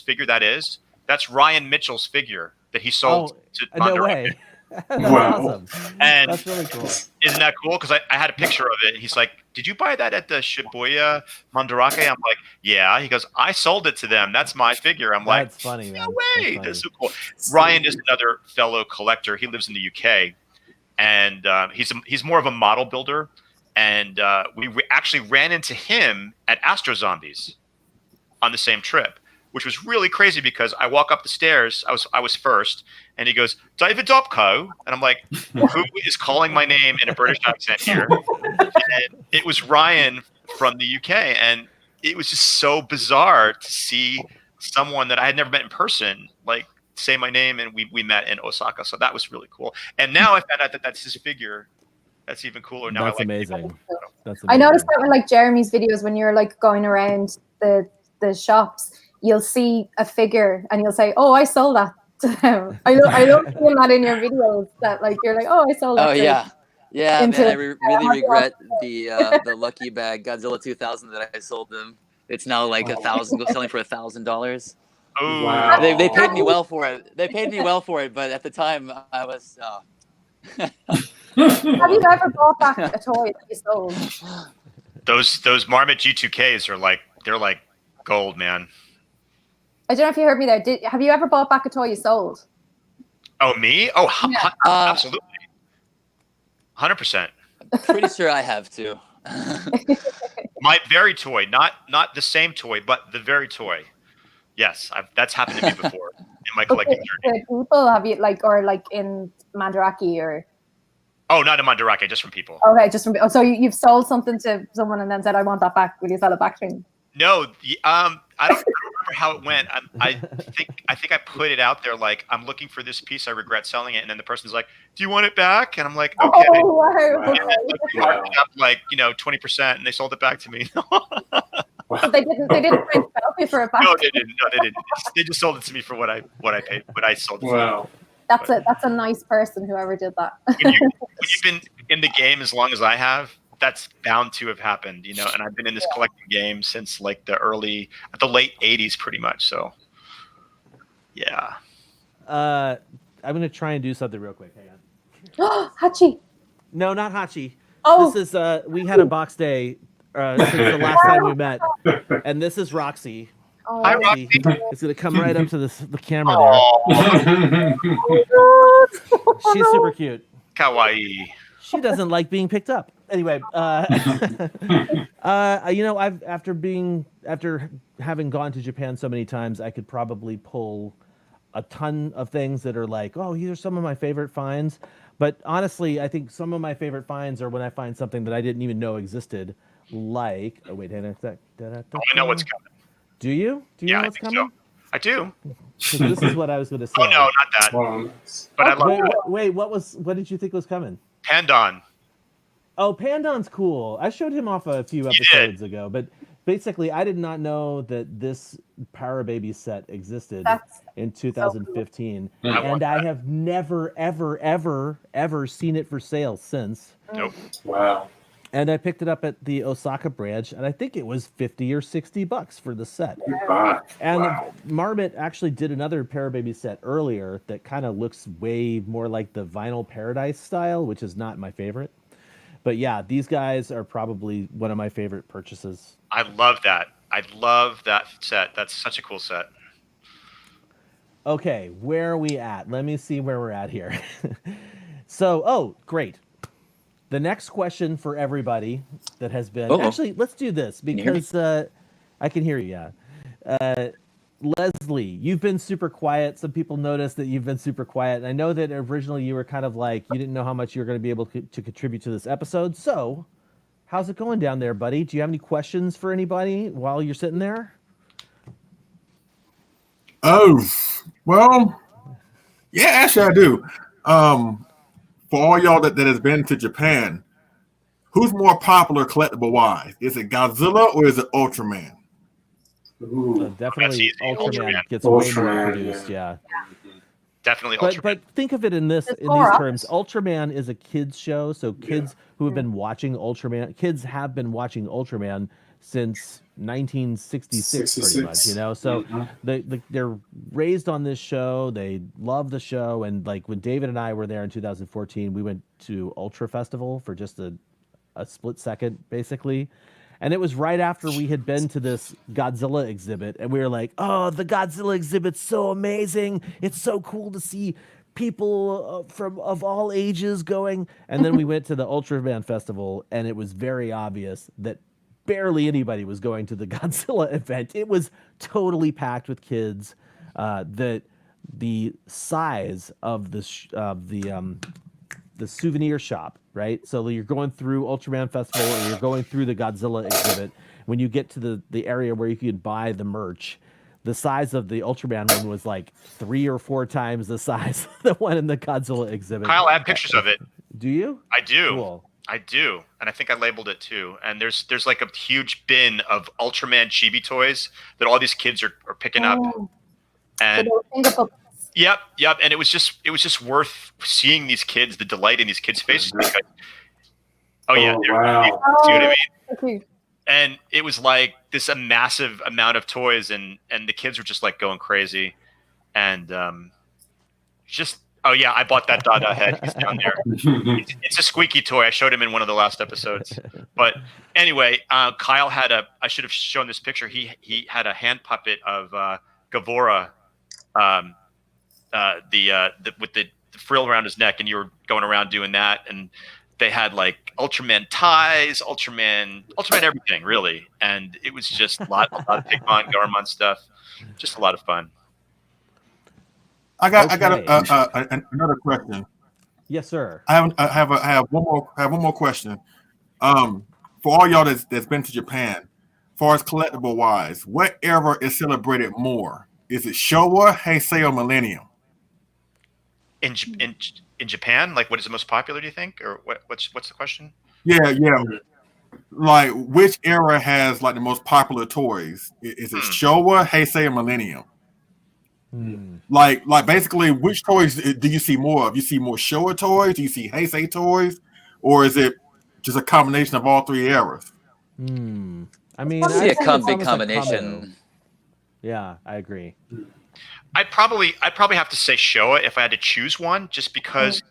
figure that is? That's Ryan Mitchell's figure that he sold to No Mandarake. way. That's Wow. awesome. And That's really cool. Isn't that cool? Because I had a picture of it. And he's like, did you buy that at the Shibuya Mandarake? I'm like, yeah. He goes, I sold it to them. That's my figure. I'm like, That's funny, man. no way. That's so cool. Ryan is another fellow collector. He lives in the UK. And he's more of a model builder. And we actually ran into him at Astro Zombies on the same trip, which was really crazy because I walk up the stairs. I was first, and he goes, David Dobko. And I'm like, who is calling my name in a British accent here? And it was Ryan from the UK. And it was just so bizarre to see someone that I had never met in person, like, say my name, and we met in Osaka. So that was really cool. And now I found out that that's his figure. That's even cooler. Now That's I like amazing. That's I noticed that with like Jeremy's videos, when you're like going around the shops, you'll see a figure and you'll say, "Oh, I sold that to them." I love seeing that in your videos. That like you're like, "Oh, I sold that." Oh yeah, man. I really regret yeah. the lucky bag Godzilla 2000 that I sold them. It's now like selling for $1,000. Oh, Wow. They paid me well for it. But at the time I was. Have you ever bought back a toy that you sold? Those Marmot G2Ks are they're like gold, man. I don't know if you heard me there. Have you ever bought back a toy you sold? Oh, me? Oh, Yeah. absolutely. 100%. Pretty sure I have too. My very toy, not the same toy, but the very toy. Yes, that's happened to me before in my collecting journey. People have you like in Mandarake or? Oh, not in Mandarake, just from people. Okay, just from. So you've sold something to someone and then said, "I want that back. Will you sell it back to me?" No, I don't remember how it went. I think I put it out there like, I'm looking for this piece. I regret selling it, and then the person's like, "Do you want it back?" And I'm like, "Okay." Oh, wow. And then, we marked it up 20%, and they sold it back to me. So they didn't try and sell you for it back. No, they didn't. They just sold it to me for what I paid. What I sold it for. Wow. That's a nice person, whoever did that. When you've been in the game as long as I have, that's bound to have happened, you know. And I've been in this collecting game since like the late '80s, pretty much. So, yeah. I'm gonna try and do something real quick. Hang on. Hachi. No, not Hachi. Oh. This is we had a box day since the last time we met, and this is Roxy. Oh. Hi, Roxy. It's gonna come right up to the camera there. She's super cute. Kawaii. She doesn't like being picked up. Anyway, you know, after having gone to Japan so many times, I could probably pull a ton of things that are like, oh, these are some of my favorite finds. But honestly, I think some of my favorite finds are when I find something that I didn't even know existed. Like, oh wait, hang on a sec. I know what's coming. Do you? Do you know what's coming? So. I do. This is what I was going to say. Oh no, not that. But I love that. Wait, what did you think was coming? Pandon. Oh, Pandon's cool. I showed him off a few episodes ago, but basically, I did not know that this Power Baby set existed in 2015, and I have never, ever, ever, ever seen it for sale since. Nope. Wow. And I picked it up at the Osaka branch, and I think it was $50 or $60 for the set. And Marmot actually did another Power Baby set earlier that kind of looks way more like the Vinyl Paradise style, which is not my favorite. But yeah, these guys are probably one of my favorite purchases. I love that. I love that set. That's such a cool set. Okay, where are we at? Let me see where we're at here. So, great. The next question for everybody that has been... Actually, let's do this because I can hear you, yeah. Leslie, you've been super quiet. Some people noticed that you've been super quiet. And I know that originally you were kind of like, you didn't know how much you were going to be able to contribute to this episode. So, how's it going down there, buddy? Do you have any questions for anybody while you're sitting there? Oh, well, yeah, actually I do. For all y'all that has been to Japan, who's more popular collectible-wise? Is it Godzilla or is it Ultraman? Definitely Ultraman gets way more produced, yeah. Definitely Ultraman. But think of it in these terms. Ultraman is a kids show, so kids who have been watching Ultraman, kids have been watching Ultraman since 1966 pretty much, you know. So they're raised on this show, they love the show, and like when David and I were there in 2014, we went to Ultra Festival for just a split second basically. And it was right after we had been to this Godzilla exhibit, and we were like, "Oh, the Godzilla exhibit's so amazing! It's so cool to see people of all ages going." And then we went to the Ultraman Festival, and it was very obvious that barely anybody was going to the Godzilla event. It was totally packed with kids. The size of the souvenir shop, right? So you're going through Ultraman Festival and you're going through the Godzilla exhibit. When you get to the area where you could buy the merch, the size of the Ultraman one was like 3 or 4 times the size of the one in the Godzilla exhibit. Kyle, I have pictures of it. Do you? I do. Cool. I do. And I think I labeled it too. And there's like a huge bin of Ultraman chibi toys that all these kids are picking up. And Yep. And it was just worth seeing these kids, the delight in these kids' faces. Because, wow. See what I mean? And it was like this a massive amount of toys, and the kids were just like going crazy. And I bought that Dada head. He's down there. It's a squeaky toy. I showed him in one of the last episodes. But anyway, Kyle had I should have shown this picture. He had a hand puppet of Gavora. With the frill around his neck, and you were going around doing that, and they had like Ultraman ties, Ultraman everything really, and it was just a lot of Pigmon, Garmon stuff, just a lot of fun. I got another question. Yes, sir. I have one more question. For all y'all that's been to Japan, as far as collectible wise, what era is celebrated more? Is it Showa, Heisei, or Millennium? In Japan, like what is the most popular? Do you think, or what's the question? Yeah. Like which era has like the most popular toys? Is it Showa, Heisei, or Millennium? Like basically, which toys do you see more of? You see more Showa toys? Do you see Heisei toys? Or is it just a combination of all three eras? I mean, I see a I'd say it's big almost a combo. combination. Yeah, I agree. I'd probably have to say Showa if I had to choose one, just because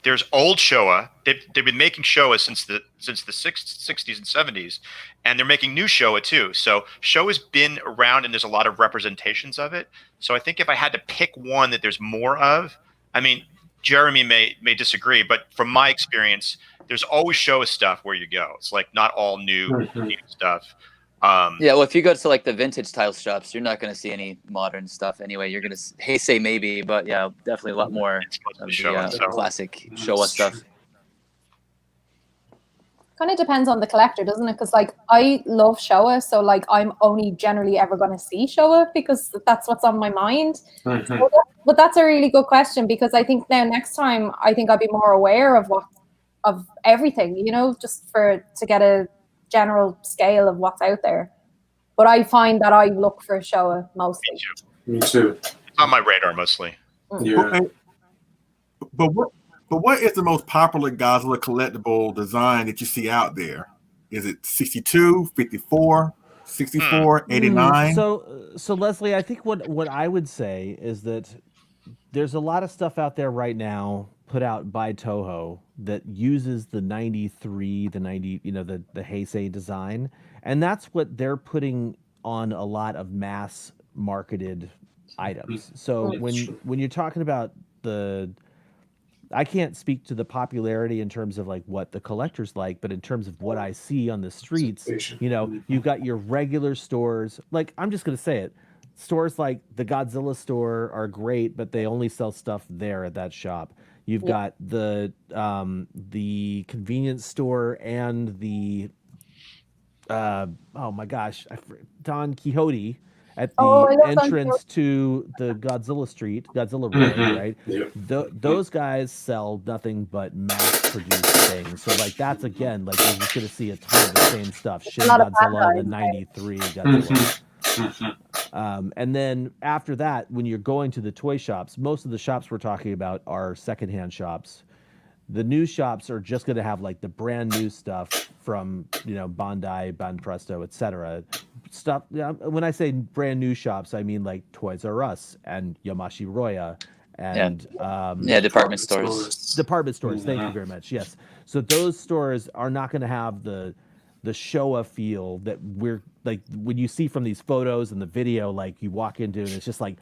there's old Showa. They've been making Showa since the 60s and 70s, and they're making new Showa too. So Showa's been around, and there's a lot of representations of it. So I think if I had to pick one that there's more of, I mean, Jeremy may disagree, but from my experience, there's always Showa stuff where you go. It's like not all new stuff. Yeah, well, if you go to like the vintage style shops, you're not going to see any modern stuff anyway. You're going to Heisei maybe, but yeah, definitely a lot more of the classic Showa stuff. Kind of depends on the collector, doesn't it? Because like I love Showa, so like I'm only generally ever going to see Showa because that's what's on my mind. But that's a really good question, because I think now next time I think I'll be more aware of everything, you know, just to get a general scale of what's out there. But I find that I look for Showa mostly. Me too. It's on my radar mostly. Yeah. But what is the most popular Godzilla collectible design that you see out there? Is it 62, 54, 64, 89? So Leslie, I think what I would say is that there's a lot of stuff out there right now put out by Toho that uses the 93, the 90, you know, the Heisei design, and that's what they're putting on a lot of mass marketed items. So when you're talking about I can't speak to the popularity in terms of like what the collectors like, but in terms of what I see on the streets, you know, you've got your regular stores. Like, I'm just going to say it. Stores like the Godzilla store are great, but they only sell stuff there at that shop. You've got the convenience store and the oh my gosh, Don Quixote at the entrance to the Godzilla Road, right? Those guys sell nothing but mass-produced things. So like that's again, like you're just gonna see a ton of the same stuff. Shin Godzilla, the '93 Godzilla. And then after that, when you're going to the toy shops, most of the shops we're talking about are secondhand shops. The new shops are just going to have like the brand new stuff from, you know, Bandai, Banpresto, etc. Stuff. When I say brand new shops, I mean like Toys R Us and Yamashiroya and department stores. Department stores. Thank you very much. Yes. So those stores are not going to have the Showa feel that we're like when you see from these photos and the video, like you walk into and it's just like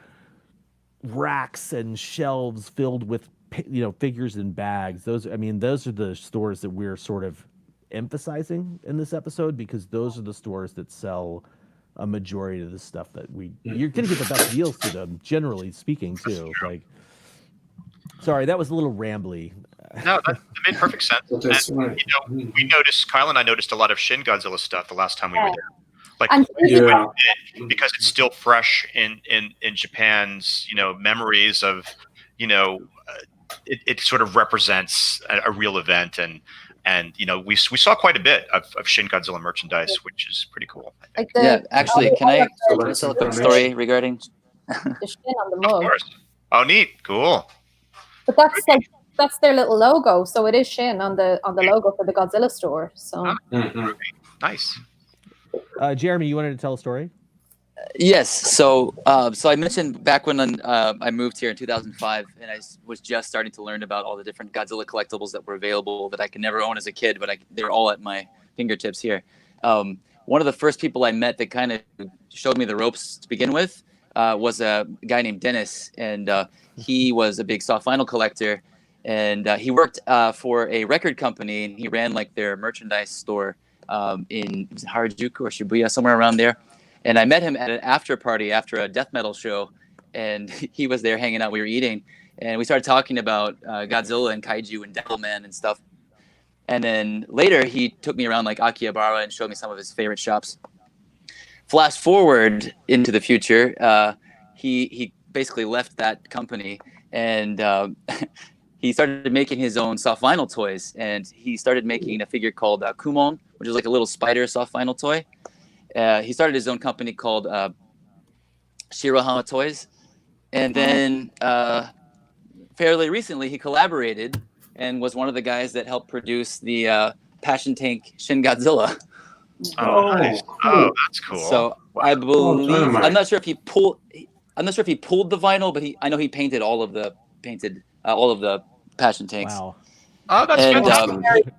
racks and shelves filled with, you know, figures and bags. Those are the stores that we're sort of emphasizing in this episode, because those are the stores that sell a majority of the stuff that you're going to get the best deals to them, generally speaking, too. Like, sorry, that was a little rambly. No, that made perfect sense. And, you know, we noticed, Kyle and I noticed a lot of Shin Godzilla stuff the last time we were there. Like, because it's still fresh in Japan's, you know, memories of, you know, it sort of represents a real event, and you know, we saw quite a bit of Shin Godzilla merchandise, which is pretty cool. Actually, can I tell a quick story regarding the Shin on the mug? Of course. Oh, neat, cool. But that's their little logo, so it is Shin on the logo for the Godzilla store. So nice. Jeremy, you wanted to tell a story? Yes. So I mentioned back when I moved here in 2005, and I was just starting to learn about all the different Godzilla collectibles that were available that I could never own as a kid, but they're all at my fingertips here. One of the first people I met that kind of showed me the ropes to begin with was a guy named Dennis, and he was a big soft vinyl collector, and he worked for a record company, and he ran like their merchandise store in Harajuku or Shibuya, somewhere around there. And I met him at an after party after a death metal show, and he was there hanging out. We were eating, and we started talking about Godzilla and Kaiju and Devilman and stuff. And then later, he took me around like Akihabara and showed me some of his favorite shops. Flash forward into the future, he basically left that company, and he started making his own soft vinyl toys. And he started making a figure called Kumon, which is like a little spider soft vinyl toy. He started his own company called Shirahama Toys, And then fairly recently, he collaborated and was one of the guys that helped produce the Passion Tank Shin Godzilla. Oh, nice. Oh, that's cool. So I believe I'm not sure if he pulled the vinyl, but I know he painted all of the Passion Tanks. Wow. Oh, that's fantastic.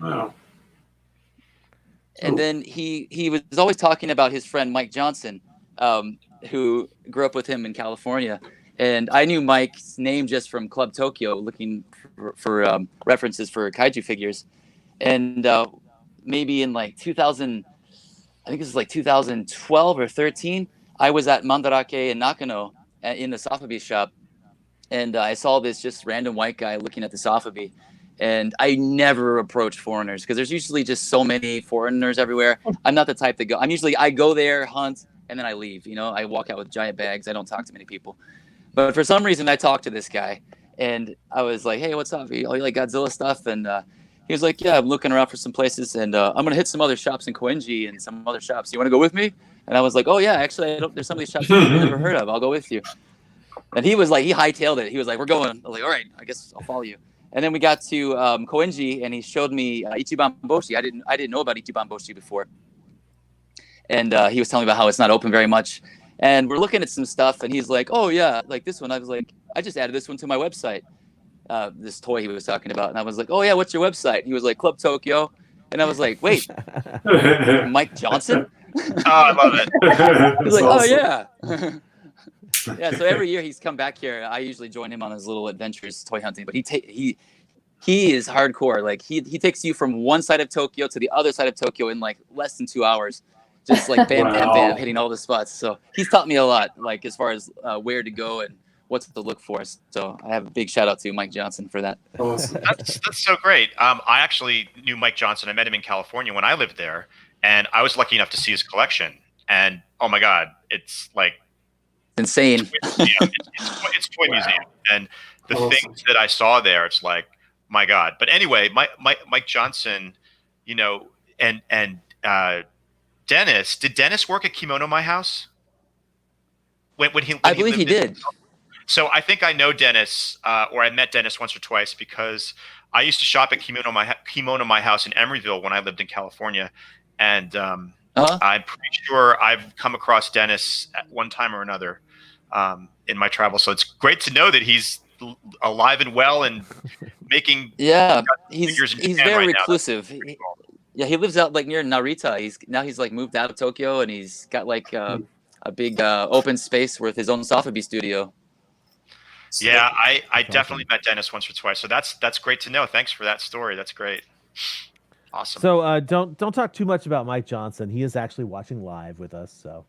Wow. And then he was always talking about his friend Mike Johnson, who grew up with him in California. And I knew Mike's name just from Club Tokyo, looking for references for kaiju figures. And maybe in like 2000, I think this was like 2012 or 13, I was at Mandarake in Nakano in the Sotheby shop. And I saw this just random white guy looking at the Sotheby. And I never approach foreigners because there's usually just so many foreigners everywhere. I'm not the type to go. I go there, hunt, and then I leave. You know, I walk out with giant bags. I don't talk to many people. But for some reason, I talked to this guy, and I was like, "Hey, what's up? You like Godzilla stuff?" And he was like, "Yeah, I'm looking around for some places, and I'm gonna hit some other shops in Koenji and some other shops. You want to go with me?" And I was like, "Oh yeah, actually, there's some of these shops I've never heard of. I'll go with you." And he was like, he hightailed it. He was like, "We're going." I was like, "All right, I guess I'll follow you." And then we got to Koenji, and he showed me Ichiban Boshi. I didn't know about Ichiban Boshi before, and he was telling me about how it's not open very much. And we're looking at some stuff, and he's like, "Oh yeah, like this one." I was like, "I just added this one to my website." This toy he was talking about, and I was like, "Oh yeah, what's your website?" He was like, "Club Tokyo," and I was like, "Wait, Mike Johnson?" Oh, I love it. He's like, "Oh yeah." Yeah, so every year he's come back here. I usually join him on his little adventures toy hunting, but he is hardcore. Like he takes you from one side of Tokyo to the other side of Tokyo in like less than 2 hours, just like bam, bam, bam, hitting all the spots. So he's taught me a lot, like as far as where to go and what to look for. So I have a big shout out to Mike Johnson for that. Awesome. That's so great. I actually knew Mike Johnson. I met him in California when I lived there, and I was lucky enough to see his collection. And oh my God, it's like insane. It's toy museum, and the things that I saw there, it's like, my God. But anyway, Mike Johnson, you know, and Dennis. Did Dennis work at Kimono My House? When I believe he did. So I think I know Dennis, or I met Dennis once or twice because I used to shop at Kimono My House in Emeryville when I lived in California, and I'm pretty sure I've come across Dennis at one time or another in my travels. So it's great to know that he's alive and well and making he's very reclusive. He lives out like near Narita. He's like moved out of Tokyo, and he's got like a big open space with his own Sotheby studio. Yeah, I definitely met Dennis once or twice. So that's great to know. Thanks for that story. That's great. Awesome. So don't talk too much about Mike Johnson. He is actually watching live with us. So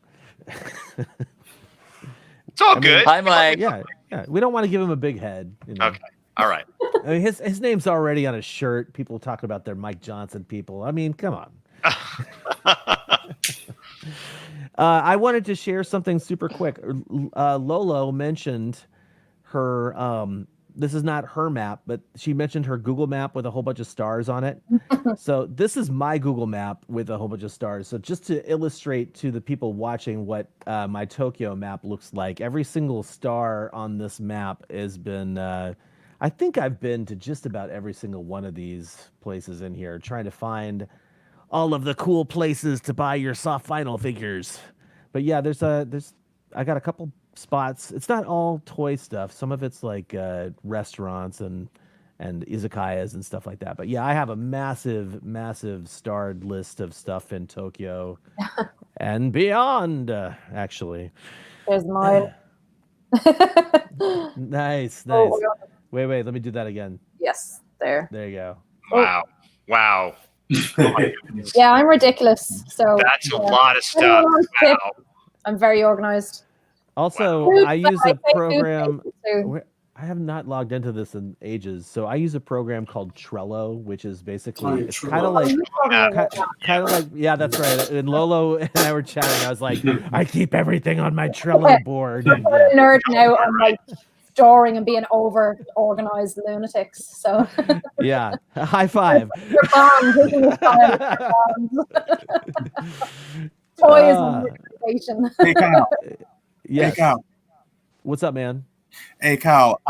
it's all good. Hi, Mike. Yeah. We don't want to give him a big head. You know? Okay. All right. I mean, his name's already on his shirt. People talk about their Mike Johnson people. I mean, come on. I wanted to share something super quick. Lolo mentioned her. This is not her map, but she mentioned her Google map with a whole bunch of stars on it. So this is my Google map with a whole bunch of stars. So just to illustrate to the people watching what my Tokyo map looks like, every single star on this map has been, I think I've been to just about every single one of these places in here, trying to find all of the cool places to buy your soft vinyl figures. But yeah, I got a couple spots. It's not all toy stuff. Some of it's like restaurants and izakayas and stuff like that. But yeah, I have a massive starred list of stuff in Tokyo and beyond, actually. There's mine. Nice. Wait, let me do that again. Yes, there you go. Wow. Yeah, I'm ridiculous. So that's a lot of stuff. Wow. I'm very organized. Also, I use a program. I have not logged into this in ages, so I use a program called Trello, which is basically it's kind of like yeah, that's right. And Lolo and I were chatting. I was like, I keep everything on my Trello board. I'm a nerd now. I'm like storing and being over organized lunatics. So yeah, high five. Toys and reputation. Yes. What's up, man? Hey, Kyle.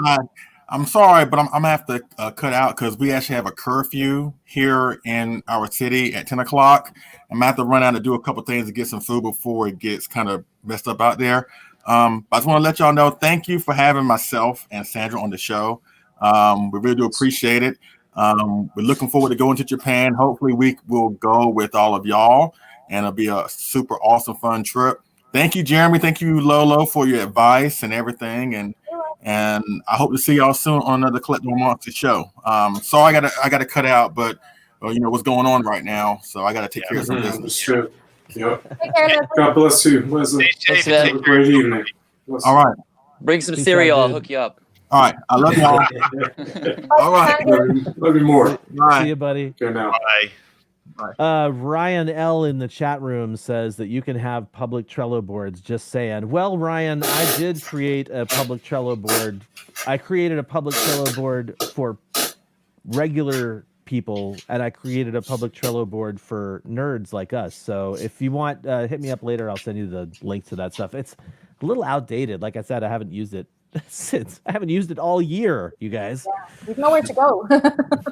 I'm sorry, but I'm gonna have to cut out because we actually have a curfew here in our city at 10 o'clock. I'm gonna have to run out and do a couple things to get some food before it gets kind of messed up out there. But I just want to let y'all know, thank you for having myself and Sandra on the show. We really do appreciate it. We're looking forward to going to Japan. Hopefully we will go with all of y'all, and it'll be a super awesome, fun trip. Thank you, Jeremy. Thank you, Lolo, for your advice and everything. And I hope to see y'all soon on another Collectible Monster show. Sorry, I gotta cut out, but you know what's going on right now, so I gotta take care of some business. Sure. Yep. God bless you. Leslie. Have a great evening. All right. Bring some Peace cereal. out, I'll dude. hook you up. All right. I love y'all. All right. Love you more. All right. See you, buddy. Okay, now. Bye. Ryan L in the chat room says that you can have public Trello boards. Just saying. Well, Ryan, I did create a public Trello board. I created a public Trello board for regular people, and I created a public Trello board for nerds like us. So if you want, hit me up later. I'll send you the link to that stuff. It's a little outdated. Like I said, I haven't used it since. I haven't used it all year, you guys. Yeah, we've nowhere to go.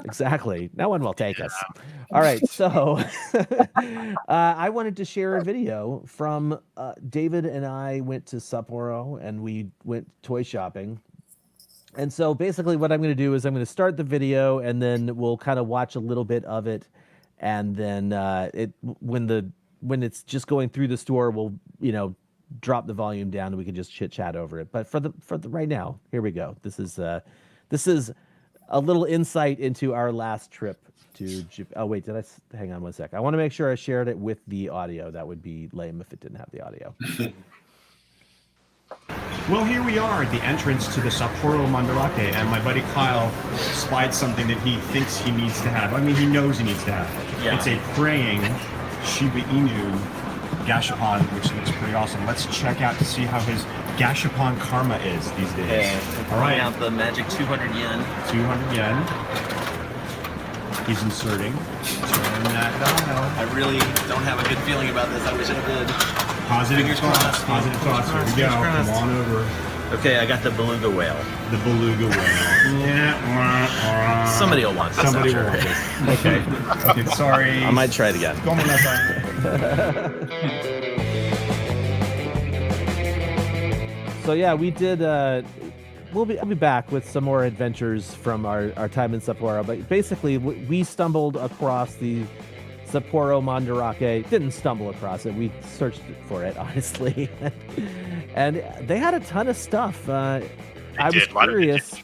Exactly. No one will take us. All right. So I wanted to share a video from David and I went to Sapporo and we went toy shopping. And so basically what I'm going to do is I'm going to start the video and then we'll kind of watch a little bit of it. And then when it's just going through the store, we'll, drop the volume down and we can just chit chat over it. But for the right now, here we go. This is a little insight into our last trip to Japan. Oh wait, hang on one sec. I want to make sure I shared it with the audio. That would be lame if it didn't have the audio. Well, here we are at the entrance to the Sapporo Mandarake, and my buddy Kyle spied something that he thinks he needs to have. I mean, he knows he needs to have. Yeah. It's a praying Shiba Inu Gashapon, which looks pretty awesome. Let's check out to see how his Gashapon karma is these days. All right. Out the magic 200 yen. 200 yen. He's inserting. Turn that dial. I really don't have a good feeling about this. I wish I did. Positive Fingers thoughts. crossed. Positive thoughts. Here we go. Come on over. Okay, I got the beluga whale. The beluga whale. Yeah. Somebody will want this. Somebody will want this. Okay. Okay. Sorry. I might try it again. So yeah, we did. I'll be back with some more adventures from our time in Sapporo. But basically, we stumbled across the Sapporo Mandarake. Didn't stumble across it. We searched for it, honestly. And they had a ton of stuff. I was curious.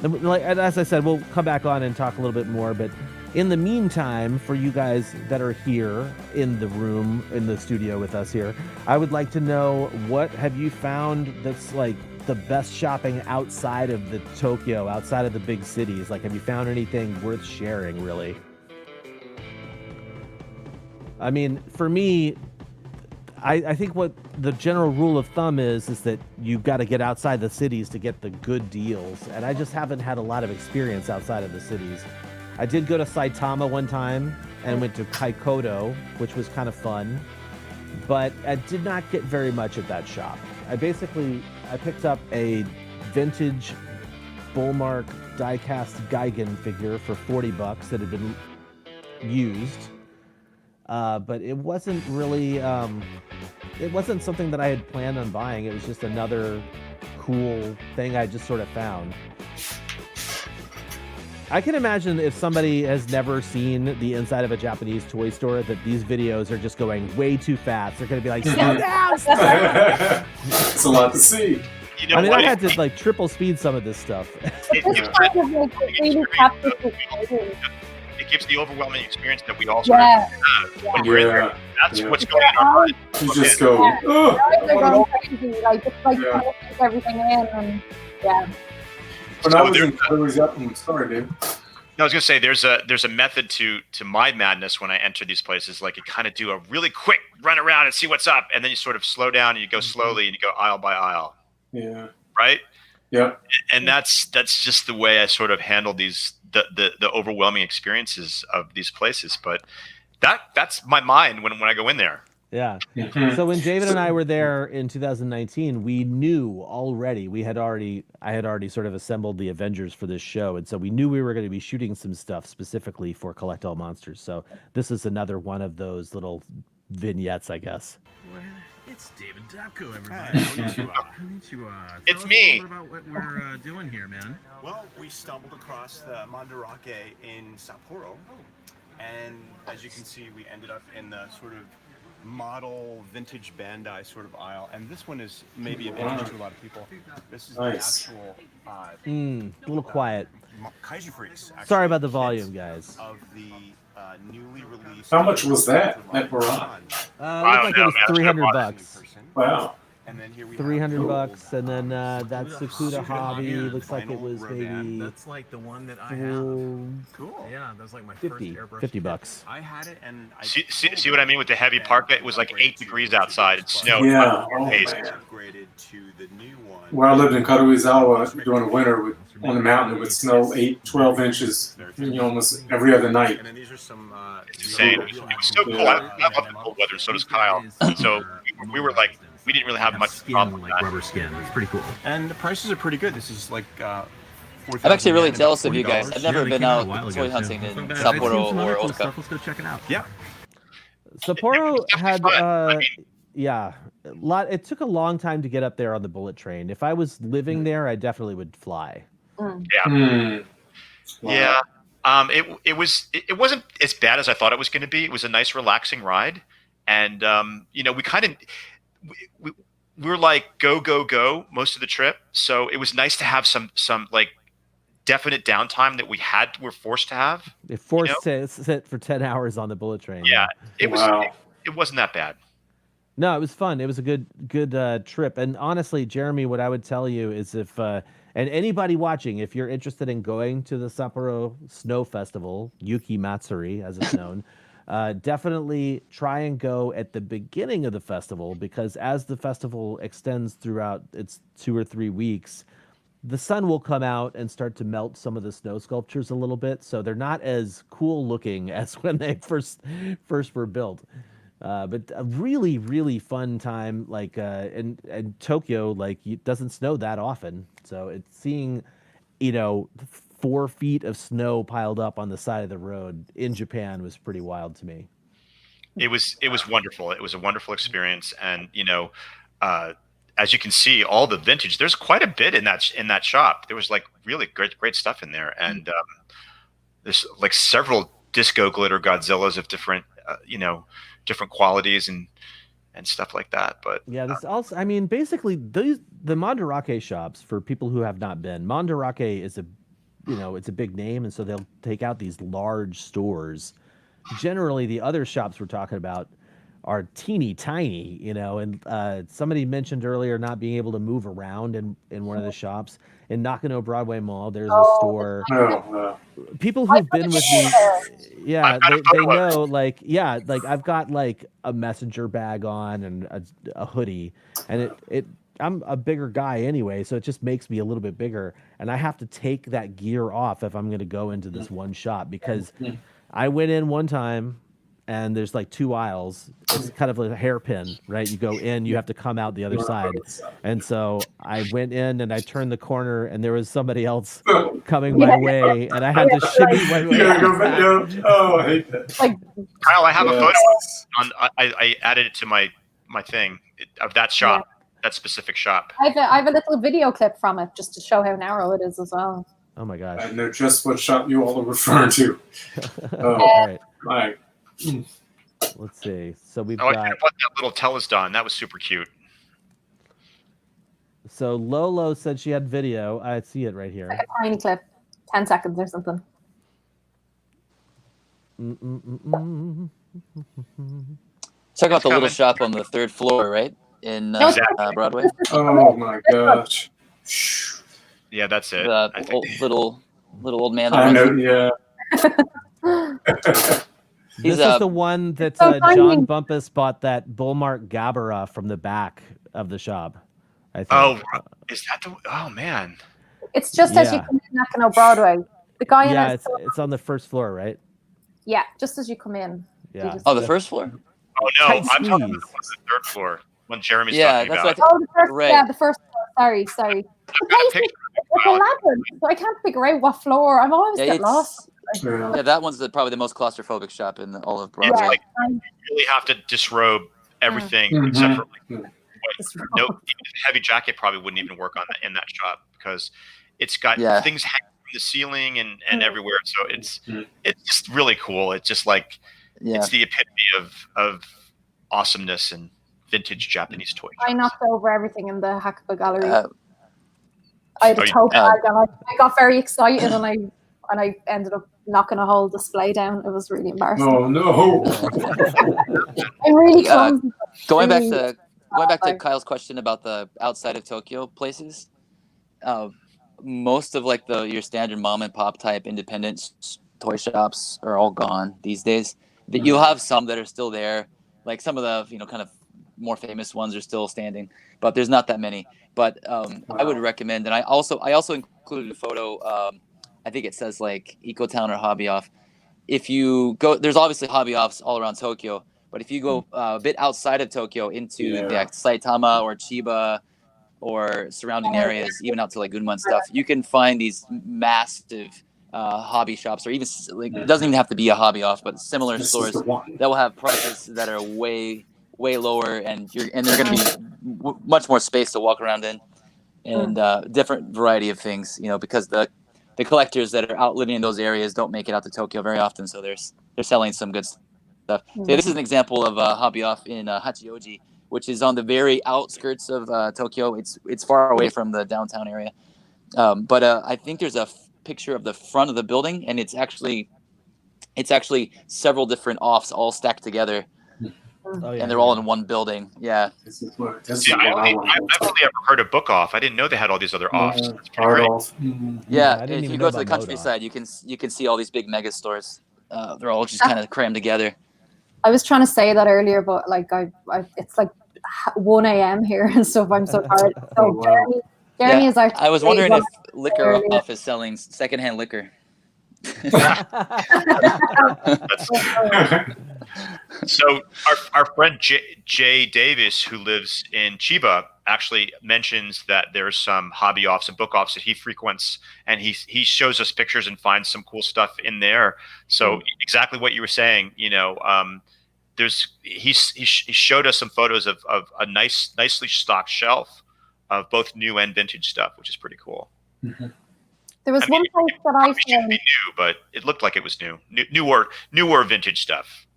And as I said, we'll come back on and talk a little bit more. But in the meantime, for you guys that are here in the room, in the studio with us here, I would like to know, what have you found that's like the best shopping outside of the Tokyo, outside of the big cities? Like, have you found anything worth sharing, really? I mean, for me, I think what the general rule of thumb is that you've got to get outside the cities to get the good deals. And I just haven't had a lot of experience outside of the cities. I did go to Saitama one time and went to Kaikoto, which was kind of fun. But I did not get very much at that shop. I picked up a vintage Bullmark die-cast Gigan figure for $40 that had been used. But it wasn't really, it wasn't something that I had planned on buying. It was just another cool thing I just sort of found. I can imagine if somebody has never seen the inside of a Japanese toy store, that these videos are just going way too fast. They're going to be like, slow down, slow down. It's a lot to see. You know I mean, what? I had to like triple speed some of this stuff. It gives the overwhelming experience that we all sort of have when we're in there. That's what's going on. You just go, oh. They're going crazy, like just like trying to take everything in, and yeah. When I was sorry, dude. No, I was gonna say there's a method to my madness when I enter these places. Like, you kind of do a really quick run around and see what's up, and then you sort of slow down and you go slowly and you go aisle by aisle. Yeah. Right. Yeah. And that's just the way I sort of handle these the overwhelming experiences of these places. But that's my mind when I go in there. Yeah. Mhm. So when David and I were there in 2019, we knew already. I had already sort of assembled the Avengers for this show, and so we knew we were going to be shooting some stuff specifically for Collect All Monsters. So this is another one of those little vignettes, I guess. Well, it's David Dabko, everybody. It's tell me. us a little bit about what we're doing here, man. Well, we stumbled across the Mandarake in Sapporo, and as you can see, we ended up in the sort of model vintage Bandai sort of aisle, and this one is maybe of interest to a lot of people. This is Nice. the actual A little quiet. Kaiju Freaks. Actually, Sorry about the volume, guys. of the newly released. How much was that barrage? Looked like it was $300. Wow. And then here we 300 bucks, and then that Sakuda Hobby Yeah, looks like it was maybe That's like the one that I have. Cool. Yeah, that's like my 50 first airbrush. 50 bucks. I had it, and I See what I mean with the heavy parka? It was like 8 degrees outside. It snowed. Yeah. Oh, upgraded to the new one. Where I lived in Karuizawa during the winter, on the mountain, it would snow 12 inches, almost every other night. And then these are some. Insane. It was so cool. I love the cold weather, and so does Kyle. So we were like, we didn't really have much problem with Like that. rubber skin. It's pretty cool. And the prices are pretty good. This is like. I'm actually really jealous of you guys. I've never they been came out out a while ago, toy too. hunting in I've seen Sapporo some or other cool Osaka. stuff. Let's go check it out. Yeah. Sapporo had yeah, a lot. It took a long time to get up there on the bullet train. If I was living there, I definitely would fly. Yeah. Yeah. It wasn't as bad as I thought it was going to be. It was a nice, relaxing ride, and we kind of we were like go most of the trip. So it was nice to have some like definite downtime that we're forced to have. They forced to sit for 10 hours on the bullet train. Yeah, it was. Wow. It wasn't that bad. No, it was fun. It was a good trip. And honestly, Jeremy, what I would tell you is if and anybody watching, if you're interested in going to the Sapporo Snow Festival, Yuki Matsuri as it's known, definitely try and go at the beginning of the festival, because as the festival extends throughout its 2 or 3 weeks, the sun will come out and start to melt some of the snow sculptures a little bit, so they're not as cool looking as when they first were built. But a really, really fun time. Like in Tokyo, like it doesn't snow that often, so it's seeing, 4 feet of snow piled up on the side of the road in Japan was pretty wild to me. It was wonderful. It was a wonderful experience, and as you can see, all the vintage. There's quite a bit in that shop. There was like really great stuff in there, and there's like several disco glitter Godzillas of different different qualities and stuff like that. But yeah, this also, I mean, basically the Mandarake shops, for people who have not been, Mandarake is it's a big name, and so they'll take out these large stores. Generally, the other shops we're talking about are teeny tiny, and somebody mentioned earlier not being able to move around in one of the shops. In Nakano Broadway Mall, there's a store. People who've been with me, yeah, they know, like I've got like a messenger bag on and a hoodie, and I'm a bigger guy anyway, so it just makes me a little bit bigger, and I have to take that gear off if I'm going to go into this one shop, because I went in one time and there's like 2 aisles. It's kind of like a hairpin, right? You go in, you have to come out the other side. And so I went in and I turned the corner and there was somebody else coming my way, and I had to shimmy my way. Oh, I hate that. Kyle, I have a photo on. I added it to my thing of that shop, that specific shop. I have a little video clip from it just to show how narrow it is as well. Oh my gosh! I know just what shop you all are referring to. All right. Let's see. So we've I got. want that little Telesdon. That was super cute. So Lolo said she had video. I see it right here. Like a tiny clip, 10 seconds or something. Talk about the little shop on the 3rd floor, right? In Broadway. Oh my gosh. Yeah, that's it. Little old man. I know. Yeah. This is the one that John Bumpus bought that Bullmark Gabbera from the back of the shop, I think. Oh, is that the? Oh man. It's just as you come in Nakano Broadway. The guy in it's on the 1st floor, right? Yeah, just as you come in. Yeah. Oh, the 1st floor. Oh no, Tight I'm talking about squeeze. the one on the third floor. When Jeremy's Yeah, talking that's about. what Oh, the first, Right. yeah, the first floor. Sorry. The place is it's a labyrinth, so I can't figure out what floor. I'm always Yeah, get lost. Yeah, that one's probably the most claustrophobic shop in all of It's Broadway. like you really have to disrobe everything Mhm. except for no even a heavy jacket probably wouldn't even work on that in that shop because it's got Yeah. things hanging from the ceiling and everywhere. So it's just really cool. It's just like it's the epitome of awesomeness and vintage Japanese toy. I knocked over everything in the Hakuba gallery. I had Oh, a you tote did? bag, and I got very excited, and I ended up knocking a whole display down. It was really embarrassing. Oh no! I'm really clumsy. Going back Really to Kyle's question about the outside of Tokyo places, most of like your standard mom and pop type independent toy shops are all gone these days. That you'll have some that are still there, like some of the kind of more famous ones are still standing, but there's not that many. But I would recommend, and I also included a photo. I think it says like Ecotown or Hobby Off. If you go, there's obviously Hobby Offs all around Tokyo, but if you go a bit outside of Tokyo into like Saitama or Chiba or surrounding areas, even out to like Gunma and stuff, you can find these massive hobby shops, or even like it doesn't even have to be a Hobby Off, but similar stores that will have prices that are way lower, and they're going to be much more space to walk around in, and different variety of things, because the collectors that are out living in those areas don't make it out to Tokyo very often, so they're selling some good stuff. So this is an example of a Hobby Off in Hachioji, which is on the very outskirts of Tokyo. It's far away from the downtown area, but I think there's a picture of the front of the building, and it's actually several different offs all stacked together. And they're all in one building. Yeah. See, I've only ever heard of Book Off. I didn't know they had all these other offs. That's pretty great. Yeah, if you go to the countryside, you can see all these big mega stores. They're all just kind of crammed together. I was trying to say that earlier, but like I it's like 1 a.m. here and stuff. I'm so tired. So Jeremy is our. I was wondering if Liquor Off is selling secondhand liquor. So our friend Jay Davis, who lives in Chiba, actually mentions that there's some Hobby Offs and Book Offs that he frequents, and he shows us pictures and finds some cool stuff in there. So exactly what you were saying, he showed us some photos of a nicely stocked shelf of both new and vintage stuff, which is pretty cool. There was one place that I found. Be new, but it looked like it was newer vintage stuff.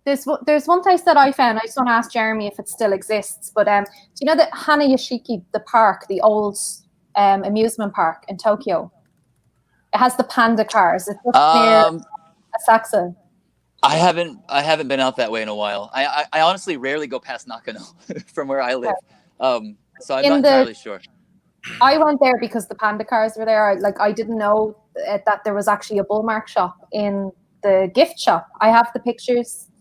There's one place that I found. I just want to ask Jeremy if it still exists. But do you know the Hanayashiki, the park, the old amusement park in Tokyo? It has the panda cars. It's up near Asakusa. I haven't been out that way in a while. I honestly rarely go past Nakano from where I live. So I'm not entirely sure. I went there because the panda cars were there. I didn't know that there was actually a bullmark shop in the gift shop. I have the pictures.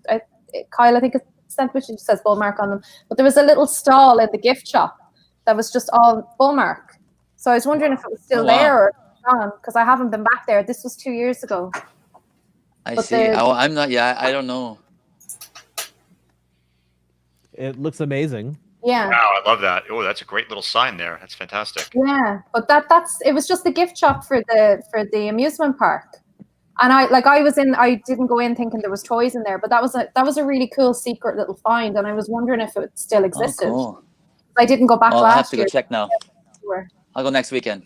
Kyle, I think it sent which says bullmark on them. But there was a little stall in the gift shop that was just all bullmark. So I was wondering if it was still there or gone, because I haven't been back there. This was 2 years ago. I see. I'm not. Yeah, I don't know. It looks amazing. Yeah. Wow, I love that. Oh, that's a great little sign there. That's fantastic. Yeah, but it was just the gift shop for the amusement park. And I didn't go in thinking there was toys in there, but that was a really cool secret little find, and I was wondering if it still existed. Oh, cool. I didn't go back last year. I'll have to go check now. I'll go next weekend.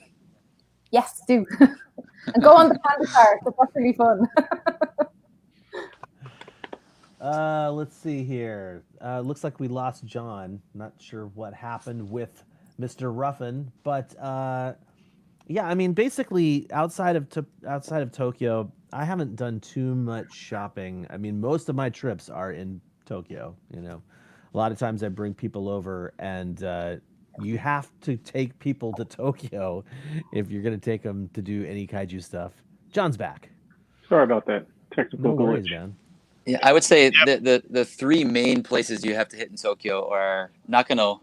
Yes, do. And go on the panda car, because that's really fun. Let's see here. Looks like we lost John. Not sure what happened with Mr. Ruffin, but yeah, I mean, basically outside of Tokyo, I haven't done too much shopping. I mean, most of my trips are in Tokyo. A lot of times I bring people over, and you have to take people to Tokyo if you're going to take them to do any kaiju stuff. John's back. Sorry about that technical glitch. No worries, glitch. man. Yeah, I would say the three main places you have to hit in Tokyo are Nakano,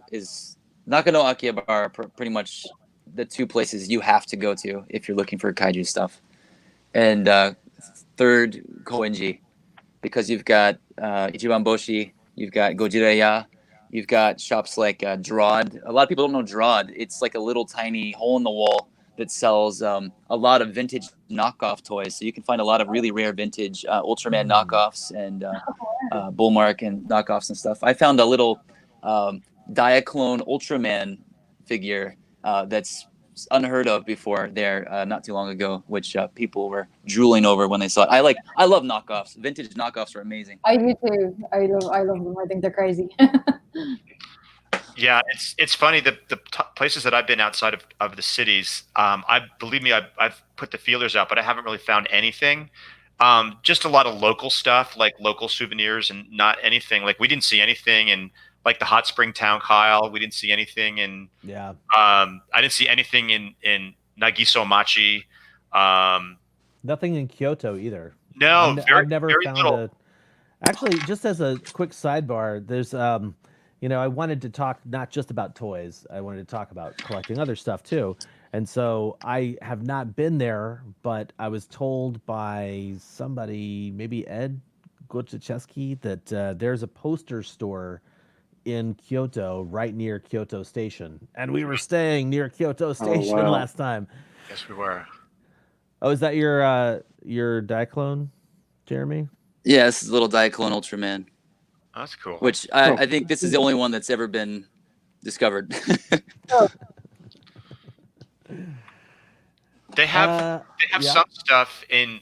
Akihabara are pretty much the two places you have to go to if you're looking for kaiju stuff, and third Koenji. because you've got Ichiban Boshi, you've got Gojireya, you've got shops like Drod. A lot of people don't know Drod. It's like a little tiny hole in the wall that sells a lot of vintage knockoff toys. So you can find a lot of really rare vintage Ultraman knockoffs and Bullmark and knockoffs and stuff. I found a little Diaclone Ultraman figure that's unheard of before there not too long ago, which people were drooling over when they saw it. I love knockoffs. Vintage knockoffs are amazing. I do too. I love them. I think they're crazy. Yeah, it's funny the places that I've been outside of the cities. Believe me, I've put the feelers out, but I haven't really found anything. Just a lot of local stuff, like local souvenirs, and not anything. Like we didn't see anything in like the Hot Spring Town, Kyle. We didn't see anything in. Yeah. I didn't see anything in Nagiso Machi. Nothing in Kyoto either. No, I've never very found little. Actually, just as a quick sidebar, there's I wanted to talk not just about toys. I wanted to talk about collecting other stuff too. And so I have not been there, but I was told by somebody, maybe Ed Gochicheski, that there's a poster store in Kyoto right near Kyoto Station. And we were staying near Kyoto Station last time. Yes, we were. Oh, is that your Diaclone, Jeremy? Yeah, this is a little Diaclone Ultraman. Oh, that's cool. Which I think this is the only one that's ever been discovered. They have some stuff in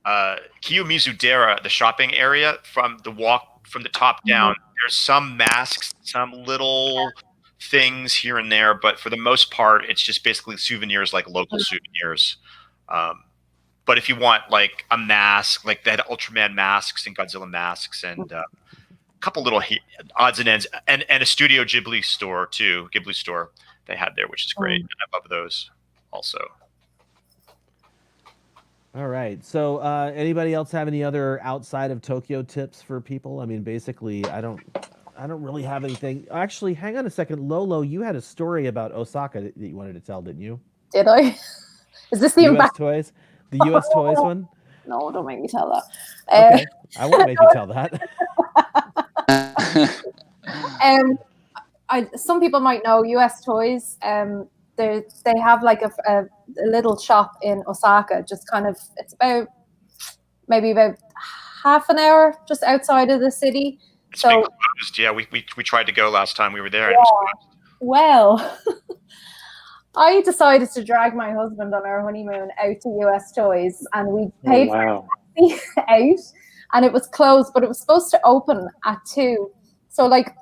Kiyomizudera, the shopping area, from the top down. There's some masks, some little things here and there, but for the most part, it's just basically souvenirs, like local souvenirs. But if you want like a mask, like they had Ultraman masks and Godzilla masks and a couple little odds and ends, and a Studio Ghibli store too, Ghibli store they had there, which is great. And I love those also. All right. So anybody else have any other outside of Tokyo tips for people? I mean, basically, I don't really have anything. Actually, hang on a second. Lolo, you had a story about Osaka that you wanted to tell, didn't you? Did I? Is this the US Toys? The US Toys one? No, don't make me tell that. Okay. I won't make you tell that. Some people might know US Toys. They have like a little shop in Osaka, just kind of, it's about half an hour just outside of the city. It's been closed. Yeah, we tried to go last time we were there. And yeah. it was closed. Well, I decided to drag my husband on our honeymoon out to US Toys, and we paid for it out, and it was closed, but it was supposed to open at 2. So like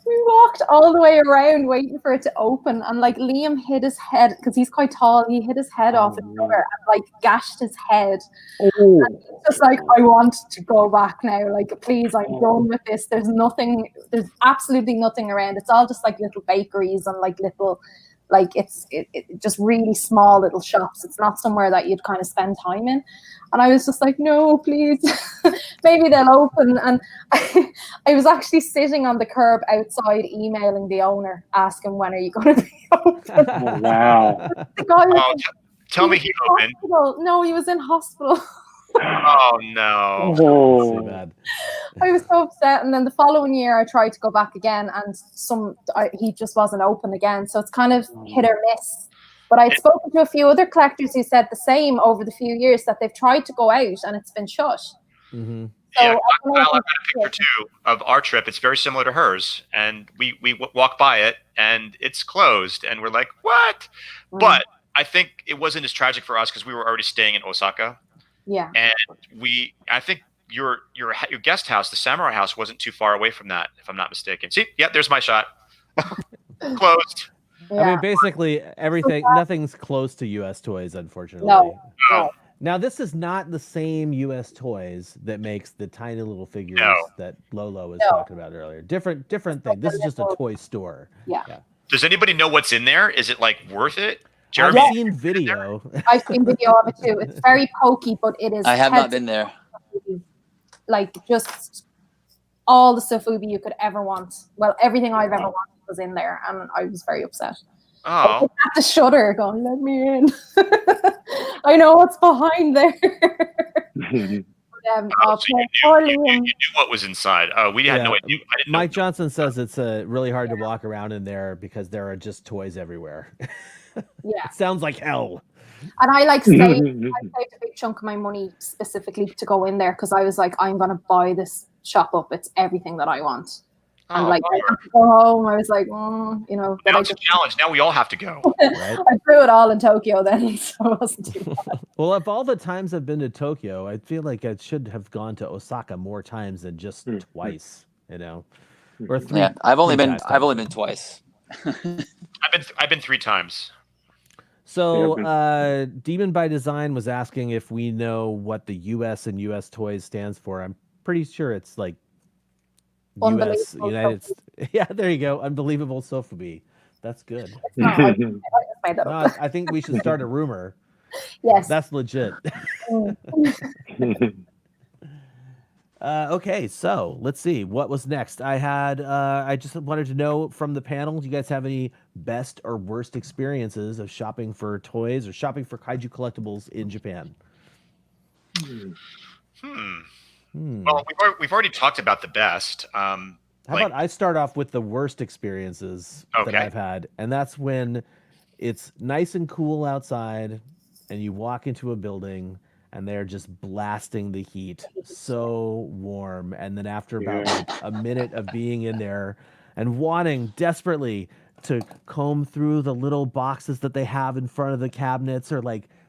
we walked all the way around waiting for it to open, and like Liam hit his head because he's quite tall. He hit his head off his brother and like gashed his head. And he's just like, I want to go back now. Like, please, I'm done with this. There's absolutely nothing around. It's all just like little bakeries and like little, like it's just really small little shops. It's not somewhere that you'd kind of spend time in. And I was just like, no, please, maybe they'll open. And I was actually sitting on the curb outside emailing the owner, asking, when are you going to be open? Oh, wow. The guy was tell me he opened. No, he was in hospital. Oh, no. So bad. I was so upset. And then the following year, I tried to go back again, and he just wasn't open again. So it's kind of hit or miss. But I've spoken to a few other collectors who said the same over the few years, that they've tried to go out and it's been shut. Mm-hmm. So yeah, I've got a picture too of our trip. It's very similar to hers, and we walk by it and it's closed, and we're like, what? But I think it wasn't as tragic for us because we were already staying in Osaka. Yeah. And I think your guest house, the Samurai House, wasn't too far away from that, if I'm not mistaken. See, yeah, there's my shot. Closed. Yeah. I mean, basically everything, nothing's close to US Toys, unfortunately. No. Now, this is not the same US Toys that makes the tiny little figures that Lolo was talking about earlier. Different thing. This is just a toy store. Yeah. Does anybody know what's in there? Is it like worth it? Jeremy? I've seen video. I've seen video of it too. It's very pokey, but it is. I have not been there. Like just all the Sofubi you could ever want. Well, everything I've ever wanted was in there, and I was very upset. Oh. I had to shudder, going, "Let me in." I know what's behind there. You knew what was inside. We had no idea. I didn't Mike Johnson says it's really hard to walk around in there because there are just toys everywhere. Yeah. It sounds like hell. And I saved a big chunk of my money specifically to go in there because I was like, I'm going to buy this shop up. It's everything that I want. And I have to go home. I was like, Now it's a challenge. Now we all have to go. Right? I threw it all in Tokyo then, so it wasn't too bad. Well, of all the times I've been to Tokyo, I feel like I should have gone to Osaka more times than just twice. Or three. Yeah, I've only been twice. I've been 3 times. So, Demon by Design was asking if we know what the US and US Toys stands for. I'm pretty sure it's like US, United States. Yeah, there you go. Unbelievable Sophobie. That's good. I think we should start a rumor. Yes. That's legit. Okay, so let's see what was next. I just wanted to know from the panel, do you guys have any best or worst experiences of shopping for toys or shopping for kaiju collectibles in Japan? Well, we've already talked about the best. How about I start off with the worst experiences that I've had, and that's when it's nice and cool outside, and you walk into a building, and they're just blasting the heat, so warm. And then after about a minute of being in there and wanting desperately to comb through the little boxes that they have in front of the cabinets or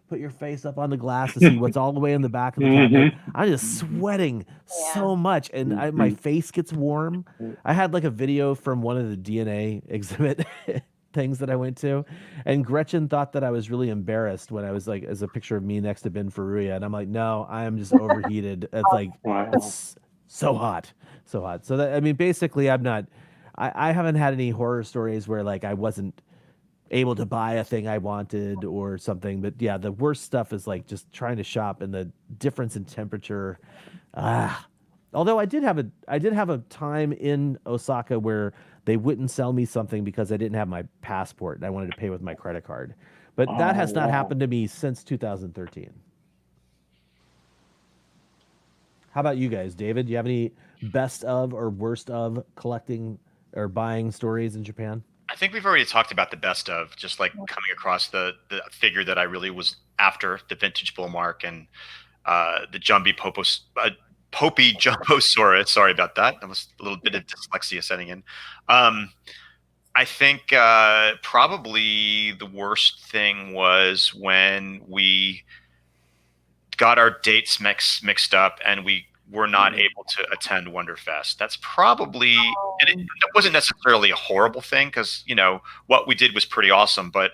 put your face up on the glass to see what's all the way in the back of the cabinet, I'm just sweating so much. And my face gets warm. I had a video from one of the DNA exhibit things that I went to, and Gretchen thought that I was really embarrassed when I was as a picture of me next to Ben Faruya, and I'm like, no, I am just overheated. It's it's so hot. So that, basically I haven't had any horror stories where I wasn't able to buy a thing I wanted or something, but yeah, the worst stuff is just trying to shop and the difference in temperature. Although I did have a time in Osaka where they wouldn't sell me something because I didn't have my passport and I wanted to pay with my credit card. But that has not happened to me since 2013. How about you guys, David? Do you have any best of or worst of collecting or buying stories in Japan? I think we've already talked about the best of, just coming across the figure that I really was after, the vintage bull mark and the Popey Jumbosaurus. Sorry about that. That was a little bit of dyslexia setting in. I think probably the worst thing was when we got our dates mixed up and we were not able to attend Wonderfest. That's probably, and it wasn't necessarily a horrible thing because, what we did was pretty awesome, but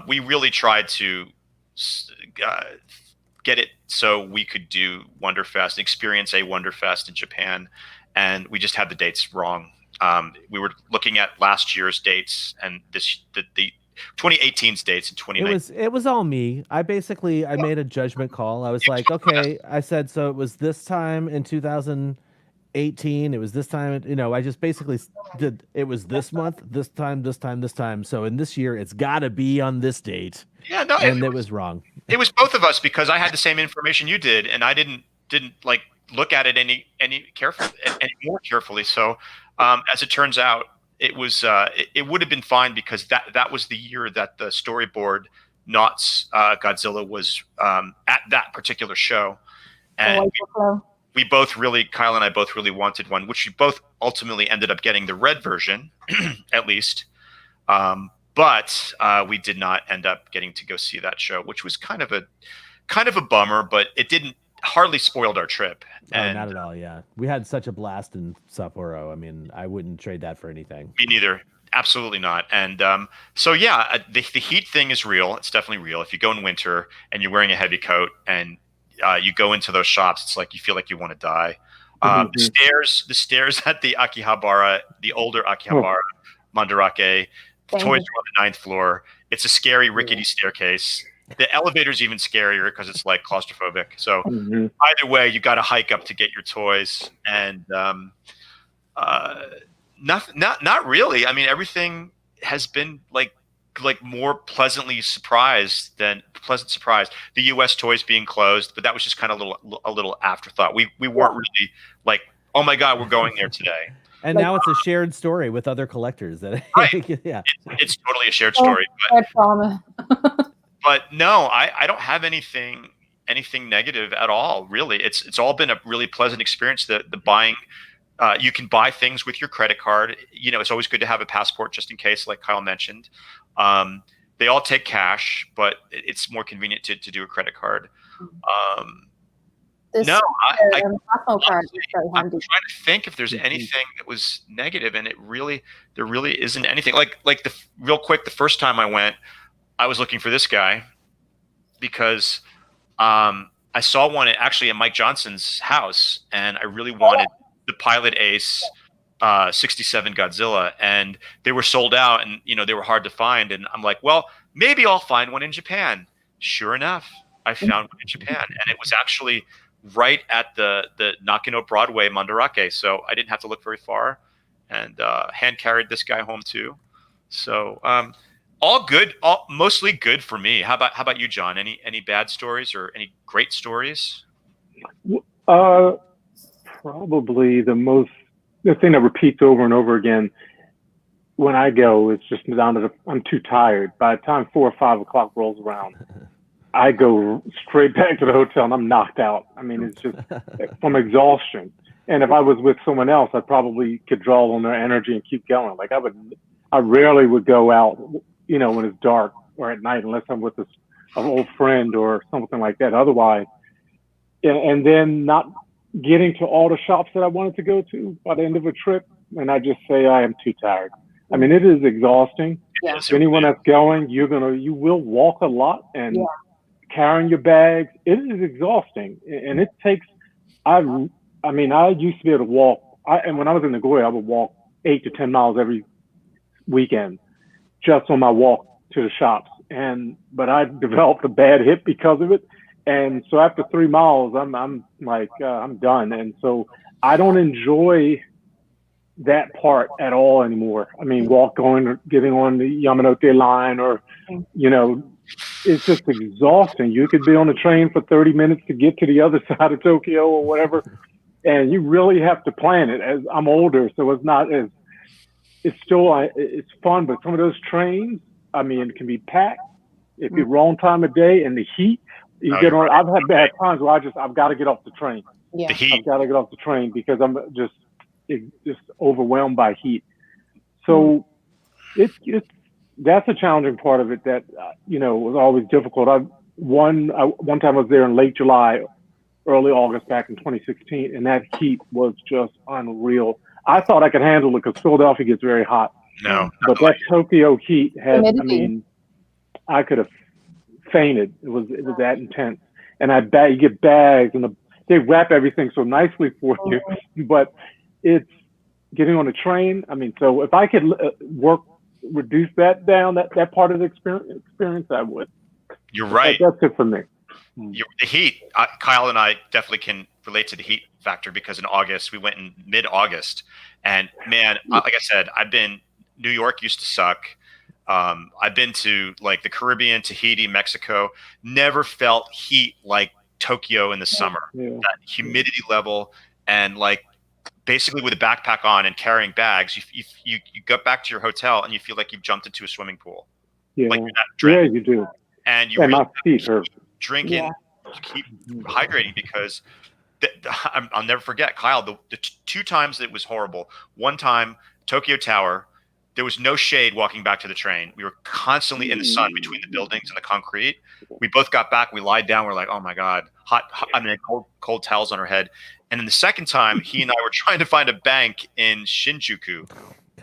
we really tried to get it so we could do Wonderfest, experience a Wonderfest in Japan, and we just had the dates wrong. We were looking at last year's dates and the 2018's dates in 2019. It was all me. I made a judgment call. I was like, okay, I said, so it was this time in 2018. It was this time, I just basically did, it was this month, this time. So in this year, it's got to be on this date. Yeah, no, and it was wrong. It was both of us because I had the same information you did, and I didn't look at it any more carefully. So as it turns out, it was it would have been fine because that was the year that the storyboard Knott's Godzilla was at that particular show, and we both really, Kyle and I both really wanted one, which we both ultimately ended up getting the red version, at least. But we did not end up getting to go see that show, which was kind of a bummer, but it didn't hardly spoiled our trip. And not at all. Yeah, we had such a blast in Sapporo. I wouldn't trade that for anything. Me neither. Absolutely not. And so yeah, the heat thing is real. It's definitely real. If you go in winter and you're wearing a heavy coat and you go into those shops, it's like you feel like you want to die. The stairs at the Akihabara, the older Akihabara Mandarake, the toys are on the 9th floor. It's a scary, rickety staircase. The elevator's even scarier because it's claustrophobic. So either way, you got to hike up to get your toys, and not really. Everything has been like more pleasant surprise. The U.S. toys being closed, but that was just kind of a little afterthought. We weren't really like, oh my God, we're going there today. And now it's a shared story with other collectors. That yeah, it's totally a shared story. But no, I don't have anything negative at all. Really, it's all been a really pleasant experience. The buying. You can buy things with your credit card. You know, it's always good to have a passport just in case, like Kyle mentioned. They all take cash, but it's more convenient to do a credit card. I'm trying to think if there's anything that was negative, and there really isn't anything. Like real quick, the first time I went, I was looking for this guy because I saw one actually at Mike Johnson's house, and I really wanted the Pilot Ace 67 Godzilla, and they were sold out, and they were hard to find. And I'm like, well, maybe I'll find one in Japan. Sure enough, I found one in Japan, and it was actually right at the Nakano Broadway Mandarake, so I didn't have to look very far, and hand carried this guy home too. So all good, mostly good for me. How about you, John? Any bad stories or any great stories? Probably the thing that repeats over and over again when I go is just down to I'm too tired. By the time 4 or 5 o'clock rolls around, I go straight back to the hotel and I'm knocked out. I mean, it's just from exhaustion. And if I was with someone else, I probably could draw on their energy and keep going. Like I rarely would go out, when it's dark or at night, unless I'm with an old friend or something like that. Otherwise, and then not getting to all the shops that I wanted to go to by the end of a trip, and I just say I am too tired. I mean, it is exhausting. Yeah. Anyone that's going, you will walk a lot and carrying your bags. It is exhausting, and it takes. I used to be able to walk. And when I was in Nagoya, I would walk 8 to 10 miles every weekend, just on my walk to the shops. But I developed a bad hip because of it. And so after 3 miles, I'm like, I'm done. And so I don't enjoy that part at all anymore. I mean, getting on the Yamanote line or, it's just exhausting. You could be on the train for 30 minutes to get to the other side of Tokyo or whatever. And you really have to plan it. As I'm older, so it's fun, but some of those trains, it can be packed. If you're wrong time of day and the heat, get on. I've had bad times where I've got to get off the train. Yeah. I've got to get off the train because I'm just overwhelmed by heat. So that's a challenging part of it that was always difficult. One time I was there in late July, early August back in 2016, and that heat was just unreal. I thought I could handle it because Philadelphia gets very hot. No, but that Tokyo heat I could have fainted. It was that intense. And you get bags and they wrap everything so nicely for you, but it's getting on a train. So if I could reduce that down, that part of the experience, I would. You're right. That's it for me. The heat, Kyle and I definitely can relate to the heat factor because in August, we went in mid-August, and man, like I said, New York used to suck. I've been to like the Caribbean, Tahiti, Mexico, never felt heat like Tokyo in the summer. That humidity level, and like basically with a backpack on and carrying bags, you go back to your hotel and you feel like you've jumped into a swimming pool. Like you're not drenched. You do. And you really my feet hurt. Drinking, keep hydrating because I'll never forget, Kyle, the 2 times that it was horrible. One time, Tokyo Tower, there was no shade walking back to the train. We were constantly in the sun between the buildings and the concrete. We both got back. We lied down. We're like, oh my God, hot cold towels on our head. And then the second time, he and I were trying to find a bank in Shinjuku.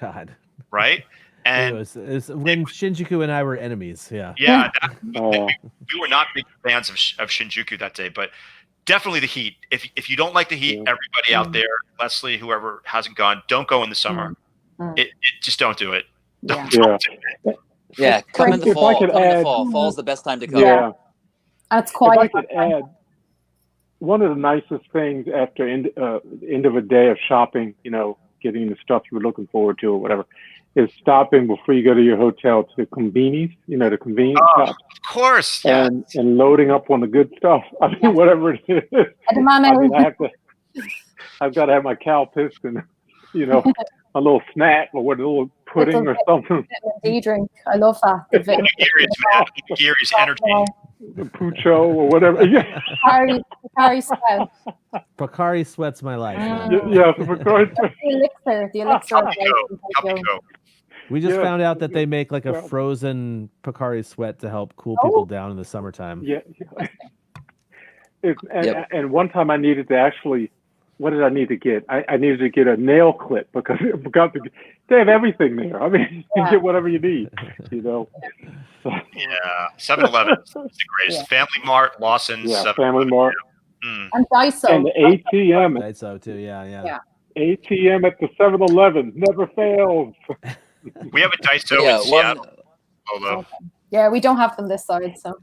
God. Right? And it was when Shinjuku and I were enemies. Yeah. Yeah. We were not big fans of Shinjuku that day, but definitely the heat. If you don't like the heat, everybody out there, Leslie, whoever hasn't gone, don't go in the summer. It just don't do it. Don't do it. Yeah, come in the fall. Fall's the best time to come. Yeah. That's quite. If I could add, one of the nicest things after end of a day of shopping, getting the stuff you were looking forward to or whatever, is stopping before you go to your hotel to the convenience, the convenience shops. Of course, yeah. And loading up on the good stuff. I mean, whatever it is. I've got to have my cow piss and, a little snack or a little pudding or something. D drink. I love that. Gary's energy. The Pucho or whatever. Yeah. Pocari Sweat. Pocari Sweat's my life. Yeah, Pocari Sweat. The elixir of life. We just found out that they make like a frozen Pocari Sweat to help cool people down in the summertime. Yeah. And one time I needed to actually, what did I need to get? I needed to get a nail clip because I forgot to. They have everything there. I mean, you can get whatever you need. Yeah, 7-Eleven is the greatest. Family Mart, Lawson's. Yeah, Family Mart. And Daiso. And the ATM. Daiso too. Yeah. ATM at the 7-Eleven never fails. We have a Daiso in Seattle. Lolo. Yeah, we don't have them this side, so.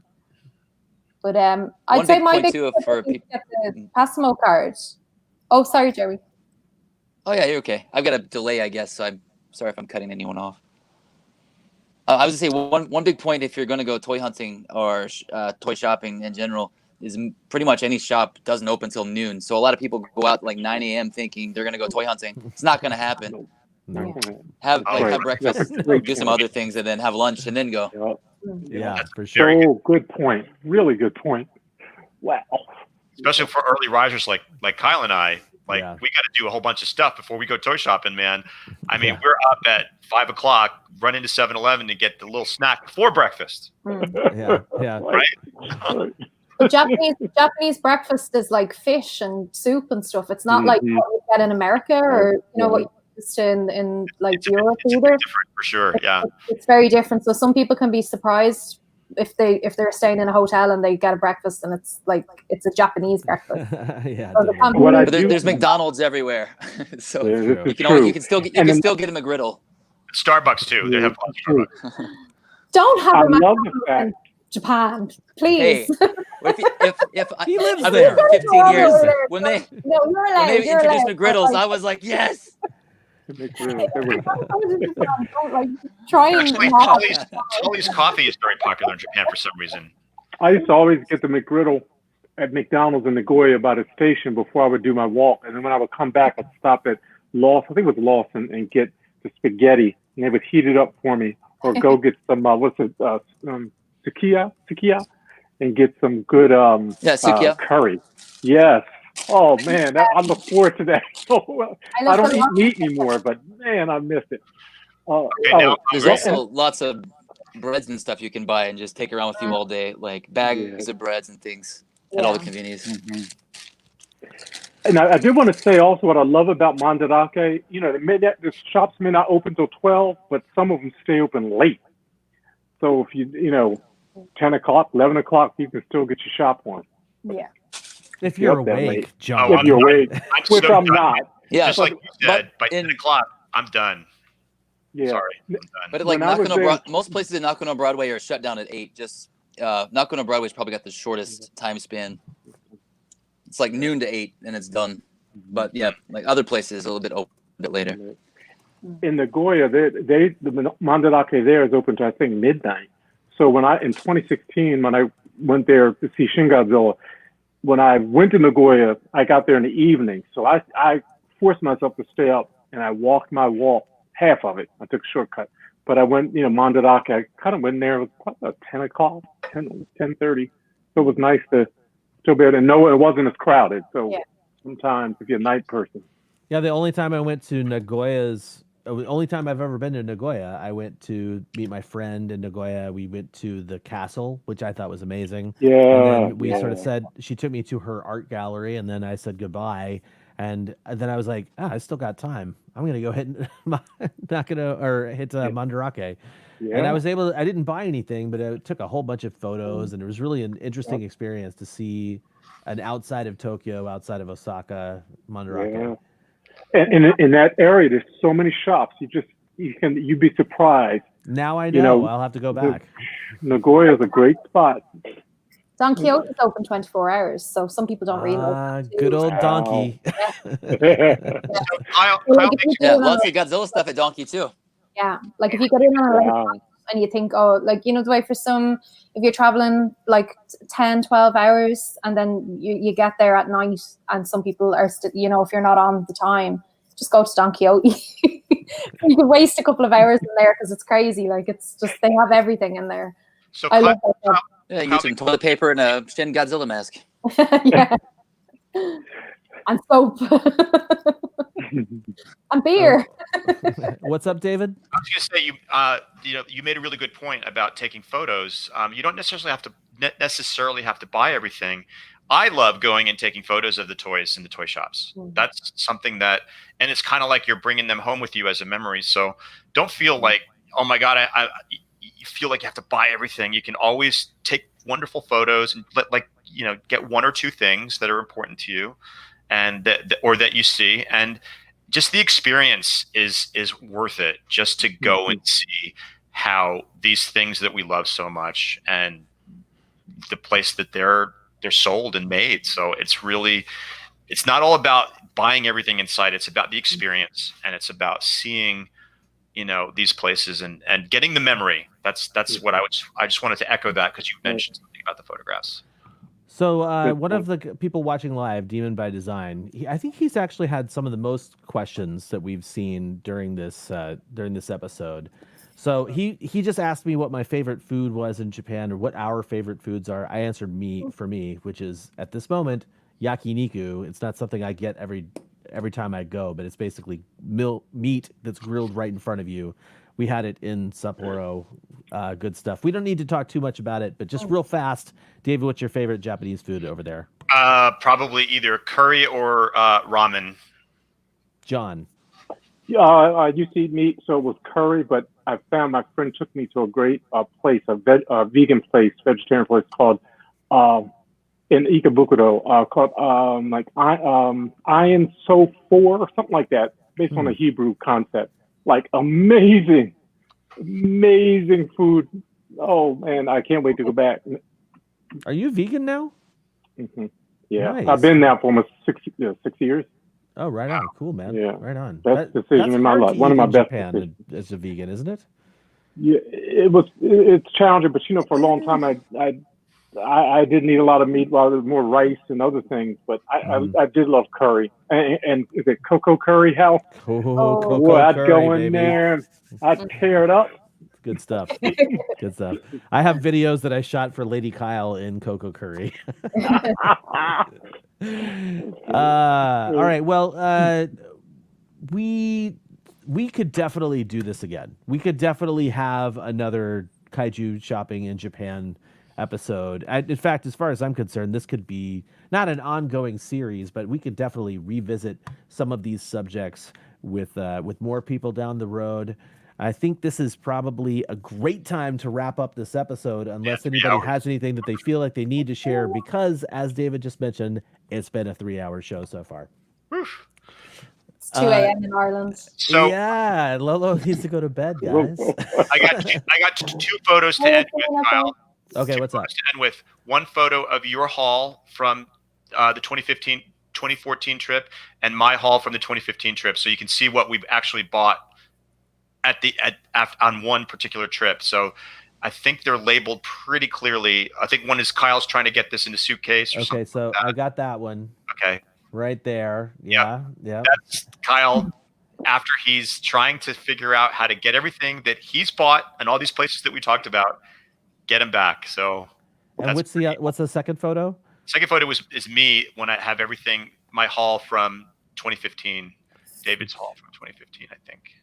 But I'd say my big tip for is to get the Passmo card. Oh, sorry, Jerry. Oh yeah, you're okay. I've got a delay, I guess, so I'm sorry if I'm cutting anyone off. I was gonna say one big point if you're gonna go toy hunting or toy shopping in general is pretty much any shop doesn't open till noon. So a lot of people go out like 9 a.m. thinking they're gonna go toy hunting. It's not gonna happen. No. Have breakfast, do some other things, and then have lunch, and then go. Yeah, for sure. Oh, good point. Really good point. Wow. Especially for early risers like Kyle and I. We got to do a whole bunch of stuff before we go toy shopping, man. I mean, we're up at 5 o'clock, run into 7-Eleven to get the little snack before breakfast. Yeah. Right? The Japanese breakfast is like fish and soup and stuff. It's not like what you get in America or what you used to in like Europe either. Different for sure. Yeah. It's very different. So some people can be surprised if they're staying in a hotel and they get a breakfast and it's a Japanese breakfast. Yeah. So there's McDonald's everywhere, so you can still get a McGriddle. Starbucks too. They have lots of Starbucks. Don't have a McDonald's in Japan, please. Hey, if he lives I've there. been here 15 years. When they you're introduced McGriddles, I was like, yes. Trying. Tully's coffee is very popular in Japan for some reason. I used to always get the McGriddle at McDonald's in Nagoya by the station before I would do my walk, and then when I would come back, I'd stop at Lawson, I think it was Lawson, and get the spaghetti, and they would heat it up for me, or go get some sukiya, and get some good curry. Yes. Oh man, I look forward to that. I don't eat meat anymore, but man, I miss it. There's also lots of breads and stuff you can buy and just take around with you all day, like bags of breads and things at all the convenience. And I did want to say also what I love about Mandarake. The shops may not open till 12, but some of them stay open late. So if you 10 o'clock, 11 o'clock, you can still get your shop on. Yeah. If you're awake, John. If you're awake, which I'm not. Yeah, just like you said, by 10 o'clock, I'm done. Yeah. Sorry, I'm done. But like most places in Nakano Broadway are shut down at 8. Just Nakano Broadway's probably got the shortest time span. It's like noon to 8 and it's done. But yeah, like other places a little bit later. In Nagoya, the Mandarake there is open to I think midnight. So in 2016 when I went there to see Shin Godzilla, when I went to Nagoya, I got there in the evening. So I forced myself to stay up and I walked my walk, half of it. I took a shortcut. But I went, Mandarake, I kind of went there, it was probably about 10 o'clock, 10:30. So it was nice to still be able to know it wasn't as crowded. So sometimes if you're a night person. Yeah, the only time I went to the only time I've ever been to Nagoya, I went to meet my friend in Nagoya. We went to the castle, which I thought was amazing. Yeah. And then we sort of said, she took me to her art gallery, and then I said goodbye. And then I was like, I still got time. I'm going to go hit Mandarake. Yeah. And I didn't buy anything, but I took a whole bunch of photos, and it was really an interesting experience to see an outside of Tokyo, outside of Osaka, Mandarake. Yeah. And in that area, there's so many shops. You'd be surprised. Now I know. I'll have to go back. Nagoya is a great spot. Don Quixote is open 24 hours, so some people don't realize. Good old donkey. Yeah, lots of Godzilla stuff at Donkey too. Yeah, like if you get in on a late and you think, oh, like, you know, the way for some, if you're traveling like 10, 12 hours and then you get there at night and some people are, you know, if you're not on the time, just go to Don Quixote. You can waste a couple of hours in there because it's crazy. Like, it's just, they have everything in there. So I love that job. Yeah, you get some toilet paper and a Shin Godzilla mask. Yeah. And soap. And beer. What's up, David? I was going to say you made a really good point about taking photos. You don't necessarily have to buy everything. I love going and taking photos of the toys in the toy shops. That's something that, and it's kind of like you're bringing them home with you as a memory. So don't feel like, oh my God, you feel like you have to buy everything. You can always take wonderful photos and get one or two things that are important to you, and that you see, and just the experience is worth it. Just to go and see how these things that we love so much and the place that they're sold and made. So it's not all about buying everything inside. It's about the experience, and it's about seeing, these places and getting the memory. That's what I just wanted to echo that because you mentioned something about the photographs. So one of the people watching live, Demon by Design, I think he's actually had some of the most questions that we've seen during this episode. So he just asked me what my favorite food was in Japan, or what our favorite foods are. I answered for me, which is at this moment yakiniku. It's not something I get every time I go, but it's basically meat that's grilled right in front of you. We had it in Sapporo. Good stuff. We don't need to talk too much about it, but just real fast, David, what's your favorite Japanese food over there? Probably either curry or ramen. John. I used to eat meat, so it was curry, but I found my friend took me to a great place, a vegan place, vegetarian place called in Ikebukuro, called Iron So 4 or something like that, based on a Hebrew concept. Like amazing food. Oh man, I can't wait to go back. Are you vegan now? Mm-hmm. Yeah, Nice. I've been now for almost 6 years. Oh, right on. Cool, man. Yeah, right on. Best decision that's in my hard life. to One of eat my in best Japan decisions. as a vegan, isn't it? Yeah, it's challenging, but for a long time I didn't eat a lot of meat, while there was more rice and other things. But I did love curry, and is it cocoa curry, Hal? Cocoa I'd curry, go in baby. there, I'd tear it up. Good stuff. Good stuff. I have videos that I shot for Lady Kyle in cocoa curry. All right. Well, we could definitely do this again. We could definitely have another Kaiju shopping in Japan episode. In fact, as far as I'm concerned, this could be not an ongoing series, but we could definitely revisit some of these subjects with more people down the road. I think this is probably a great time to wrap up this episode, unless anybody has anything that they feel like they need to share, because, as David just mentioned, it's been a 3-hour show so far. It's 2 a.m. in Ireland. So yeah, Lolo needs to go to bed, guys. I got two photos to end with, Kyle. Okay, what's up? To end with one photo of your haul from the 2014 trip, and my haul from the 2015 trip, so you can see what we've actually bought on one particular trip. So I think they're labeled pretty clearly. I think one is Kyle's trying to get this in a suitcase. Or Okay, so like I got that one. Okay. Right there. Yeah. That's Kyle after he's trying to figure out how to get everything that he's bought and all these places that we talked about, get him back. So And what's the second photo? Second photo is me when I have everything, my haul from 2015, David's haul from 2015, I think.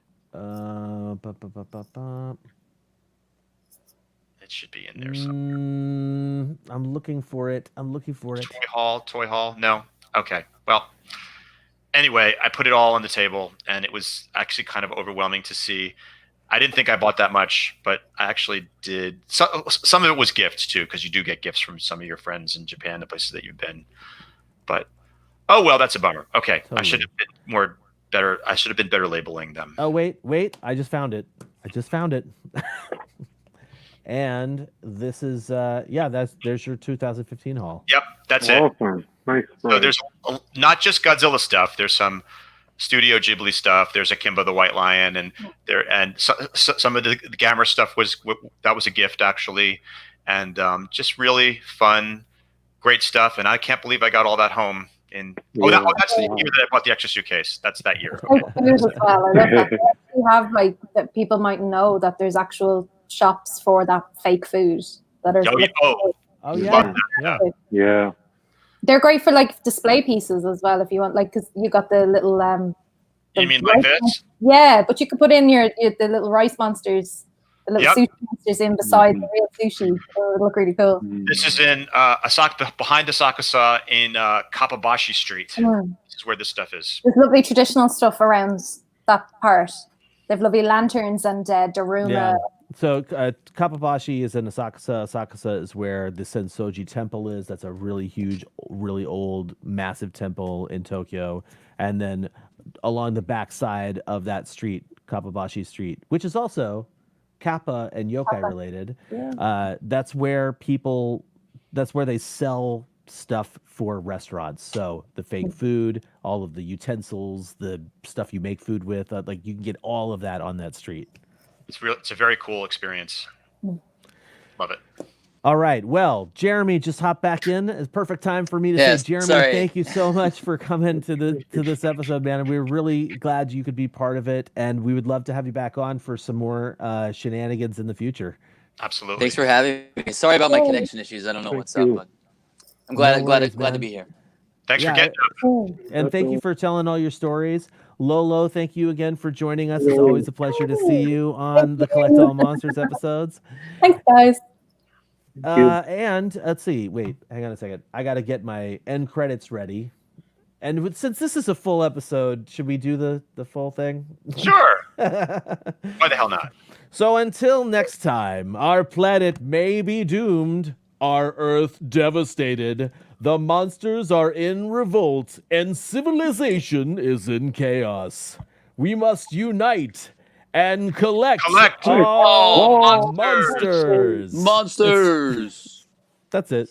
It should be in there somewhere. I'm looking for it. Toy haul. No. Okay. Well, anyway, I put it all on the table, and it was actually kind of overwhelming to see. I didn't think I bought that much, but I actually did. Some of it was gifts too, because you do get gifts from some of your friends in Japan, the places that you've been. But oh well, that's a bummer. Okay, totally. I should have been better labeling them. Oh wait! I just found it. And this is there's your 2015 haul. Yep, that's it. Awesome. Nice. So there's not just Godzilla stuff. There's some Studio Ghibli stuff. There's Akimbo the White Lion, and some of the Gamera stuff was a gift actually, and just really fun, great stuff. And I can't believe I got all that home. That's the year that I bought the extra suitcase. That's that year. Food as well. I love that. You have like that people might know that there's actual shops for that fake food that are. Yeah. They're great for like display pieces as well if you want, like, because you got the little you mean like this? Yeah, but you could put in the little rice monsters, the little sushi monsters in beside the real sushi. It would look really cool. This is in behind Asakusa in Kappabashi Street. This is where this stuff is. There's lovely traditional stuff around that part. They have lovely lanterns and Daruma. Yeah. So Kappabashi is in Asakusa. Asakusa is where the Sensoji Temple is. That's a really huge, really old, massive temple in Tokyo. And then along the backside of that street, Kappabashi Street, which is also Kappa and yokai related. Yeah. That's where they sell stuff for restaurants. So the fake food, all of the utensils, the stuff you make food with, like you can get all of that on that street. It's a very cool experience. Love it. All right. Well, Jeremy just hopped back in. It's perfect time for me to say, Jeremy, thank you so much for coming to this episode, man. And we're really glad you could be part of it. And we would love to have you back on for some more shenanigans in the future. Absolutely. Thanks for having me. Sorry about my connection issues. I don't know what's up, but I'm glad to be here. Thanks for getting up. And thank you for telling all your stories. Lolo, thank you again for joining us. It's always a pleasure to see you on the Collect All Monsters episodes. Thanks, guys. And let's see. Wait, hang on a second. I got to get my end credits ready. And since this is a full episode, should we do the full thing? Sure. Why the hell not? So until next time, our planet may be doomed, our Earth devastated, the monsters are in revolt, and civilization is in chaos. We must unite and collect all monsters. Monsters. That's it.